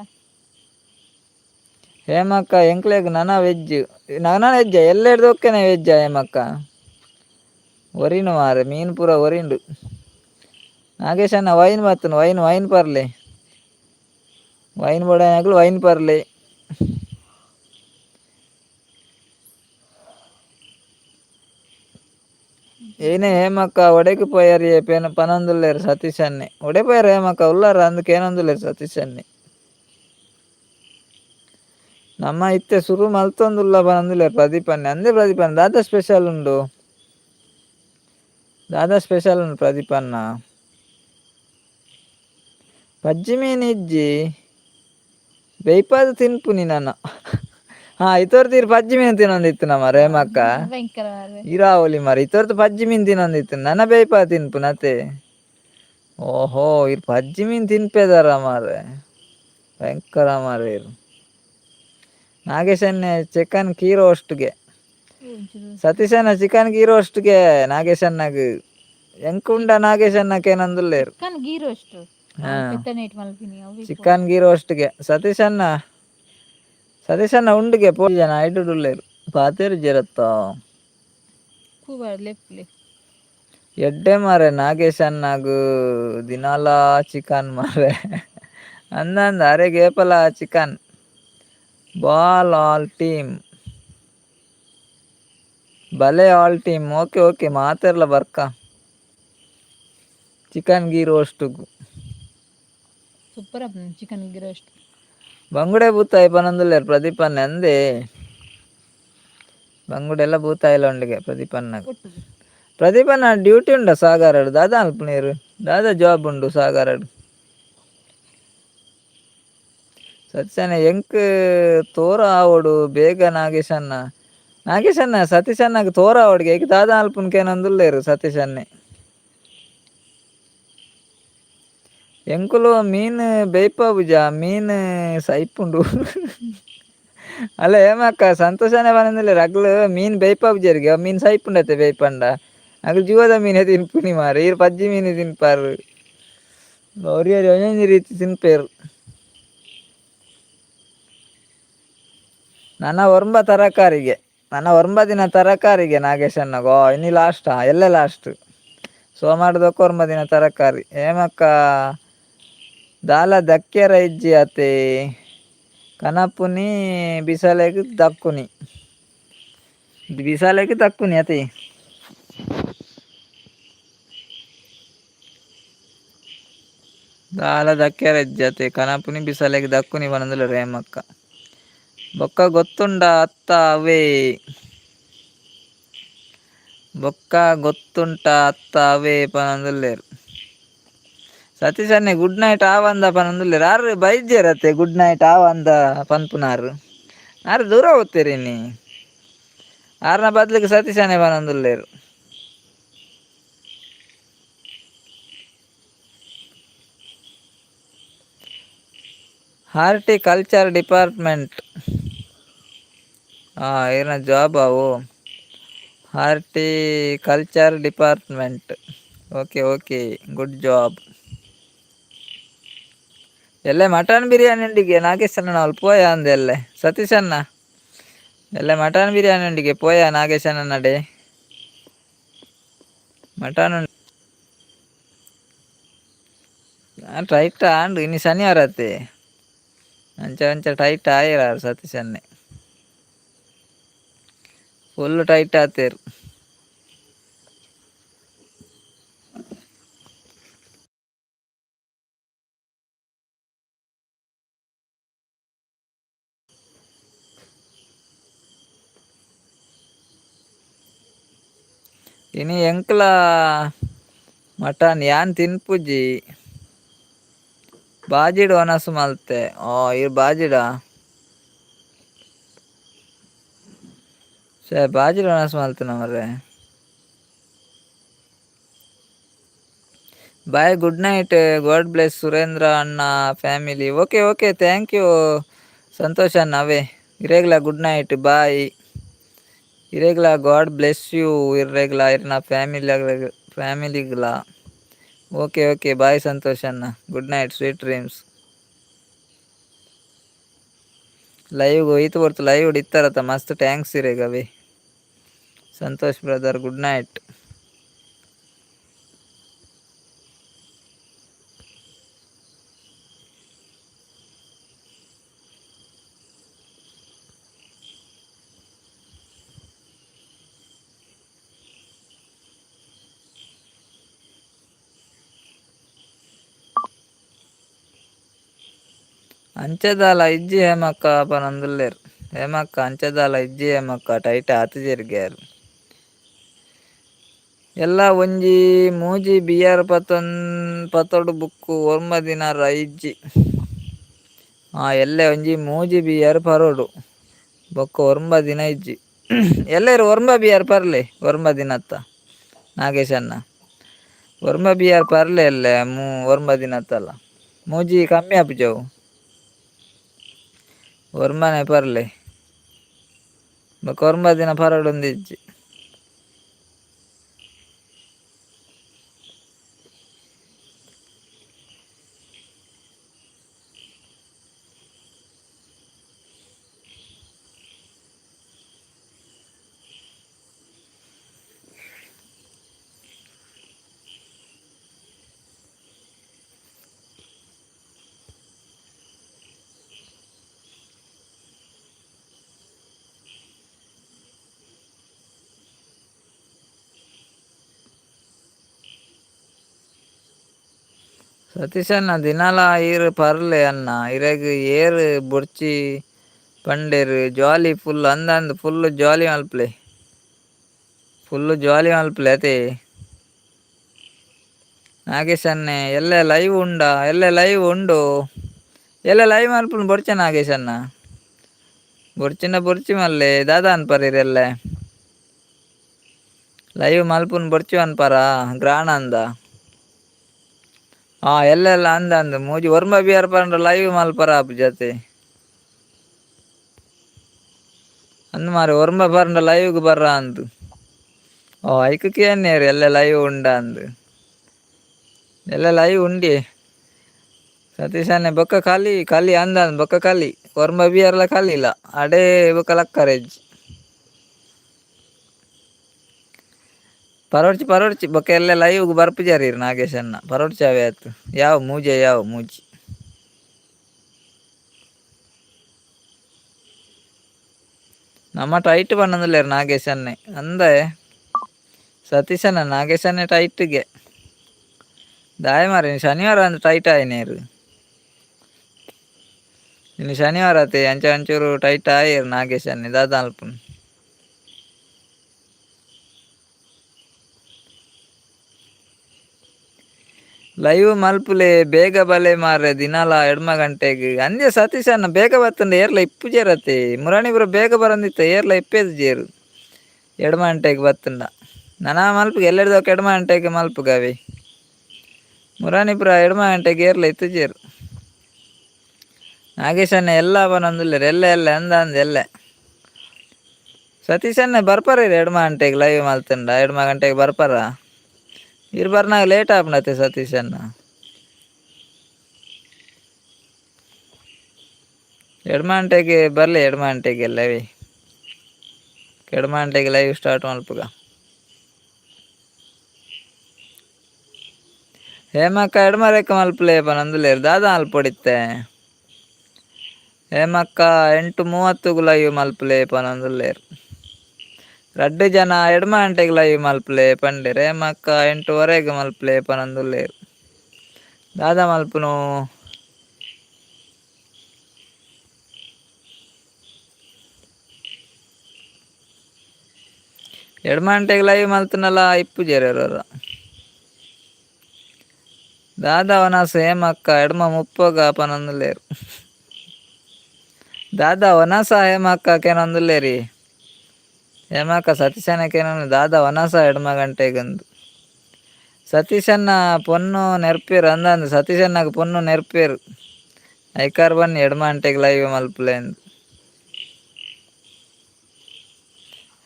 ಹೇಮಕ್ಕ ಎಂಕ್ಲೆಗ್ ನನ ವೆಜ್ ಎಲ್ಲ ಹಿಡ್ದು ಹೋಗ್ತೇನೆ ವೆಜ್ಜ ಹೇಮಕ್ಕ ಒರಿನು ಮಾರೆ ಮೀನು ಪೂರ ಒರಿಂಡು ನಾಗೇಶ್ ಅನ್ನ ವೈನ್ ಬತ್ತನು ವೈನ್ ಪರ್ಲೆ ವೈನ್ ಬೊಡನಾಗ್ಲು ವೈನ್ ಪರ್ಲೆ ಏನೇ ಹೇಮಕ್ಕ ಒಡೆಗೆ ಪೋಯಾರಿ ಪನಂದುಲ್ಲೇರು ಸತೀಶ್ ಅನ್ನೆ ಒಡೆ ಪೋಯಾರ ಹೇಮಕ್ಕ ಉಲ್ಲಾರ ಅಂದಕ್ಕೆ ಏನಂದುಲ್ಲೇರು ಸತೀಶ್ ಅನ್ನೆ ನಮ್ಮ ಇತ್ತೆ ಸುರು ಮಲ್ತೊಂದುಲ್ಲ ಪನಂದುಲ್ಲೇರು ಪ್ರದೀಪ್ ಅನ್ನೆ ಅಂದೇ ಪ್ರದೀಪ್ ಅನ್ನ ದಾದಾ ಸ್ಪೆಷಲ್ ಉಂಡು ಪ್ರದೀಪ್ ಅನ್ನ ಪಜ್ಜಿ ಮೀನು ಇಜ್ಜಿ ಬೇಯ್ಪಾದ ತಿನ್ಪುನಿ ನನ್ನ ಇತೋರ್ತೀರು ಪಜ್ಜಿ ಮೀನು ತಿನ್ನೊಂದಿತ್ತು ನಮ್ಮ ರೇಮಕ್ಕ ಇರಾವಲಿ ಮರ ಇತೋರ್ದು ಪಜ್ಜಿ ಮೀನು ತಿನ್ನೊಂದಿತ್ತು ನನ್ನ ಬೇಯ್ಪಾದ ತಿನ್ಪು ನತೆ ಓಹೋ ಇರು ಪಜ್ಜಿ ಮೀನು ತಿನ್ಪೇದಾರ ಮಾರೆ ಭಯಂಕರ ಮಾರ ಇರು ನಾಗೇಶನ್ನೇ ಚಿಕನ್ ಕೀ ರೋಸ್ಟ್ಗೆ ಸತೀಶನ್ನ ಚಿಕನ್ ಗೀ ರೋಸ್ಟ್ಗೆ ನಾಗೇಶನ್ನಾಗ ಎಂಕುಂಡ ನಾಗೇಶನ್ನಕ್ಕೆ ಏನಂದುಲ್ಲೇರು ಚಿಕನ್ ಗೀ ರೋಸ್ಟ್ಗೆ ಸತೀಶನ್ನ ಉಂಡಿಗೆ ಪೋ ಜನ ಐಡುಲ್ಲೇರು ಪಾತೇರು ಜರತ್ತ ಎಡ್ಡೆ ಮಾರೆ ನಾಗೇಶನ್ನಾಗ ದಿನಾಲ ಚಿಕನ್ ಮಾರೆ ಅಂದಂದ ಅರೆ ಗೇಪಲ ಚಿಕನ್ ಬಾಲ್ ಆಲ್ ಟೀಮ್ ಭಲೆ ಆಲ್ ಟೀಮ್ ಓಕೆ ಮಾತಾರಲ್ಲ ಬರ್ಕ ಚಿಕನ್ ಗೀ ರೋಸ್ಟ್ಗು ಸೂಪರ್ ಚಿಕನ್ ಗೀ ರೋಸ್ಟ್ ಬಂಗುಡೆ ಬೂತಾಯಿ ಪನಂದುಲ್ಲೇರು ಪ್ರದೀಪ್ ಅನ್ನ ಅಂದೆ ಬಂಗುಡೆ ಎಲ್ಲ ಬೂತಾಯಿಲ್ಲ ಉಂಡಿಗೆ ಪ್ರದೀಪ್ ಅನ್ನ ಡ್ಯೂಟಿ ಉಂಡ ಸಾಗಾರಡು ದಾದಾ ಅಲ್ಪನೀರು ದಾದಾ ಜಾಬ್ ಉಂಡು ಸಾಗಾರಡು ಸತ್ಯನ ಎಂಕ್ ತೋರ ಆವಡು ಬೇಗ ನಾಗೇಶನ್ನ ಸತೀಶ್ ಅನ್ನಗೆ ತೋರ ಆವಡ್ಗೆ ಈಗ ದಾದಾ ಅಲ್ಪನ್ಕೇನಂದುಲ್ಲೇರು ಸತೀಶ್ ಅನ್ನೆ ಎಂಕುಲು ಮೀನು ಬೇಯ್ಪಬುಜ ಮೀನು ಸೈಪುಂಡು ಅಲ್ಲ ಏಮಕ್ಕ ಸಂತೋಷನೇ ಬಂದಿಲ್ಲ ರಗ್ಲು ಮೀನು ಬೇಯ್ಪಬುಜರಿಗೆ ಮೀನು ಸೈಪುಂಡತೆ ಬೇಯ್ಪಂಡ ಅಗ್ಲು ಜೀವದ ಮೀನೇ ತಿನ್ಪುನಿ ಮಾರು ಇರು ಪಜ್ಜಿ ಮೀನು ತಿನ್ಪಾರು ಅವ್ರಿ ಒಂದೊಂದು ರೀತಿ ತಿನ್ಪೇರು ನನ್ನ ಒರ್ಂಬ ತರಕಾರಿಗೆ ನನ್ನ ಒರ್ಂಬದಿನ ತರಕಾರಿಗೆ ನಾಗೇಶನ್ನಗೋ ಇನ್ನಿ ಲಾಸ್ಟಾ ಎಲ್ಲೇ ಲಾಸ್ಟ್ ಸೋಮಾರದಕ್ಕ ಒರ್ಂಬದಿನ ತರಕಾರಿ ಏಮಕ್ಕ ದಾಲ ದಕ್ಕೆರ ಇಜ್ಜಿ ಅತೆ ಕನಪುನಿ ಬಿಸಲೆಗ್ ದಕ್ಕುನಿ ಬಿಸಾಲೆಗ್ ದಕ್ಕುನಿ ಅತಿ ದಾಲ ದಕ್ಕೆರ ಇಜ್ಜತೆ ಕನಪುನಿ ಬಿಸಲೆಗ್ ದಕ್ಕುನಿ ಪನೊಂದುಲ್ಲೆ ರೇಮಕ್ಕ ಬೊಕ್ಕ ಗೊತ್ತುಂಡ ಅತ್ತ ಅವೇ ಬೊಕ್ಕ ಗೊತ್ತುಂಟ ಅತ್ತ ಅವೇ ಪನೊಂದುಲ್ಲೆರ್ ಸತೀಶ್ ಅನ್ನೆ ಗುಡ್ ನೈಟ್ ಆವಂದ ಪನೊಂದುಲ್ಲೆರ್ ಆರು ಬೈದ್ಯರತ್ತೆ ಗುಡ್ ನೈಟ್ ಆವಂದ ಪನ್ಪುನಾರು ಆರು ದೂರ ಓದ್ತೀರಿ ನೀ ಆರ್ನ ಬದ್ಲಿಗೆ ಸತೀಶ್ ಅನ್ನೆ ಪನೊಂದುಲ್ಲೆರ್ ಹಾರ್ಟಿಕಲ್ಚರ್ ಡಿಪಾರ್ಟ್ಮೆಂಟ್ ಏನ ಜಾಬ್ ಅವು horticulture department okay okay good job ಎಲ್ಲೆ ಮಟನ್ ಬಿರಿಯಾನಿ ಉಂಡಿಗೆ ನಾಗೇಶನ್ನ ನಾವು ಪೋಯ ಅಂದೆ ಎಲ್ಲೆ ಸತೀಶನ್ನ ಎಲ್ಲೆ ಮಟನ್ ಬಿರಿಯಾನಿ ಉಂಡಿಗೆ ಪೋಯ ನಾಗೇಶನ್ನ ನಡೆ ಮಟನ್ ಟೈಟ್ ಆಂಡು ಇನ್ನು ಶನಿವಾರ ಅತ್ತೆ ಅಂಚ ಟೈಟ್ ಆಯಿರಾರು ಸತೀಶನ್ನೆ ಫುಲ್ ಟೈಟ್ ಆತೇರು ಇನಿ ಎಂಕ್ಲ ಮಟನ್ ಯಾನ್ ತಿನ್ಪುಜಿ ಬಾಜಿಡ್ ಒನಸು ಮಲ್ತೆ ಇರ್ ಬಾಜಿಡ ಬಾಜಿಡ್ ಒನಸು ಮಲ್ತನ ಮರ್ರೆ bye good night God bless Surendra ಅಣ್ಣ family okay okay thank you Santosh ಅಣ್ಣ ಅವೇ ಇರೇಗ್ಲ ಗುಡ್ ನೈಟ್ ಬಾಯ್ ಇರೇಗ್ಲ ಗಾಡ್ ಬ್ಲೆಸ್ ಯು ಇರೇಗ್ಲ ಇರ್ನ ಫ್ಯಾಮಿಲಿಗ್ಲ ಓಕೆ ಓಕೆ ಬಾಯ್ ಸಂತೋಷ್ ಅಣ್ಣ good night sweet dreams live ಹೋಯ್ತು ಬರ್ತು ಲೈವ್ ಇತ್ತಾರತ್ತ ಮಸ್ತ್ ಟ್ಯಾಂಕ್ಸ್ ಇರೇಗವೇ ಸಂತೋಷ್ ಬ್ರದರ್ ಗುಡ್ ನೈಟ್ ಅಂಚೆದಾಲ ಇಜ್ಜಿ ಹೇಮಕ್ಕ ಪನೊಂದುಲ್ಲೆರ್ ಹೇಮಕ್ಕ ಅಂಚೆದಾಲ ಇಜ್ಜಿ ಹೇಮಕ್ಕ ಟೈಟ್ ಆತುಜೆರ್ಗ್ಯಾರು ಎಲ್ಲ ಒಂಜಿ ಮೂಜಿ ಬಿಯರ್ ಪತೊಡು ಬುಕ್ಕು ಒರ್ಮ ದಿನಾರ ಇಜ್ಜಿ ಎಲ್ಲೆ ಒಂಜಿ ಮೂಜಿ ಬಿಯರ್ ಪರೋಡು ಬೊಕ್ಕ ಒರ್ಮ ದಿನ ಇಜ್ಜಿ ಎಲ್ಲೇರು ಒರ್ಮ ಬಿಯರ್ ಪರ್ಲೆ ಒರ್ಮ ದಿನತ್ತ ನಾಗೇಶನ್ನ ಒರ್ಮ ಬಿಯರ್ ಪರ್ಲೆ ಎಲ್ಲೆ ಒರ್ಮ ದಿನತ್ತಲ್ಲ ಮೂಜಿ ಕಮ್ಮಿ ಆಪುಜವು ಒರ್ಮನೆ ಪರ್ಲೆ ಬೊಕ್ಕ ಒರ್ಮ ದಿನ ಪರೋಡು ಒಂದು ಇಜ್ಜಿ ಸತೀಶ್ ಅಣ್ಣ ದಿನಾಲ ಈರ್ ಪರ್ಲೆ ಅಣ್ಣ ಇರೆಗ್ ಏರ್ ಬೊಡ್ಚಿ ಪಂಡೇರ್ ಜಾಲಿ ಫುಲ್ ಅಂದಂದು ಫುಲ್ ಜಾಲಿ ಮಲ್ಪ್ಲೆ ಅತೆ ನಾಗೇಶ್ ಅನ್ನೆ ಎಲ್ಲೆ ಲೈವ್ ಉಂಡು ಎಲ್ಲೆ ಲೈವ್ ಮಲ್ಪುನು ಬೊಡ್ಚೆ ನಾಗೇಶ್ ಅಣ್ಣ ಬೊಡ್ಚಿ ಮಲ್ಲೆ ದಾದಾ ಅನ್ಪರೇರೆಲ್ಲೆ ಲೈವ್ ಮಲ್ಪುನು ಬೊಡ್ಚಿ ಅನ್ಪರ ಗ್ರಾಣ ಅಂದ ಎಲ್ಲೆಲ್ಲ ಅಂದ ಮೂಜಿ ಒರ್ಮ ಬಿಯರ್ ಪಂಡ ಲೈವ್ ಮಲ್ಪರ ಆಪು ಜತೆ ಅಂದ್ ಮಾರೆ ಒರ್ಮ ಪಂಡ ಲೈವ್ಗ್ ಬರ್ರ ಅಂದ್ ಐಕ್ ಕೇನ್ನೇರು ಎಲ್ಲೆ ಲೈವ್ ಉಂಡ ಅಂದ್ ಎಲ್ಲೆ ಲೈವ್ ಉಂಡಿ ಸತೀಶ್ ಅನ್ನೆ ಬೊಕ್ಕ ಕಲಿ ಅಂದ ಬೊಕ್ಕ ಕಲಿ ಕೊರ್ಮ ಬಿಯರ್ಲ ಕಲಿಲ್ಲ ಅಡೇ ಬೊಕ ಕರೇಜ್ ಪರೋಡ್ಚಿ ಬೊಕ ಎಲ್ಲ ಲೈವ್ ಬರ್ಪುಜಾರಿ ನಾಗೇಶ್ ಅಣ್ಣ ಪರೋಡ್ಚಿ ಅವೇ ಆಯ್ತು ಯಾವ ಮೂಜಿ ನಮ್ಮ ಟೈಟ್ ಪನ್ನೊಂದುಲ್ಲೇರ್ ನಾಗೇಶ್ ಅನ್ನೆ ಅಂದೆ ಸತೀಶ್ ಅಣ್ಣ ನಾಗೇಶ್ ಅನ್ನೆ ಟೈಟ್ಗೆ ದಾಯ ಮಾರ ಶನಿವಾರ ಒಂದು ಟೈಟ್ ಆಯ್ನೇರು ಇನ್ನು ಶನಿವಾರ ಆತೆ ಅಂಚೂರು ಟೈಟ್ ಆಯರು ನಾಗೇಶ್ ಅನ್ನೆ ದಾದ ಅಲ್ಪುನ್ ಲೈವ್ ಮಲ್ಪುಲೆ ಬೇಗ ಬಲೆ ಮಾರೆ ದಿನಾಲ 2 ಗಂಟೆಗೆ ಅಂದೆ ಸತೀಶ್ ಅಣ್ಣ ಬೇಗ ಬತ್ತಂಡೆ ಏರ್ಲ ಇಪ್ಪು ಜೇರತ್ತೆ ಮುರಾಣಿಪುರ ಬೇಗ ಬರಂದಿತ್ತ ಏರ್ಲ ಇಪ್ಪೇದು ಜೇರು 2 ಗಂಟೆಗೆ ಬತ್ತಂಡ ನನ ಮಲ್ಪಿಗೆ ಎಲ್ಲೆಡ್ದೋಕೆ 2 ಗಂಟೆಗೆ ಮಲ್ಪುಗವೆ ಮುರಾಣಿಪುರ 2 ಗಂಟೆಗೆ ಏರ್ಲ ಇತ್ತು ಜೇರು ನಾಗೇಶ್ ಅಣ್ಣ ಎಲ್ಲ ಅವನೊಂದುಲ್ಲೇರು ಎಲ್ಲ ಅಂದ ಸತೀಶ್ ಅಣ್ಣ ಬರ್ಪಾರ 2 ಗಂಟೆಗೆ ಲೈವ್ ಮಲ್ತಂಡ 2 ಗಂಟೆಗೆ ಬರ್ಪಾರ ಇರು ಬರ್ನಾಗ ಲೇಟ್ ಆಪನತ್ತೆ ಸತೀಶ್ ಅಣ್ಣ 2 ಗಂಟೆಗೆ ಬರಲಿ 2 ಗಂಟೆಗೆ ಲೈವ್ 2 ಗಂಟೆಗೆ ಲೈವ್ ಸ್ಟಾರ್ಟ್ ಮಲ್ಪುಗ ಹೇಮಕ್ಕ 2 ರೆಕ್ಕ ಮಲ್ಪಲೆ ಪನೊಂದುಲ್ಲೇರು ದಾದ ಮಲ್ಪೊಡಿತ್ತೆ ಹೇಮಕ್ಕ 8:30 ಲೈವ್ ಮಲ್ಪಲೆ ಪನೊಂದುಲ್ಲೇರು 2 ಜನ 2 ಗಂಟೆಗೆ ಲೈವ್ ಮಲ್ಪಲೆ ಪಂಡೆರ್ ಹೇಮಕ್ಕ 8:15 ಮಲ್ಪಲೆ ಪನೊಂದುಲ್ಲೇರು ದಾದ ಮಲ್ಪುನು 2 ಗಂಟೆಗೆ ಲೈವ್ ಮಲ್ತನಲ್ಲ ಇಪ್ಪುಜೇರವ್ರ ದಾದ ವನಸ ಹೇಮಕ್ಕ 2:30 ಪನೊಂದುಲ್ಲೇರು ದಾದ ವನಸ ಹೇಮಕ್ಕ ಕೆನೊಂದುಲ್ಲೇರಿ ಹೇಮಕ್ಕ ಸತೀಶನಕೇನ ದಾದ ವನಸ 2 ಗಂಟೆಗಂದು ಸತೀಶನ್ನ ಪೊನ್ನು ನೆರ್ಪೇರು ಅಂದಂದು ಸತೀಶನ್ನಗ ಪೊನ್ನು ನೆರ್ಪೇರು ಐಕಾರ್ ಬನ್ನಿ 2 ಗಂಟೆಗೆ ಲೈವ್ ಮಲ್ಪಲೆ ಅಂದು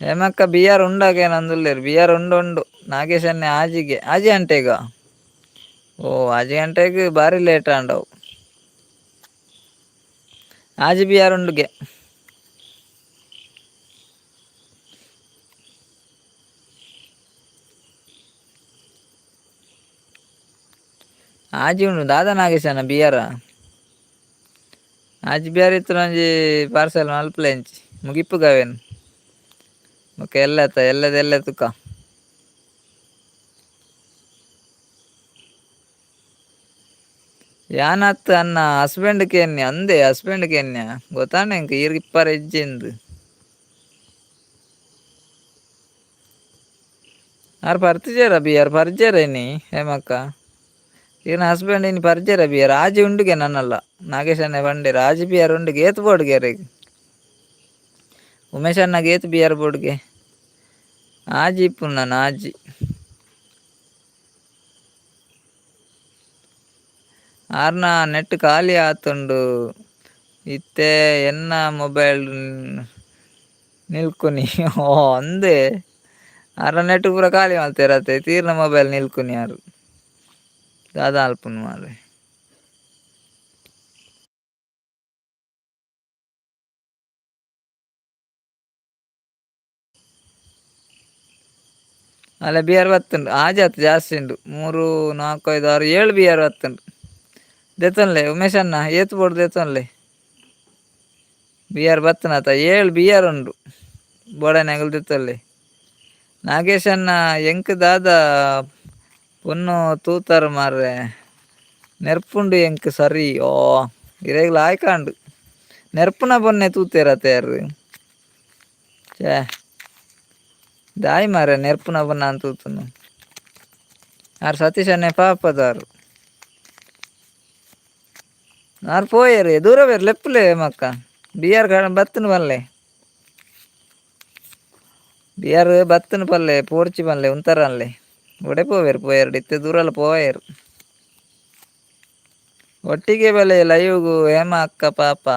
ಹೇಮಕ್ಕ ಬಿಆರ್ ಉಂಡಾಗೇನಂದುಲ್ಲೇರು ಬಿಆರ್ ಉಂಡು ನಾಗೇಶ್ ಅನ್ನೆ ಆಜಿ ಗಂಟೆಗ ಓ ಆಜಿ ಗಂಟೆಗೆ ಭಾರಿ ಲೇಟ್ ಆಂಡವು ಆಜಿ ಬಿಆರ್ ಉಂಡುಗೆ ಆಜಿ ಉಂಡು ದಾದ ನಾಗೇಶ್ ಅಣ್ಣ ಬಿಆರ್ ಆಜಿ ಬಿಆರ್ ಇತ್ತು ಒಂಜಿ ಪಾರ್ಸೆಲ್ ಮಲ್ಪಲೆ ಎಂಚಿ ಮುಗಿಪ್ಪುಗವೇನು ಓಕೆ ಎಲ್ಲದ ತುಕ ಯಾನತ್ ಅನ್ನ ಹಸ್ಬೆಂಡ್ಗೆ ಎನ್ನೆ ಅಂದೆ ಹಸ್ಬೆಂಡ್ಗೆ ಎನ್ನೆ ಗೊತ್ತಾಂಡ ಇಂಕ ಇಪ್ಪರ ಹೆಜ್ಜೆಂದು ಆರು ಪರ್ತಿಜೇರ ಬಿಯಾರ್ ಪರಿಚಯರೇನಿ ಹೇಮಕ್ಕ ಈನ ಹಸ್ಬೆಂಡ್ ಇನ್ನು ಪರಿಚಯ ಬಿಯಾರ್ ಆಜಿ ಉಂಡುಗೆ ನನ್ನಲ್ಲ ನಾಗೇಶ್ ಅಣ್ಣ ಬಂಡೇರ ಆಜಿ ಬಿಯಾರ್ ಉಂಡುಗೆ ಏತ್ ಬೋಡ್ಗೆ ರೀ ಉಮೇಶ್ ಅಣ್ಣಗೆ ಏತ್ ಬಿಯಾರ್ ಬೋಡ್ಗೆ ಆಜಿ ಇಪ್ಪು ನಾನು ಆಜಿ ಆರ್ನ ನೆಟ್ ಖಾಲಿ ಆತುಂಡು ಇತ್ತೆ ಎನ್ನ ಮೊಬೈಲ್ ನಿಲ್ಕುನಿ ಓ ಅಂದೆ ಆರ ನೆಟ್ ಪೂರ ಖಾಲಿ ಮಲ್ತೇರತ್ತೆ ತೀರ್ನ ಮೊಬೈಲ್ ನಿಲ್ಕುನಿ ಯಾರು ದಾದ ಅಲ್ಪುನು ಮಾರೆ ಅಲ್ಲ ಬಿಆರ್ ಬತ್ತುಂಡು ಆಜಾತ್ ಜಾಸ್ತಿ ಉಂಡು 3 4 5 6 7 ಬಿಆರ್ ಬತ್ತುಂಡು ದೆತ್ತೊನ್ಲೆ ಉಮೇಶ್ ಅಣ್ಣ ಏತ್ ಬೋರ್ಡ್ ದೆತ್ತೊನ್ಲೆ ಬಿಆರ್ ಬತ್ತನಾತ 7 ಬಿಆರ್ ಉಂಡು ಬೋಡನೆಗಲ್ ದೆತ್ತೊಲ್ಲೆ ನಾಗೇಶ್ ಅಣ್ಣ ಎಂಕ್ ದಾದ ಪೊನ್ನು ತೂತಾರ ಮಾರ್ರೆ ನೆರ್ಪುಂಡು ಎಂಕ್ ಸರಿ ಓ ಇರೆಗ್ಲ ಆಯ್ಕಾಂಡು ನೆರ್ಪುನ ಪೊನ್ನೆ ತೂತೇರತ್ತೆ ಯಾರು ಛೇ ದಾಯಿ ಮಾರ ನೆರ್ಪುನ ಪೊನ್ನ ತೂತುನು ಆರು ಸತೀಶ್ ಅಣ್ಣೆ ಪಾಪದಾರು ಆರು ಪೋಯರು ದೂರ ಬೇರು ಲೆಪ್ಪುಲೆ ಮಕ್ಕ ಬಿಆರ್ ಬತ್ತನು ಬಲ್ಲೆ ಬಿಆರ್ ಬತ್ತನು ಪಲ್ಲೆ ಪೋರ್ಚಿ ಬಲ್ಲೆ ಉಂತರ ಅಲ್ಲೇ ಒಡೆ ಪೋಯರು ಇತ್ತೆ ದೂರಲ್ಲ ಪೋಯರು ಒಟ್ಟಿಗೆ ಬಲೆ ಲೈವ್ಗು ಹೇಮ ಅಕ್ಕ ಪಾಪ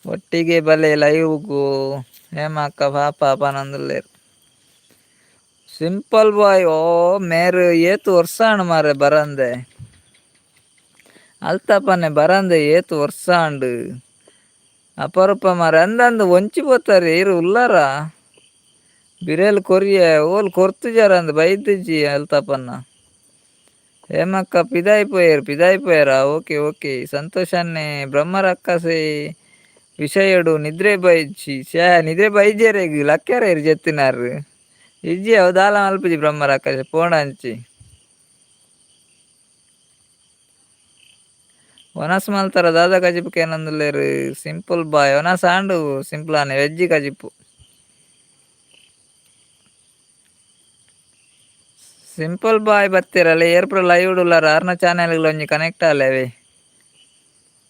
ಒಟ್ಟಿಗೆ ಬಲೆ ಲೈವ್ಗು ಹೇಮ ಅಕ್ಕ ಪಾಪ ಪನೊಂದುಲ್ಲೇರು ಸಿಂಪಲ್ ಬಾಯ್ ಓ ಮೇರು ಏತು ವರ್ಷಾಣು ಮಾರೆ ಬರಂದೆ ಅಲ್ತಪ್ಪನೆ ಬರಂದೆ ಏತು ವರ್ಷಾಂಡು ಅಪರೂಪ ಮಾರ ಅಂದಂದು ಒಂಚಿపోతారు ಏರು ಉಲ್ಲಾರ ಬಿರೇಲ್ ಕೊರಿಯ ಓಲ್ ಕೊರ್ತುಜಾರ ಅಂದ್ ಬೈದ್ಜಿ ಅಲ್ತಪ್ಪನ್ನ ఏమక్క పిదాయిపోయారా ఓకే ఓకే సంతోషాన్ని బ్రహ్మరక్కసి ವಿಷಯಡು ನಿದ್ರೆ ಬೈಜಿ ನಿದ್ರೆ ಬೈಜೇರೆಗ್ ಲಕ್ಕ್ಯಾರ ಜೆತ್ತಿನಾರು ಇಜ್ಜಿ ಅವದಾಲ ಮಲ್ಪುಜಿ ಬ್ರಹ್ಮರಕ್ಕಸ ಪೋಣ ಹಂಚಿ ವನಸ್ ಮಲ್ತಾರ ದಾದಾ ಕಜಿಪ್ಗೆ ಏನಂದುಲ್ಲೇರು ಸಿಂಪಲ್ ಬಾಯ್ ವನಸ್ ಆಂಡು ಸಿಂಪಲ್ ಆನೆ ವೆಜ್ಜಿ ಕಜಿಪ್ಪು ಸಿಂಪಲ್ ಬಾಯ್ ಬತ್ತಿರಲ್ಲ ಏರ್ಪುರ ಲೈವ್ ಉಳ್ಳಾರ ಆರ್ನ ಚಾನೆಲ್ಗಳು ಒಂಜಿ ಕನೆಕ್ಟ್ ಅಲ್ಲವೇ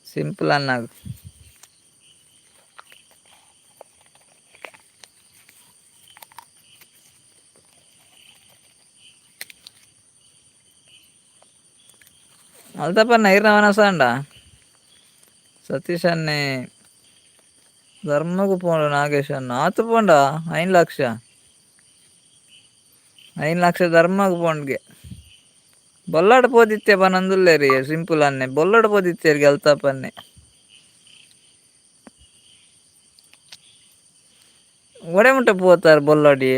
ಸಿಂಪಲ್ ಅನ್ನಾಗ ಅಲ್ತಪ್ಪನ್ನ ಈರ್ನ ವನಸ ಅಂಡ ಸತೀಶ್ ಅನ್ನೆ ಧರ್ಮಗೂ ಪೋಂಡು ನಾಗೇಶ್ ಅನ್ನ ಆತು ಪೋಂಡ 5 ಲಕ್ಷ ಧರ್ಮಗ್ ಪೋಂಡ್ಗೆ ಬೊಲ್ಲಾಡ್ ಪೋದಿತ್ಯ ಪನಂದುಲ್ಲೆ ರೀ ಸಿಂಪಲ್ ಅನ್ನೆ ಬೊಲ್ಲಾಡ್ ಪೋದಿತ್ಯರ್ಗೆ ಅಲ್ತಪ್ಪನ್ನೆ ಒಡೆ ಮುಟ್ಟ ಪೋತಾರ ಬೊಲ್ಲಾಡಿ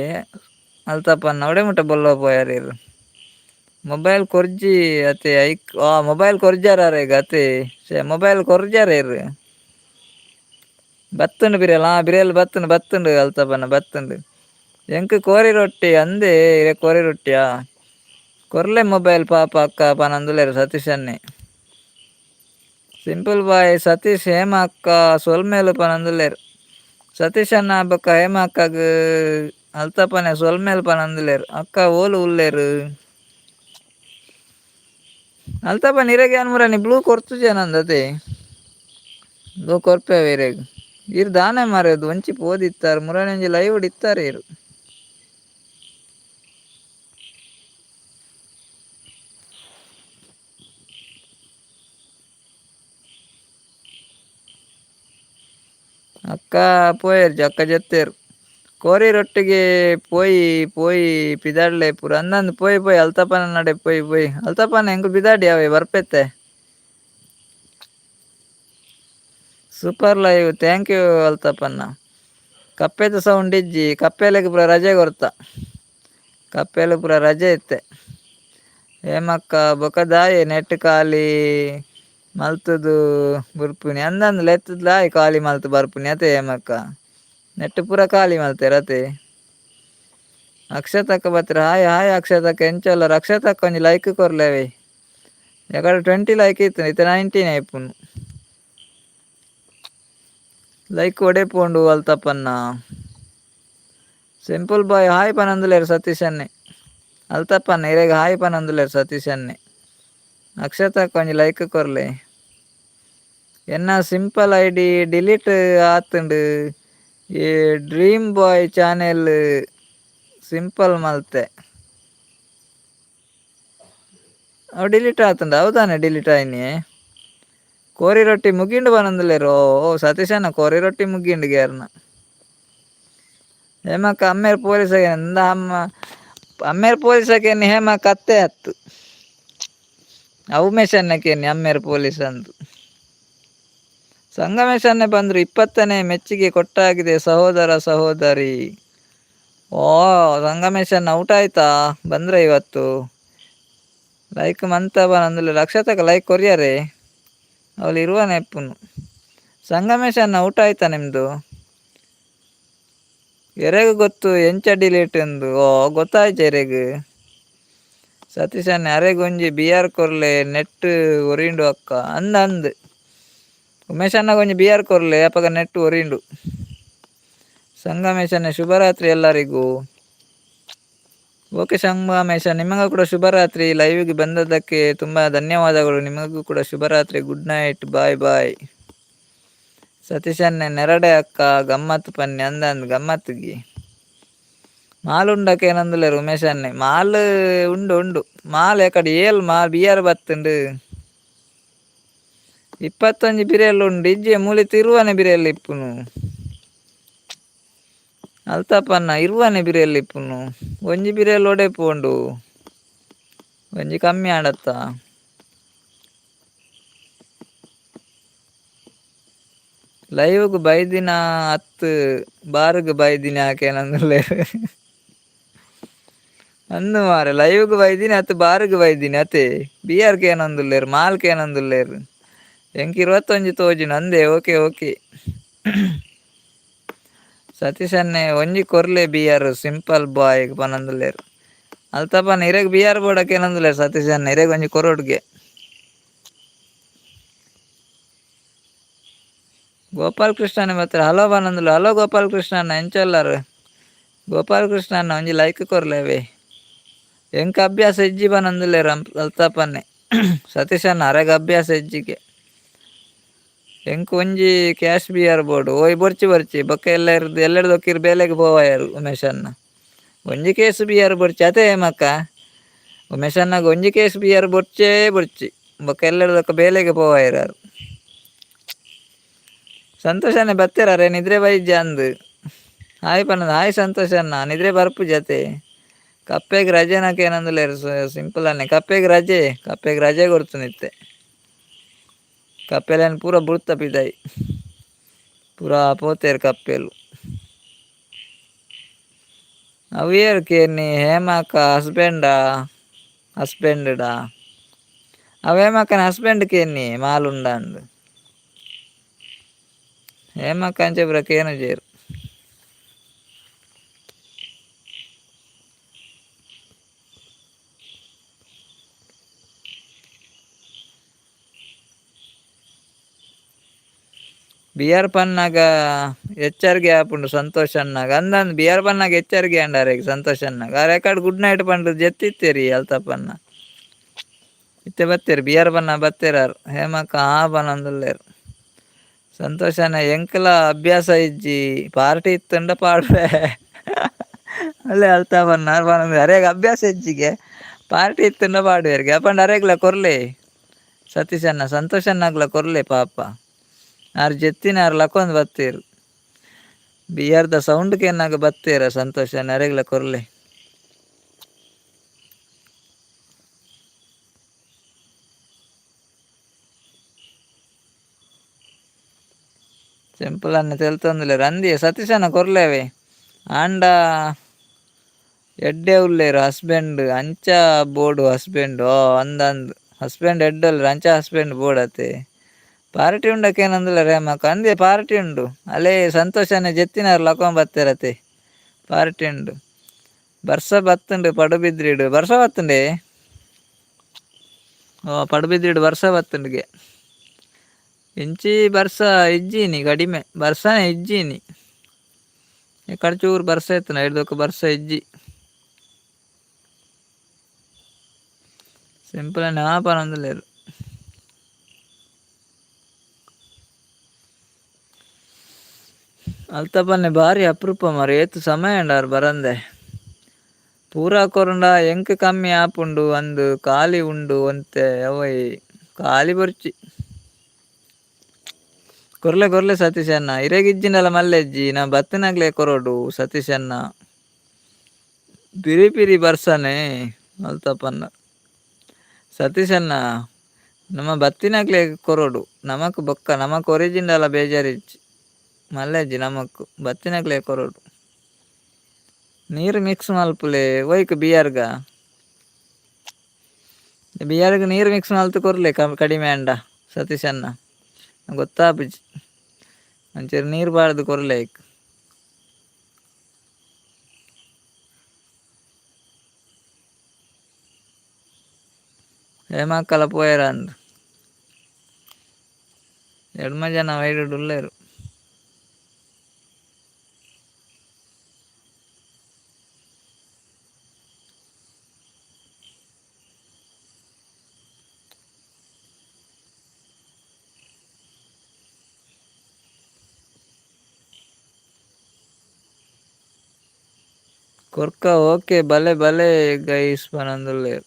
ಅಲ್ತಪ್ಪನ್ನ ಒಡೆ ಮುಟ್ಟ ಬೊಲ್ಲ ಪೋಯಾರ ಇರು ಮೊಬೈಲ್ ಕೊರ್ಜಿ ಅತೆ ಐಕ್ ಮೊಬೈಲ್ ಕೊರ್ಜಾರ ಈಗ ಅತೆ ಮೊಬೈಲ್ ಕೊರ್ಜಾರ ಇರು ಬತ್ತುಂಡು ಬಿರೇಲ್ ಬತ್ತುಂಡು ಅಲ್ತಪ್ಪನ ಬತ್ತುಂಡು ಎಂಕ್ ಕೋರಿ ರೊಟ್ಟಿ ಅಂದೆ ಕೋರಿ ರೊಟ್ಟಿಯಾ ಕೊರ್ಲೆ ಮೊಬೈಲ್ ಪಾಪ ಅಕ್ಕ ಪನಂದುಲ್ಲೇರು ಸತೀಶ್ ಅನ್ನೆ ಸಿಂಪಲ್ ಬಾಯ್ ಸತೀಶ್ ಹೇಮ ಅಕ್ಕ ಸೊಲ್ಮೇಲು ಪನಂದುಲ್ಲೇರು ಸತೀಶ್ ಅನ್ನ ಹಬ್ಬಕ್ಕ ಹೇಮ ಅಕ್ಕಗ್ ಅಲ್ತಪ್ಪನೆ ಸೊಲ್ಮೇಲು ಪನಂದುಲ್ಲೇರು ಅಕ್ಕ ಓಲು ಉಲ್ಲೇರು ಅಲ್ತಪ್ಪನ ಇರೆಗೆ ಅನ್ಮುರನಿ ಬ್ಲೂ ಕೊರ್ತುಜೆ ನಂದತೆ ಬ್ಲೂ ಕೊರ್ಪೆ ಇರೆಗ್ ಇರ್ ದಾನೆ ಮಾರೇದು ಒಂಚಿ ಪೋದಿತ್ತಾರ ಮುರಣಿಂಜಿ ಲೈವ್ ಇತ್ತಾರೆ ಇರು ಅಕ್ಕ ಪೋಯರ್ಜಿ ಅಕ್ಕ ಜತ್ತೇರು ಕೋರಿ ರೊಟ್ಟಿಗೆ ಪೋಯಿ ಪಿದಾಡ್ಲೆ ಪೂರ ಅಂದಂದು ಪೋಯಿ ಅಲ್ತಪ್ಪನ ನಡೆ ಪೋಯಿ ಅಲ್ತಪ್ಪನ ಹೆಂಗ್ ಪಿದಾಡಿ ಅವೇ ಬರ್ಪೆತ್ತೆ ಸೂಪರ್ ಲೈವ್ ಥ್ಯಾಂಕ್ ಯು ಅಲ್ತಪ್ಪನ್ನ ಕಪ್ಪೆದ ಸೌಂಡ್ ಇಜ್ಜಿ ಕಪ್ಪೆಲೆಗ್ ಪೂರ ರಜೆ ಕೊರ್ತ ಕಪ್ಪೆಲು ಪೂರ ರಜೆ ಇತ್ತೆ ಏಮಕ್ಕ ಬೊಕದಾಯಿ ನೆಟ್ ಖಾಲಿ ಮಲ್ತುದು ಬುರ್ಪುನಿ ಅಂದಂದು ಲೆತ್ತದಾಯಿ ಖಾಲಿ ಮಲ್ತು ಬರ್ಪುನಿ ಅತೆ ಏಮಕ್ಕ ನೆಟ್ ಪೂರ ಖಾಲಿ ಮಲ್ತೇರ ಅತೆ ಅಕ್ಷತಕ್ಕ ಬತ್ತಿರ ಹಾಯ್ ಅಕ್ಷತಕ್ಕ ಎಂಚಲ್ಲ ಅಕ್ಷತಕ್ಕ ಒಂಜಿ ಲೈಕ್ ಕೊರ್ಲೇವೆ ಯಾಕಡೆ 20 ಲೈಕ್ ಇತ್ತು ಇತ್ತೆ 19 ಆಯ್ಪುನು ಲೈಕ್ ಒಡೆ ಪೋಂಡು ಅಲ್ತಪ್ಪನ್ನ ಸಿಂಪಲ್ ಬಾಯ್ ಹಾಯ್ ಪನಂದುಲೇರು ಸತೀಶ್ ಅನ್ನೆ ಅಲ್ತಪ್ಪನ್ನ ಇರೆಗೆ ಹಾಯ್ ಪನಂದುಲೇರು ಸತೀಶ್ ಅನ್ನೆ ಅಕ್ಷತಕ್ಕ ಒಂಜಿ ಲೈಕ್ ಕೊರ್ಲೆ ಎನ್ನ ಸಿಂಪಲ್ ಐಡಿ ಡಿಲೀಟ್ ಆತುಂಡು ಈ ಡ್ರೀಮ್ ಬಾಯ್ ಚಾನೆಲ್ ಸಿಂಪಲ್ ಮಲ್ತೆ ಅವು ಡಿಲೀಟ್ ಆತುಂಡು ಹೌದಾನೆ ಡಿಲೀಟ್ ಆಯ್ನಿ ಕೋರಿ ರೊಟ್ಟಿ ಮುಗಿಂಡು ಬನಂದುಲ್ಲೇರು ಸತೀಶ್ ಅನ್ನ ಕೋರಿ ರೊಟ್ಟಿ ಮುಗಿಂಡು ಗ್ಯಾರ್ನ ಹೇಮಕ್ಕ ಅಮ್ಮೇರ್ ಪೊಲೀಸಗೆ ಎಂದ ಅಮ್ಮೇರ್ ಪೊಲೀಸಕ್ಕೆ ಹೇಮಕ್ಕ ಅತ್ತೆ ಹತ್ತು ಉಮೇಶ್ ಅನ್ನಕ್ಕೆ ಅಮ್ಮೇರ್ ಪೊಲೀಸ್ ಅಂದು ಸಂಗಮೇಶ್ ಅನ್ನೆ ಬಂದರು 20ನೇ ಮೆಚ್ಚಿಗೆ ಕೊಟ್ಟಾಗಿದೆ ಸಹೋದರಿ ಸಂಗಮೇಶ್ ಅನ್ನ ಔಟ್ ಆಯ್ತಾ ಬಂದ್ರೆ ಇವತ್ತು ಲೈಕ್ ಮಂತ ಬಂದ್ರೆ ಲಕ್ಷತಕ ಲೈಕ್ ಕೊರಿಯಾರೆ ಅವಳು ಇರುವ ನೆಪ್ಪುನು ಸಂಗಮೇಶ್ ಅನ್ನ ಔಟ್ ಆಯ್ತಾ ನಿಮ್ದು ಎರೆಗೂ ಗೊತ್ತು ಎಂಚ ಡಿಲೀಟ್ ಎಂದು ಗೊತ್ತಾಯ್ತು ಎರೆಗೂ ಸತೀಶ್ ಅನ್ನ ಅರೆಗೊಂಜಿ ಬಿಆರ್ ಕೊರ್ಲೆ ನೆಟ್ ಒರಿಂಡು ಅಕ್ಕ ಅಂದ್ ಉಮೇಶ್ ಅನ್ನ ಕೊಂಚ ಬಿಆರ್ ಕೊರ್ಲೆ ಅಪ್ಪಗ ನೆಟ್ ಒರಿಂಡು ಸಂಗಮೇಶನ ಶುಭರಾತ್ರಿ ಎಲ್ಲರಿಗೂ ಓಕೆ ಸಂಗಮೇಶ ನಿಮಗೂ ಕೂಡ ಶುಭರಾತ್ರಿ ಲೈವ್ಗೆ ಬಂದದ್ದಕ್ಕೆ ತುಂಬ ಧನ್ಯವಾದಗಳು ನಿಮಗೂ ಕೂಡ ಶುಭರಾತ್ರಿ ಗುಡ್ ನೈಟ್ ಬಾಯ್ ಸತೀಶ್ ಅನ್ನೆ ನೆರಡೆ ಅಕ್ಕ ಗಮ್ಮತ್ತು ಪನ್ನಿ ಅಂದಂದು ಗಮ್ಮತ್ತಿಗೆ ಮಾಲ್ ಉಂಡಕ್ಕೆ ಏನಂದುಲ್ಲೇರು ಉಮೇಶ್ ಅನ್ನೆ ಮಾಲ್ ಉಂಡು ಮಾಲ್ ಯಾಕಡೆ ಏಲ್ ಮಾಲ್ ಬಿಆರ್ ಬತ್ತುಂಡು 21 ಬಿರೆಯಲ್ಲಿ ಉಂಡು ಇಜ್ಜೆ ಮೂಲೆ ತಿರುವನೆ ಬಿರೆಯಲ್ಲಿ ಇಪ್ಪುನು ಅಲ್ತಪ್ಪನ್ನ ಇರುವನೆ ಬಿರೆಯಲ್ಲಿ ಇಪ್ಪುನು ಒಂಜಿ ಬಿರೆಯಲ್ಲಿ ಒಡೆ ಪೋಂಡು ಒಂಜಿ ಕಮ್ಮಿ ಆಡತ್ತ ಲೈವ್‌ಗ್ ಬೈದಿನ ಅತ್ ಬಾರ್‌ಗ್ ಬೈದಿನ ಯಾಕೇನಂದುಲ್ಲೇರ್ ಅಂದು ಮಾರ ಲೈವ್‌ಗ್ ಬೈದಿನಿ ಅತ್ ಬಾರ್‌ಗ್ ಬೈದಿನಿ ಅತೆ ಬಿಆರ್‌ಕೆ ಏನಂದುಲ್ಲೇರ್ ಮಾಲ್‌ಕೆ ಏನಂದುಲ್ಲೇರ್ ಎಂಕ್ 21 ತೋಜುಂಡು ಅಂದೆ ಓಕೆ ಓಕೆ ಸತೀಶ್ ಅನ್ನೆ ಒಂಜಿ ಕೊರ್ಲೆ ಬಿಆರ್ ಸಿಂಪಲ್ ಬಾಯ್ ಪನೊಂದುಲ್ಲೇರ್ ಅಲ್ತಪನ ಇರೆಗ್ ಬಿಆರ್ ಬೋಡಾಕ್ ಏನಂದುಲ್ಲೇರ್ ಸತೀಶ್ ಅನ್ನ ಇರೆಗ್ ಒಂಜಿ ಕೊರೊಡ್ಗೆ ಗೋಪಾಲ್ ಕೃಷ್ಣ ಅನ್ನ ಬತ್ತರ ಹಲೋ ಪನೊಂದುಲ್ಲೆ ಹಲೋ ಗೋಪಾಲ್ ಕೃಷ್ಣ ಅನ್ನ ಎಂಚಲ್ಲರ್ ಗೋಪಾಲ್ ಕೃಷ್ಣ ಅನ್ನ ಒಂಜಿ ಲೈಕ್ ಕೊರ್ಲೆವೆ ಎಂಕ್ ಅಭ್ಯಾಸ ಇಜ್ಜಿ ಪನೊಂದುಲ್ಲೇರ್ ಅಲ್ತಪನ್ನೆ ಸತೀಶ್ ಅನ್ನ ಅರೆಗ್ ಅಭ್ಯಾಸ ಇಜ್ಜಿಗೆ ಎಂಕ್ ಒಂಜಿ ಕ್ಯಾಶ್ ಬಿಆರ್ ಬೋರ್ಡ್ ಓಯ್ ಬೊರ್ಚಿ ಬೊಕ್ಕ ಎಲ್ಲೆರ್ದು ಒಕ್ಕಿರ್ ಬೇಲೆಗ್ ಪೋವಾಯರ್ ಉಮೇಶ್ ಅನ್ನ ಒಂಜಿ ಕೇಸ್ ಬಿಆರ್ ಬೊರ್ಚಿ ಅತೆ ಮಕ್ಕ ಉಮೇಶ್ ಅನ್ನಗ್ ಒಂಜಿ ಕೇಸ್ ಬಿಆರ್ ಬೊರ್ಚಿ ಬೊಕ್ಕ ಎಲ್ಲೆರ್ದೊಕ್ಕ ಬೇಲೆಗ್ ಪೋವಾಯರ್ ಸಂತೋಷ್ ಅಣ್ಣೆ ಬತ್ತೆರ್ ಅರೆ ನಿದ್ರೆ ಬೈಜ್ಜ ಅಂದ್ ಹಾಯ್ ಪನ್ನೊಂದು ಹಾಯ್ ಸಂತೋಷ್ ಅನ್ನ ನಿದ್ರೆ ಬರ್ಪುಜಿ ಅತೆ ಕಪ್ಪೆಗ್ ರಜೆನಕ ಏನಂದುಲ್ಲೇರ್ ಸಿಂಪಲ್ ಅನ್ನೆ ಕಪ್ಪೆಗ್ ರಜೆ ಕೊರ್ತುನಿತ್ತೆ ಕಪ್ಪೆಲೆನ್ ಪೂರ ಬುಡ್ತ ಪಿದೈ ಪೂರ ಪೋತೆರ್ ಕಪ್ಪೆಲು ಅವಿಯರ್ ಕೇರ್ನಿ ಹೇಮಕ್ಕ ಹಸ್ಬೆಂಡ್‌ಡ ಅವ ಹೇಮಕ್ಕನ ಹಸ್ಬೆಂಡ್ ಕೇರ್ನಿ ಮಾಲುಂಡ ಅಂದ್ ಹೇಮಕ್ಕ ಅಂಚ ಪೂರ ಕೇನುಜೆರ್ ಬಿಆರ್ ಪನ್ನಗ ಎಚ್‌ಆರ್‌ಗೆ ಆಪುಂಡು ಸಂತೋಷ್ ಅಣ್ಣಗ ಅಂದಂದು ಬಿಆರ್ ಪನ್ನಗ ಎಚ್‌ಆರ್‌ಗೆ ಆಂಡ್ ಅರೆಗ್ ಸಂತೋಷ್ ಅಣ್ಣಗ ಆ ರೆಕಾರ್ಡ್ ಗುಡ್ ನೈಟ್ ಪಂಡ್ ಜೆತ್ತಿತ್ತೆರ್ ಅಲ್ತಪನ್ನ ಇತ್ತೆ ಬತ್ತೆರ್ ಬಿಆರ್ ಪನ್ನ ಬತ್ತೆರಾರ್ ಹೇಮಕ್ಕ ಪನೊಂದುಲ್ಲೇರ್ ಸಂತೋಷ್ ಅಣ್ಣ ಎಂಕ್ಲ ಅಭ್ಯಾಸ ಇಜ್ಜಿ ಪಾರ್ಟಿ ಇತ್ತುಂಡ ಪಾಡ್ರೆ ಅಲ್ಲೇ ಅಲ್ತಪನ್ನ ಅರೆಗ್ ಅಭ್ಯಾಸ ಇಜ್ಜಿಗೆ ಪಾರ್ಟಿ ಇತ್ತುಂಡ ಪಾಡ್ವೆರ್ಗೆ ಅಪಂಡ ಅರೆಗ್ಲ ಕೊರ್ಲೆ ಸತೀಶ್ ಅಣ್ಣ ಸಂತೋಷ್ ಅಣ್ಣಗ್ಲ ಕೊರ್ಲೆ ಪಾಪ ಆರ್ ಜೆತ್ತಿನಾರ್ ಲಕೊಂದ್ ಬತ್ತೆರ್ ಬಿಆರ್‌ದ ಸೌಂಡ್ ಕೇನಾಗ ಬತ್ತೆರ ಸಂತೋಷ್ ಅಣ್ಣ ಅರೆಗ್ಲ ಕೊರ್ಲೆ ಸಿಂಪಲ್ ಅನ್ನ ತೆಲ್ತೊಂದುಲ್ಲೇರ್ ಅಂದಿಯ ಸತೀಶ್ ಅಣ್ಣ ಕೊರ್ಲೆವೆ ಆಂಡ ಎಡ್ಡೆ ಉಲ್ಲೇರ್ ಹಸ್ಬೆಂಡ್ ಅಂಚ ಬೋಡು ಹಸ್ಬೆಂಡ್ ಅಂದಂದ್ ಹಸ್ಬೆಂಡ್ ಎಡ್ಡೆಲ್ಲೇರ್ ಅಂಚ ಹಸ್ಬೆಂಡ್ ಬೋಡ್ ಅತೆ ಪಾರ್ಟಿ ಉಂಡಕ್ಕೆ ಏನಂದುಲ್ಲೇರ್ ಹೇಮಕ್ಕ ಅಂದೆ ಪಾರ್ಟಿ ಉಂಡು ಅಲೆ ಸಂತೋಷ್ ಅಣ್ಣ ಜೆತ್ತಿನಾರ್ ಲಕೋನ್ ಬತ್ತೆರತೆ ಪಾರ್ಟಿ ಉಂಡು ಬರ್ಸ ಬತ್ತುಂಡು ಪಡುಬಿದ್ರಿಡ್ ಬರ್ಸ ಬತ್ತುಂಡೆ ಪಡುಬಿದ್ರಿಡ್ ಬರ್ಸ ಬತ್ತುಂಡ್ಗೆ ಎಂಚಿ ಬರ್ಸ ಇಜ್ಜಿನಿ ಕಡಿಮೆ ಬರ್ಸನೆ ಇಜ್ಜಿನಿ ಎಕಡ್ ಚೂರು ಬರ್ಸ ಇತ್ತುನ ಐಡ್ದೊಕ್ಕ ಬರ್ಸ ಇಜ್ಜಿ ಸಿಂಪಲ್ ಅನ್ನ ಪನೊಂದುಲ್ಲೇರ್ ಅಲ್ತಪನ್ನೆ ಬಾರಿ ಅಪರೂಪ ಮಾರ ಏತ್ ಸಮಯ ಉಂಡಾರ್ ಬರಂದೆ ಪೂರಾ ಕೊರಂಡ ಎಂಕ್ ಕಮ್ಮಿ ಆಪುಂಡು ಅಂದ್ ಖಾಲಿ ಉಂಡು ಒಂತೆ ಅವಯ್ ಖಾಲಿ ಬೊರ್ಚಿ ಕೊರ್ಲೆ ಸತೀಶ್ ಅಣ್ಣ ಇರೆಗಿಜ್ಜಿಂಡಲ ಮಲ್ಲೆಜ್ಜಿ ನಾ ಬತ್ತಿನಕ್ಲೆ ಕೊರೊಡು ಸತೀಶ್ ಅಣ್ಣ ಪಿರಿ ಬರ್ಸನೆ ಅಲ್ತಪನ್ನ ಸತೀಶ್ ಅಣ್ಣ ನಮ ಬತ್ತಿನಕ್ಲೆ ಕೊರೊಡು ನಮಕ್ ಬೊಕ್ಕ ನಮಕ್ ಒರಿಜಿಂಡಲ ಬೇಜಾರಿಜ್ಜಿ ಮಲ್ಲೆಜ್ಜಿ ನಮಕ್ ಬತ್ತಿನಕ್ಲೆ ಕೊರೊಡು ನೀರು ಮಿಕ್ಸ್ ಮಲ್ಪುಲೆ ಒಯ್ಕ್ ಬಿಆರ್‌ಗ ನೀರು ಮಿಕ್ಸ್ ಮಲ್ತ್ ಕೊರ್ಲೆ ಕಡಿಮೆ ಅಂಡ ಸತೀಶ್ ಅಣ್ಣ ಗೊತ್ತಾಪುಜಿ ಒಂಚೂರು ನೀರು ಬಾರ್ದು ಕೊರ್ಲೆ ಐಕ್ ಹೇಮಕ್ಕಲ ಪೋಯೆರ ಅಂದ್ ಎಡ್ಮ ಜನ ವೈಡ್‌ಡ್ ಉಲ್ಲೇರು ಕೊರ್ಕ ಓಕೆ ಬಲೆ ಗೈಸ್ ಪನೊಂದುಲ್ಲೇರ್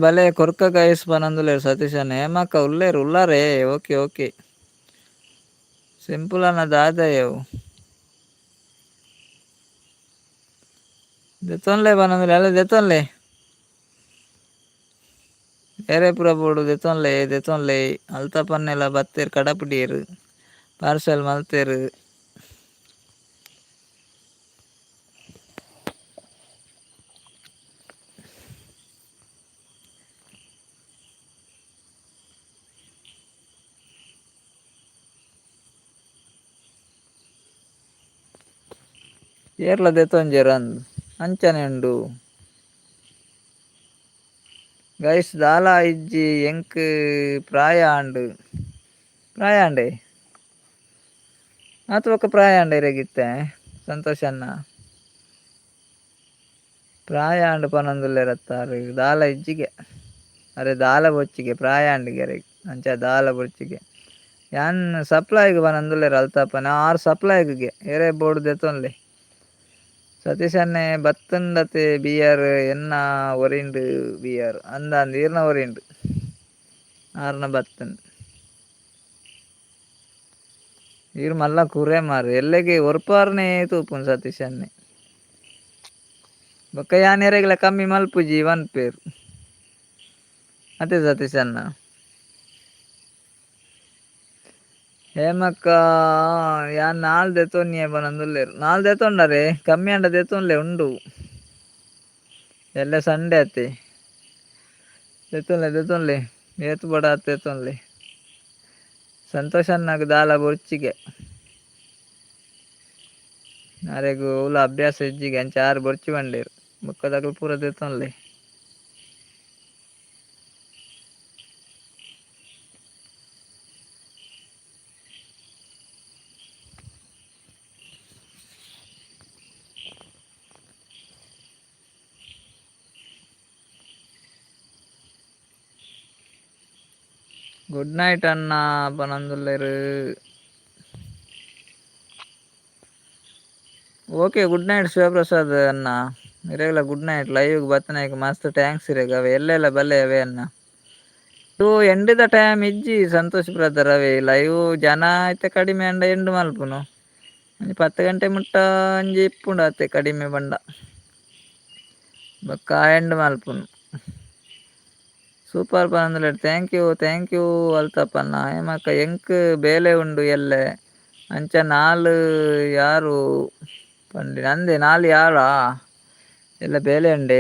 ಬಲೆ ಕೊರ್ಕ ಗೈಸ್ ಪನೊಂದುಲ್ಲೇರ್ ಸತೀಶ್ ಅಣ್ಣ ಹೇಮಕ್ಕ ಉಲ್ಲಾರೆ ಓಕೆ ಸಿಂಪಲ್ ಅನ್ನ ದಾದಯವು ದೆತೊನ್ಲೆ ಪನೊಂದುಲ್ಲೆ ಅಲ್ಲ ದೆತೊನ್ಲೆ ಏರೆ ಪೂರ ಬೋಡು ದೆತೊನ್ಲೆ ಅಲ್ತ ಪನ್ನೆಲ ಬತ್ತೆರ್ ಕಡಪುಡಿಯೆರ್ ಪಾರ್ಸೆಲ್ ಮಲ್ತೆರ್. ಏರ್ಲ ದೆತೊಂಜೆರ್ ಅಂದ್ ಅಂಚನೆ ಉಂಡು. ಗೈಸ್ ದಾಲ ಇಜ್ಜಿ ಎಂಕ್ ಪ್ರಾಯ ಆಂಡೆ ಆತ್ ಬೊಕ ಪ್ರಾಯ ಆಂಡೆ ಇರೆಗಿತ್ತೆ ಸಂತೋಷ್ ಅಣ್ಣ ಪ್ರಾಯ ಆಂಡ್ ಪನೊಂದುಲ್ಲೆರ್ ಅತ್ತಾರ್ ದಾಲ ಇಜ್ಜಿಗೆ ಅರೆ ದಾಲ ಬೊಚ್ಚಿಗೆ ಪ್ರಾಯ ಆಂಡಿಗೆರೆ ಅಂಚ ದಾಲ ಬೊಚ್ಚಿಗೆ ಯಾನ್ ಸಪ್ಲೈಗ್ ಪನೊಂದುಲ್ಲೆರ್ ಅಲ್ತಪ್ಪನೆ ಆರ್ ಸಪ್ಲೈಗ್ಗೆ ಎರೆ ಬೋರ್ಡ್ ದೆತೊನ್ಲೆ ಸತೀಶ್ ಅಣ್ಣೆ ಬತ್ತುಂಡತೆ ಬಿಯರ್ ಎನ್ನ ಒರಿನ್ಡ್ ಬಿಯರ್ ಅಂದಾಂದ್ ಈರ್ನ ಒರಿನ್ಡ್ ಆರ್ನ ಬತ್ತುಂಡ್ ಈರ್ ಮಲ್ಲ ಕುರೆ ಮಾರ್ ಎಲ್ಲೆಗೆ ಒರ್ಪಾರ್ನೆ ತೂಪುಂಡು ಸತೀಶ್ ಅಣ್ಣೆ ಬೊಕ್ಕ ಯಾನ್ ಎರೆಗ್ಲ ಕಮ್ಮಿ ಮಲ್ಪುಜಿ ವನ್ಪೆರ್ ಅತೆ ಸತೀಶ್ ಅಣ್ಣ ಹೇಮಕ್ಕ ಯಾನ್ ನಾಲ್ ದೆತೊನ್ನಿ ಪನೊಂದುಲ್ಲೆರ್ ನಾಲ್ ದೆತೊಂಡರೆ ಕಮ್ಮಿ ಆಂಡ ದೆತೊನ್ಲೆ ಉಂಡು ಎಲ್ಲೆ ಸಂಡೆ ಅತೆ ದೆತೊನ್ಲೆ ಏತ್ ಬೋಡ ಆತ್ ದೆತೊನ್ಲೆ ಸಂತೋಷ್ ಅಣ್ಣಗ್ ದಾಲ ಬೊರ್ಚಿಗೆ ಅರೆಗ್ ಉಲ ಅಭ್ಯಾಸ ಇಜ್ಜಿಗೆ ಅಂಚ ಆರ್ ಬೊರ್ಚಿ ಬಂಡೆರ್ ಬೊಕ್ಕದಾಕುಲು ಪೂರ ದೆತೊನ್ಲೆ. ಗುಡ್ ನೈಟ್ ಅಣ್ಣ ಪನೊಂದುಲ್ಲೆರ್. ಓಕೆ ಗುಡ್ ನೈಟ್ ಶಿವಪ್ರಸಾದ್ ಅಣ್ಣ ಇರೆಗ್ಲ ಗುಡ್ ನೈಟ್ ಲೈವ್ಗ್ ಬತ್ತನೈಕ್ ಮಸ್ತ್ ಟ್ಯಾಂಕ್ಸ್ ಇರೆಗ್ ಅವೆ ಎಲ್ಲೆಲ್ಲ ಬಲ್ಲೆ ಅವೆ ಅಣ್ಣ. ಎಂಡ್ ದ ಟೈಮ್ ಇಜ್ಜಿ ಸಂತೋಷ್ ಬ್ರದರ್ ಅವೆ ಲೈವ್ ಜನ ಐತೆ ಕಡಿಮೆ ಆಂಡ ಎಂಡ್ ಮಲ್ಪುನು ಒಂಜಿ 10 ಗಂಟೆ ಮುಟ್ಟ ಒಂಜಿ ಇಪ್ಪುಂಡು ಅತೆ ಕಡಿಮೆ ಪಂಡ ಬೊಕ್ಕ ಎಂಡ್ ಮಲ್ಪುನು. ಸೂಪರ್ ಪನೊಂದುಲ್ಲೆರ್ ಥ್ಯಾಂಕ್ ಯು ಅಲ್ತಪ್ಪಣ್ಣ ಹೇಮಕ್ಕ ಎಂಕ್ ಬೇಲೆ ಉಂಡು ಎಲ್ಲೆ ಅಂಚ ನಾಲ್ ಯಾರು ಪಂಡಿ ನಂದೆ ನಾಲ್ ಯಾರಾ ಎಲ್ಲ ಬೇಲೆ ಉಂಡೆ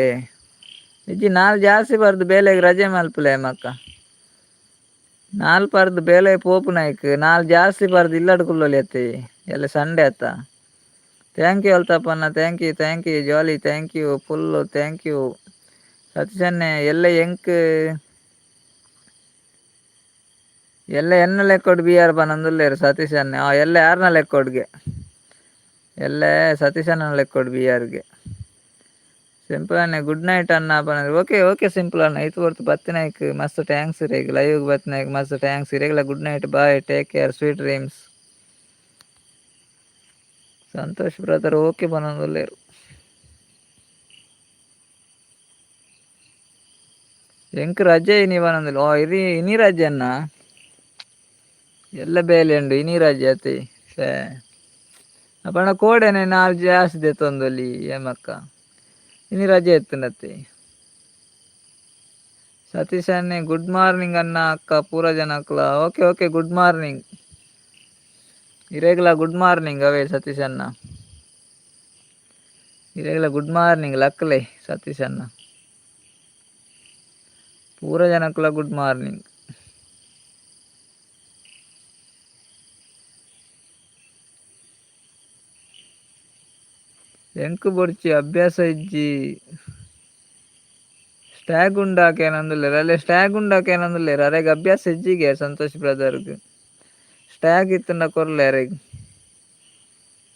ಇಜ್ಜಿ ನಾಲ್ ಜಾಸ್ತಿ ಬರ್ದು ಬೇಲೆಗ್ ರಜೆ ಮಲ್ಪುಲೆ ಹೇಮಕ್ಕ ನಾಲ್ ಪರ್ದ್ ಬೇಲೆ ಪೋಪುನೈಕ್ ನಾಲ್ ಜಾಸ್ತಿ ಪರ್ದ್ ಇಲ್ಲಡ್ ಕುಲ್ಲೊಲಿ ಅತೆ ಎಲ್ಲ ಸಂಡೆ ಅತ್ತ. ಥ್ಯಾಂಕ್ ಯು ಅಲ್ತಪ್ಪಣ್ಣ thank you jolly thank you full thank you Satish ಅಣ್ಣೆ ಎಲ್ಲೆ ಎಂಕ್ ಎಲ್ಲೆ ಎನ್ನ ಲೆಕ್ಕೊಡ್ ಬಿಯಾರ್ ಪನೊಂದುಲ್ಲೆರ್ ಸತೀಶ್ ಅಣ್ಣೆ ಎಲ್ಲೆ ಆರ್ನ ಲೆಕ್ಕೊಡ್ಗೆ ಎಲ್ಲೆ ಸತೀಶ್ ಅಣ್ಣನ ಲೆಕ್ಕೊಡ್ ಬಿಯಾರ್ಗೆ. ಸಿಂಪಲ್ ಅಣ್ಣೆ ಗುಡ್ ನೈಟ್ ಅಣ್ಣ ಓಕೆ ಸಿಂಪಲ್ ಅಣ್ಣ ಐತ್ ಬರ್ತ್ ಬತ್ತಿನೈಕ್ ಮಸ್ತ್ ಟ್ಯಾಂಕ್ಸ್ ಇರೆಗ್ ಲೈವ್ಗ್ ಬತ್ತಿನೈಕ್ ಮಸ್ತ್ ಟ್ಯಾಂಕ್ಸ್ ಇರೆಗ್ಲ good night bye take care sweet dreams. Santosh brother okay ಪನೊಂದುಲ್ಲೆರ್. ಎಂಕ್ ರಜೆ ಇನಿ ಪನೊಂದುಲ್ಲೆ ಇನಿ ರಜೆ ಅಣ್ಣ ಎಲ್ಲ ಬೇಲೆ ಉಂಡು ಇನಿ ರಜೆ ಅತೆ ಅಪಂಡ ಕೋಡೆನೆ ನಾಲ್ ಜಾಸ್ತಿ ದೆತೊಂದೊಲಿ ಹೇಮಕ್ಕ ಇನಿ ರಜೆ ಇತ್ಂಡತೆ. ಸತೀಶ್ ಅಣ್ಣೆ ಗುಡ್ ಮಾರ್ನಿಂಗ್ ಅಣ್ಣ ಅಕ್ಕ ಪೂರ ಜನಕ್ಲ ಓಕೆ ಗುಡ್ ಮಾರ್ನಿಂಗ್ ಇರೆಗ್ಲ ಗುಡ್ ಮಾರ್ನಿಂಗ್ ಅವೆ ಸತೀಶ್ ಅಣ್ಣ ಇರೆಗ್ಲ ಗುಡ್ ಮಾರ್ನಿಂಗ್ ಲಕ್ಲೆ ಸತೀಶ್ ಅಣ್ಣ ಪೂರ ಜನಕ್ಲ ಗುಡ್ ಮಾರ್ನಿಂಗ್. ಎಂಕ್ ಬೊರ್ಚಿ ಅಭ್ಯಾಸ ಇಜ್ಜಿ ಸ್ಟ್ಯಾಗ್ ಉಂಡಾಕ ಏನಂದುಲ್ಲೆರ್ ಅಲ್ಲೆ ಸ್ಟ್ಯಾಗ್ ಉಂಡಾಕ ಏನಂದುಲ್ಲೆರ್ ಅರೆಗ್ ಅಭ್ಯಾಸ ಇಜ್ಜಿಗೆ ಸಂತೋಷ್ ಬ್ರದರ್ಗ್ ಸ್ಟ್ಯಾಗ್ ಇತ್ತುಂಡ ಕೊರ್ಲೆ ಅರೆಗ್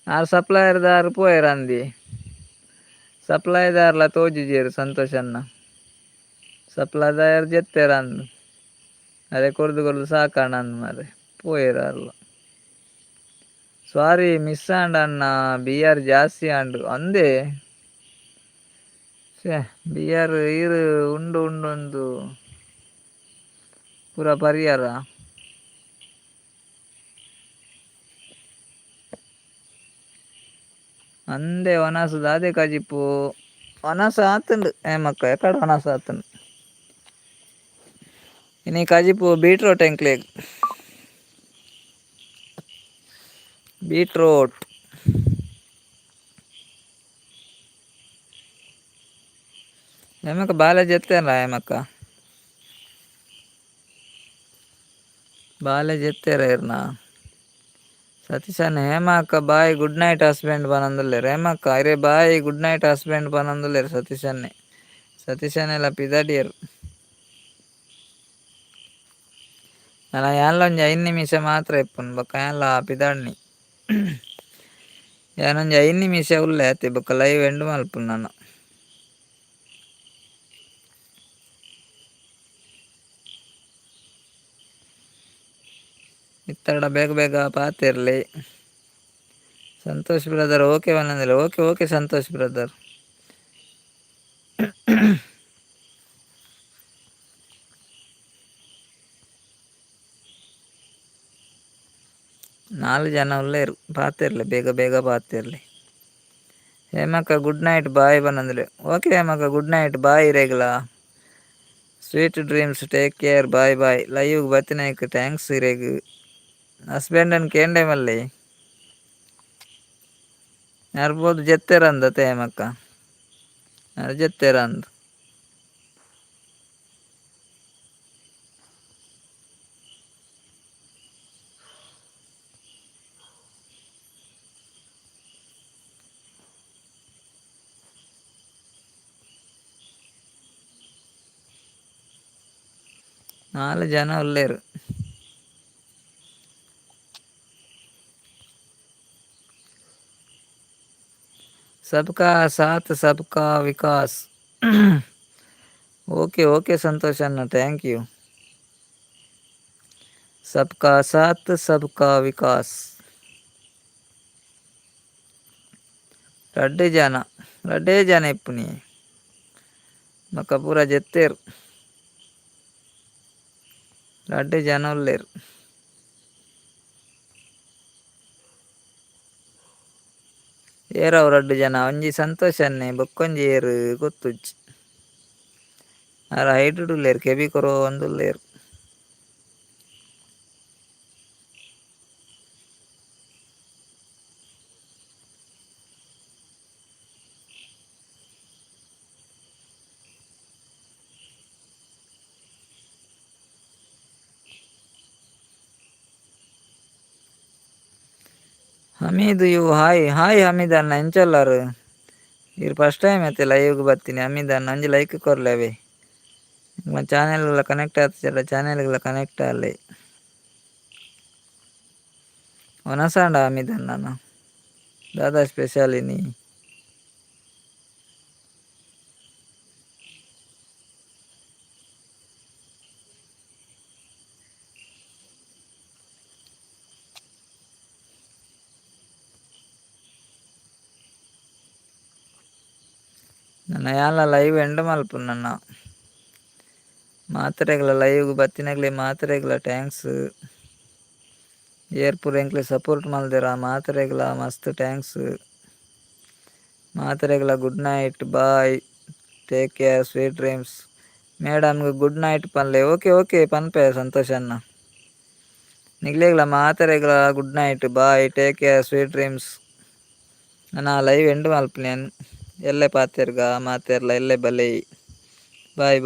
ಆರ್ ಸಪ್ಲೈಯರ್ ದಾರ್ ಪೋಯೆರ್ ಅಂದಿ ಸಪ್ಲೈದಾರ್ಲ ತೋಜುಜೆರ್ ಸಂತೋಷ್ ಅಣ್ಣ ಸಪ್ಲೈದಾಯರ್ ಜೆತ್ತೆರ್ ಅಂದ್ ಅರೆ ಕೊರ್ದು ಸಾಕಣ್ಣ ಅಂದ್ ಮಾರೆ ಪೋಯೆರ್ ಆರ್ಲ. ಸಾರಿ ಮಿಸ್ ಆಂಡ್ ಅಣ್ಣ ಬಿಯರ್ ಜಾಸ್ತಿ ಆಂಡ್ ಅಂದೆ ಬಿಯರ್ ಈರ್ ಉಂಡು ಒಂದು ಪೂರ ಪರಿಯರ ಅಂದೆ ವನಸ್ ದಾದೆ ಕಜಿಪ್ಪು ವನಸ ಆತುಂಡು ಹೇಮಕ್ಕ ಎಕಡೆ ವನಸ ಆತುಂಡು ಇನಿ ಕಜಿಪು ಬೀಟ್ರೋಟ್ ಎಂಕ್ಲೆ ಬೀಟ್ರೋಟ್ ಎಮಕ್ಕ ಬಾಲಾಜಿ ಎತ್ತೇನಾ ಎಮಕ್ಕ ಬಾಲಾಜಿ ಎತ್ತೇರ ಇರ್ನ ಸತೀಶನ್ ಹೇಮಕ್ಕ ಬಾಯ್ ಗುಡ್ ನೈಟ್ ಹಸ್ಬೆಂಡ್ ಬನಂದುಲ್ಲೇರ್ ಹೇಮಕ್ಕ ಅರೆ ಬಾಯ್ ಗುಡ್ ನೈಟ್ ಹಸ್ಬೆಂಡ್ ಬನಂದುಲ್ಲೇರ್ ಸತೀಶನ್ನೆ ಎಲ್ಲ ಪಿದಾಡಿಯರು ನಾನು ಯಾನ್ಲೊಂಜಿ 5 ನಿಮಿಷ ಮಾತ್ರ ಇಪ್ಪುನು ಬೊಕ್ಕ ಯಾನ್ಲ ಪಿದಾಡ್ನಿ ಯಾನೊಂಜಿ 5 ನಿಮಿಷ ಉಲ್ಲೆ ಅತಿ ಬೊಕ್ಕ ಲೈವ್ ಎಂಡ್ ಮಲ್ಪುನು ನಾನು ಇತ್ತಡ ಬೇಗ ಬೇಗ ಪಾತಿರ್ಲಿ ಸಂತೋಷ್ ಬ್ರದರ್ ಓಕೆ ಬಂದಿಲ್ಲ ಓಕೆ ಸಂತೋಷ್ ಬ್ರದರ್ ನಾಲ್ಕು ಜನ ಉಳ್ಳೇರು ಪಾತಿರ್ಲಿ ಬೇಗ ಬೇಗ ಪಾತಿರ್ಲಿ ಹೇಮಕ್ಕ ಗುಡ್ ನೈಟ್ ಬಾಯ್ ಬಂದ್ರೆ ಓಕೆ ಹೇಮಕ್ಕ ಗುಡ್ ನೈಟ್ ಬಾಯ್ ರೆಗ್ಲಾ sweet dreams take care bye bye live ಬತ್ತಿನೈಕ್ ಥ್ಯಾಂಕ್ಸ್ ಇರೇಗ್ ಹಸ್ಬೆಂಡನ್ ಕೇಂಡೆ ಮಲ್ಲಿ ಯಾರ್ಬೋದು ಜೆತ್ತೆರಂದ ಹೇಮಕ್ಕ ಯಾರು ಜೆತ್ತೆರಂದು ನಾಲ್ಕು ಜನ ಉಳ್ಳೇರು ಸಬ್ಕಾ ಸಾಥ್ ಸಬ್ಕಾ ವಿಕಾಸ್ ಓಕೆ ಸಂತೋಷ್ ಅಣ್ಣ ಥ್ಯಾಂಕ್ ಯು ಸಬ್ಕಾ ಸಾಥ್ ಸಬ್ಕಾ ವಿಕಾಸ್ ರಡ್ಡೆ ಜನ ಇಪ್ಪುನಿ ಮಕ್ಕ ಪೂರ ಜೆತ್ತೇರು ರಡ್ಡೆ ಜನ ಉಳ್ಳೇರು ಏರವು ರಡ್ಡು ಜನ ಒಂಜಿ ಸಂತೋಷನ್ನೇ ಬೊಕ್ಕೊಂಜಿ ಏರು ಗೊತ್ತುಜ್ಜಿ ಆರ ಹೈಟುಡುಲ್ಲೇರು ಕೆಬಿ ಕೊರೋ ಒಂದುಲ್ಲೇರು ಹಮೀದ್ ಇವು ಹಾಯ್ ಹಮೀದ್ ಅಣ್ಣ ಎಂಚಲ್ಲಾರು ಇವ್ರು ಫಸ್ಟ್ ಟೈಮ್ ಐತೆ ಲೈವ್ಗೆ ಬರ್ತೀನಿ ಹಮೀದ್ ಅಣ್ಣ ಒಂಜಿ ಲೈಕ್ ಕೊರ್ಲೇವೆ ಚಾನೆಲ್ಗೆಲ್ಲ ಕನೆಕ್ಟ್ ಆಗ್ತಿಲ್ಲ ಚಾನೆಲ್ಗೆಲ್ಲ ಕನೆಕ್ಟ್ ಆಗಲಿ ಒನಸಾಂಡ ಹಮೀದ್ ಅಣ್ಣನ ದಾದಾ ಸ್ಪೆಷಾಲಿನಿ ನನ್ನ ಯಾಲ ಲೈವ್ ಎಂಡ್ ಮಲ್ಪುನು ನನ್ನ ಮಾತ್ರೆಗಳ ಲೈವ್ಗೆ ಬತ್ತಿನಗ್ಲೆ ಮಾತ್ರೆಗಳ ಟ್ಯಾಂಕ್ಸ್ ಏರ್ಪುರ್ ಎಂಕ್ಲೆ ಸಪೋರ್ಟ್ ಮಲ್ದೆರ ಮಾತ್ರೆಗಳ ಮಸ್ತ್ ಟ್ಯಾಂಕ್ಸ್ ಮಾತ್ರೆಗಳ good night bye take care sweet dreams ಮೇಡಮ್ಗೆ ಗುಡ್ ನೈಟ್ ಪನ್ಲೆ ಓಕೆ ಪನ್ಪೆ ಸಂತೋಷ್ ಅಣ್ಣ ನಿಗ್ಲೇಗ್ಲ ಮಾತ್ರೆಗಳ good night bye take care sweet dreams ನಾನು ಲೈವ್ ಎಂಡ್ ಮಲ್ಪನೇನು ಎಲ್ಲೆ ಪಾತೆರ್ಗ ಮಾತೆರ್ಲ ಎಲ್ಲೆ ಬಲೆ ಬಾಯ್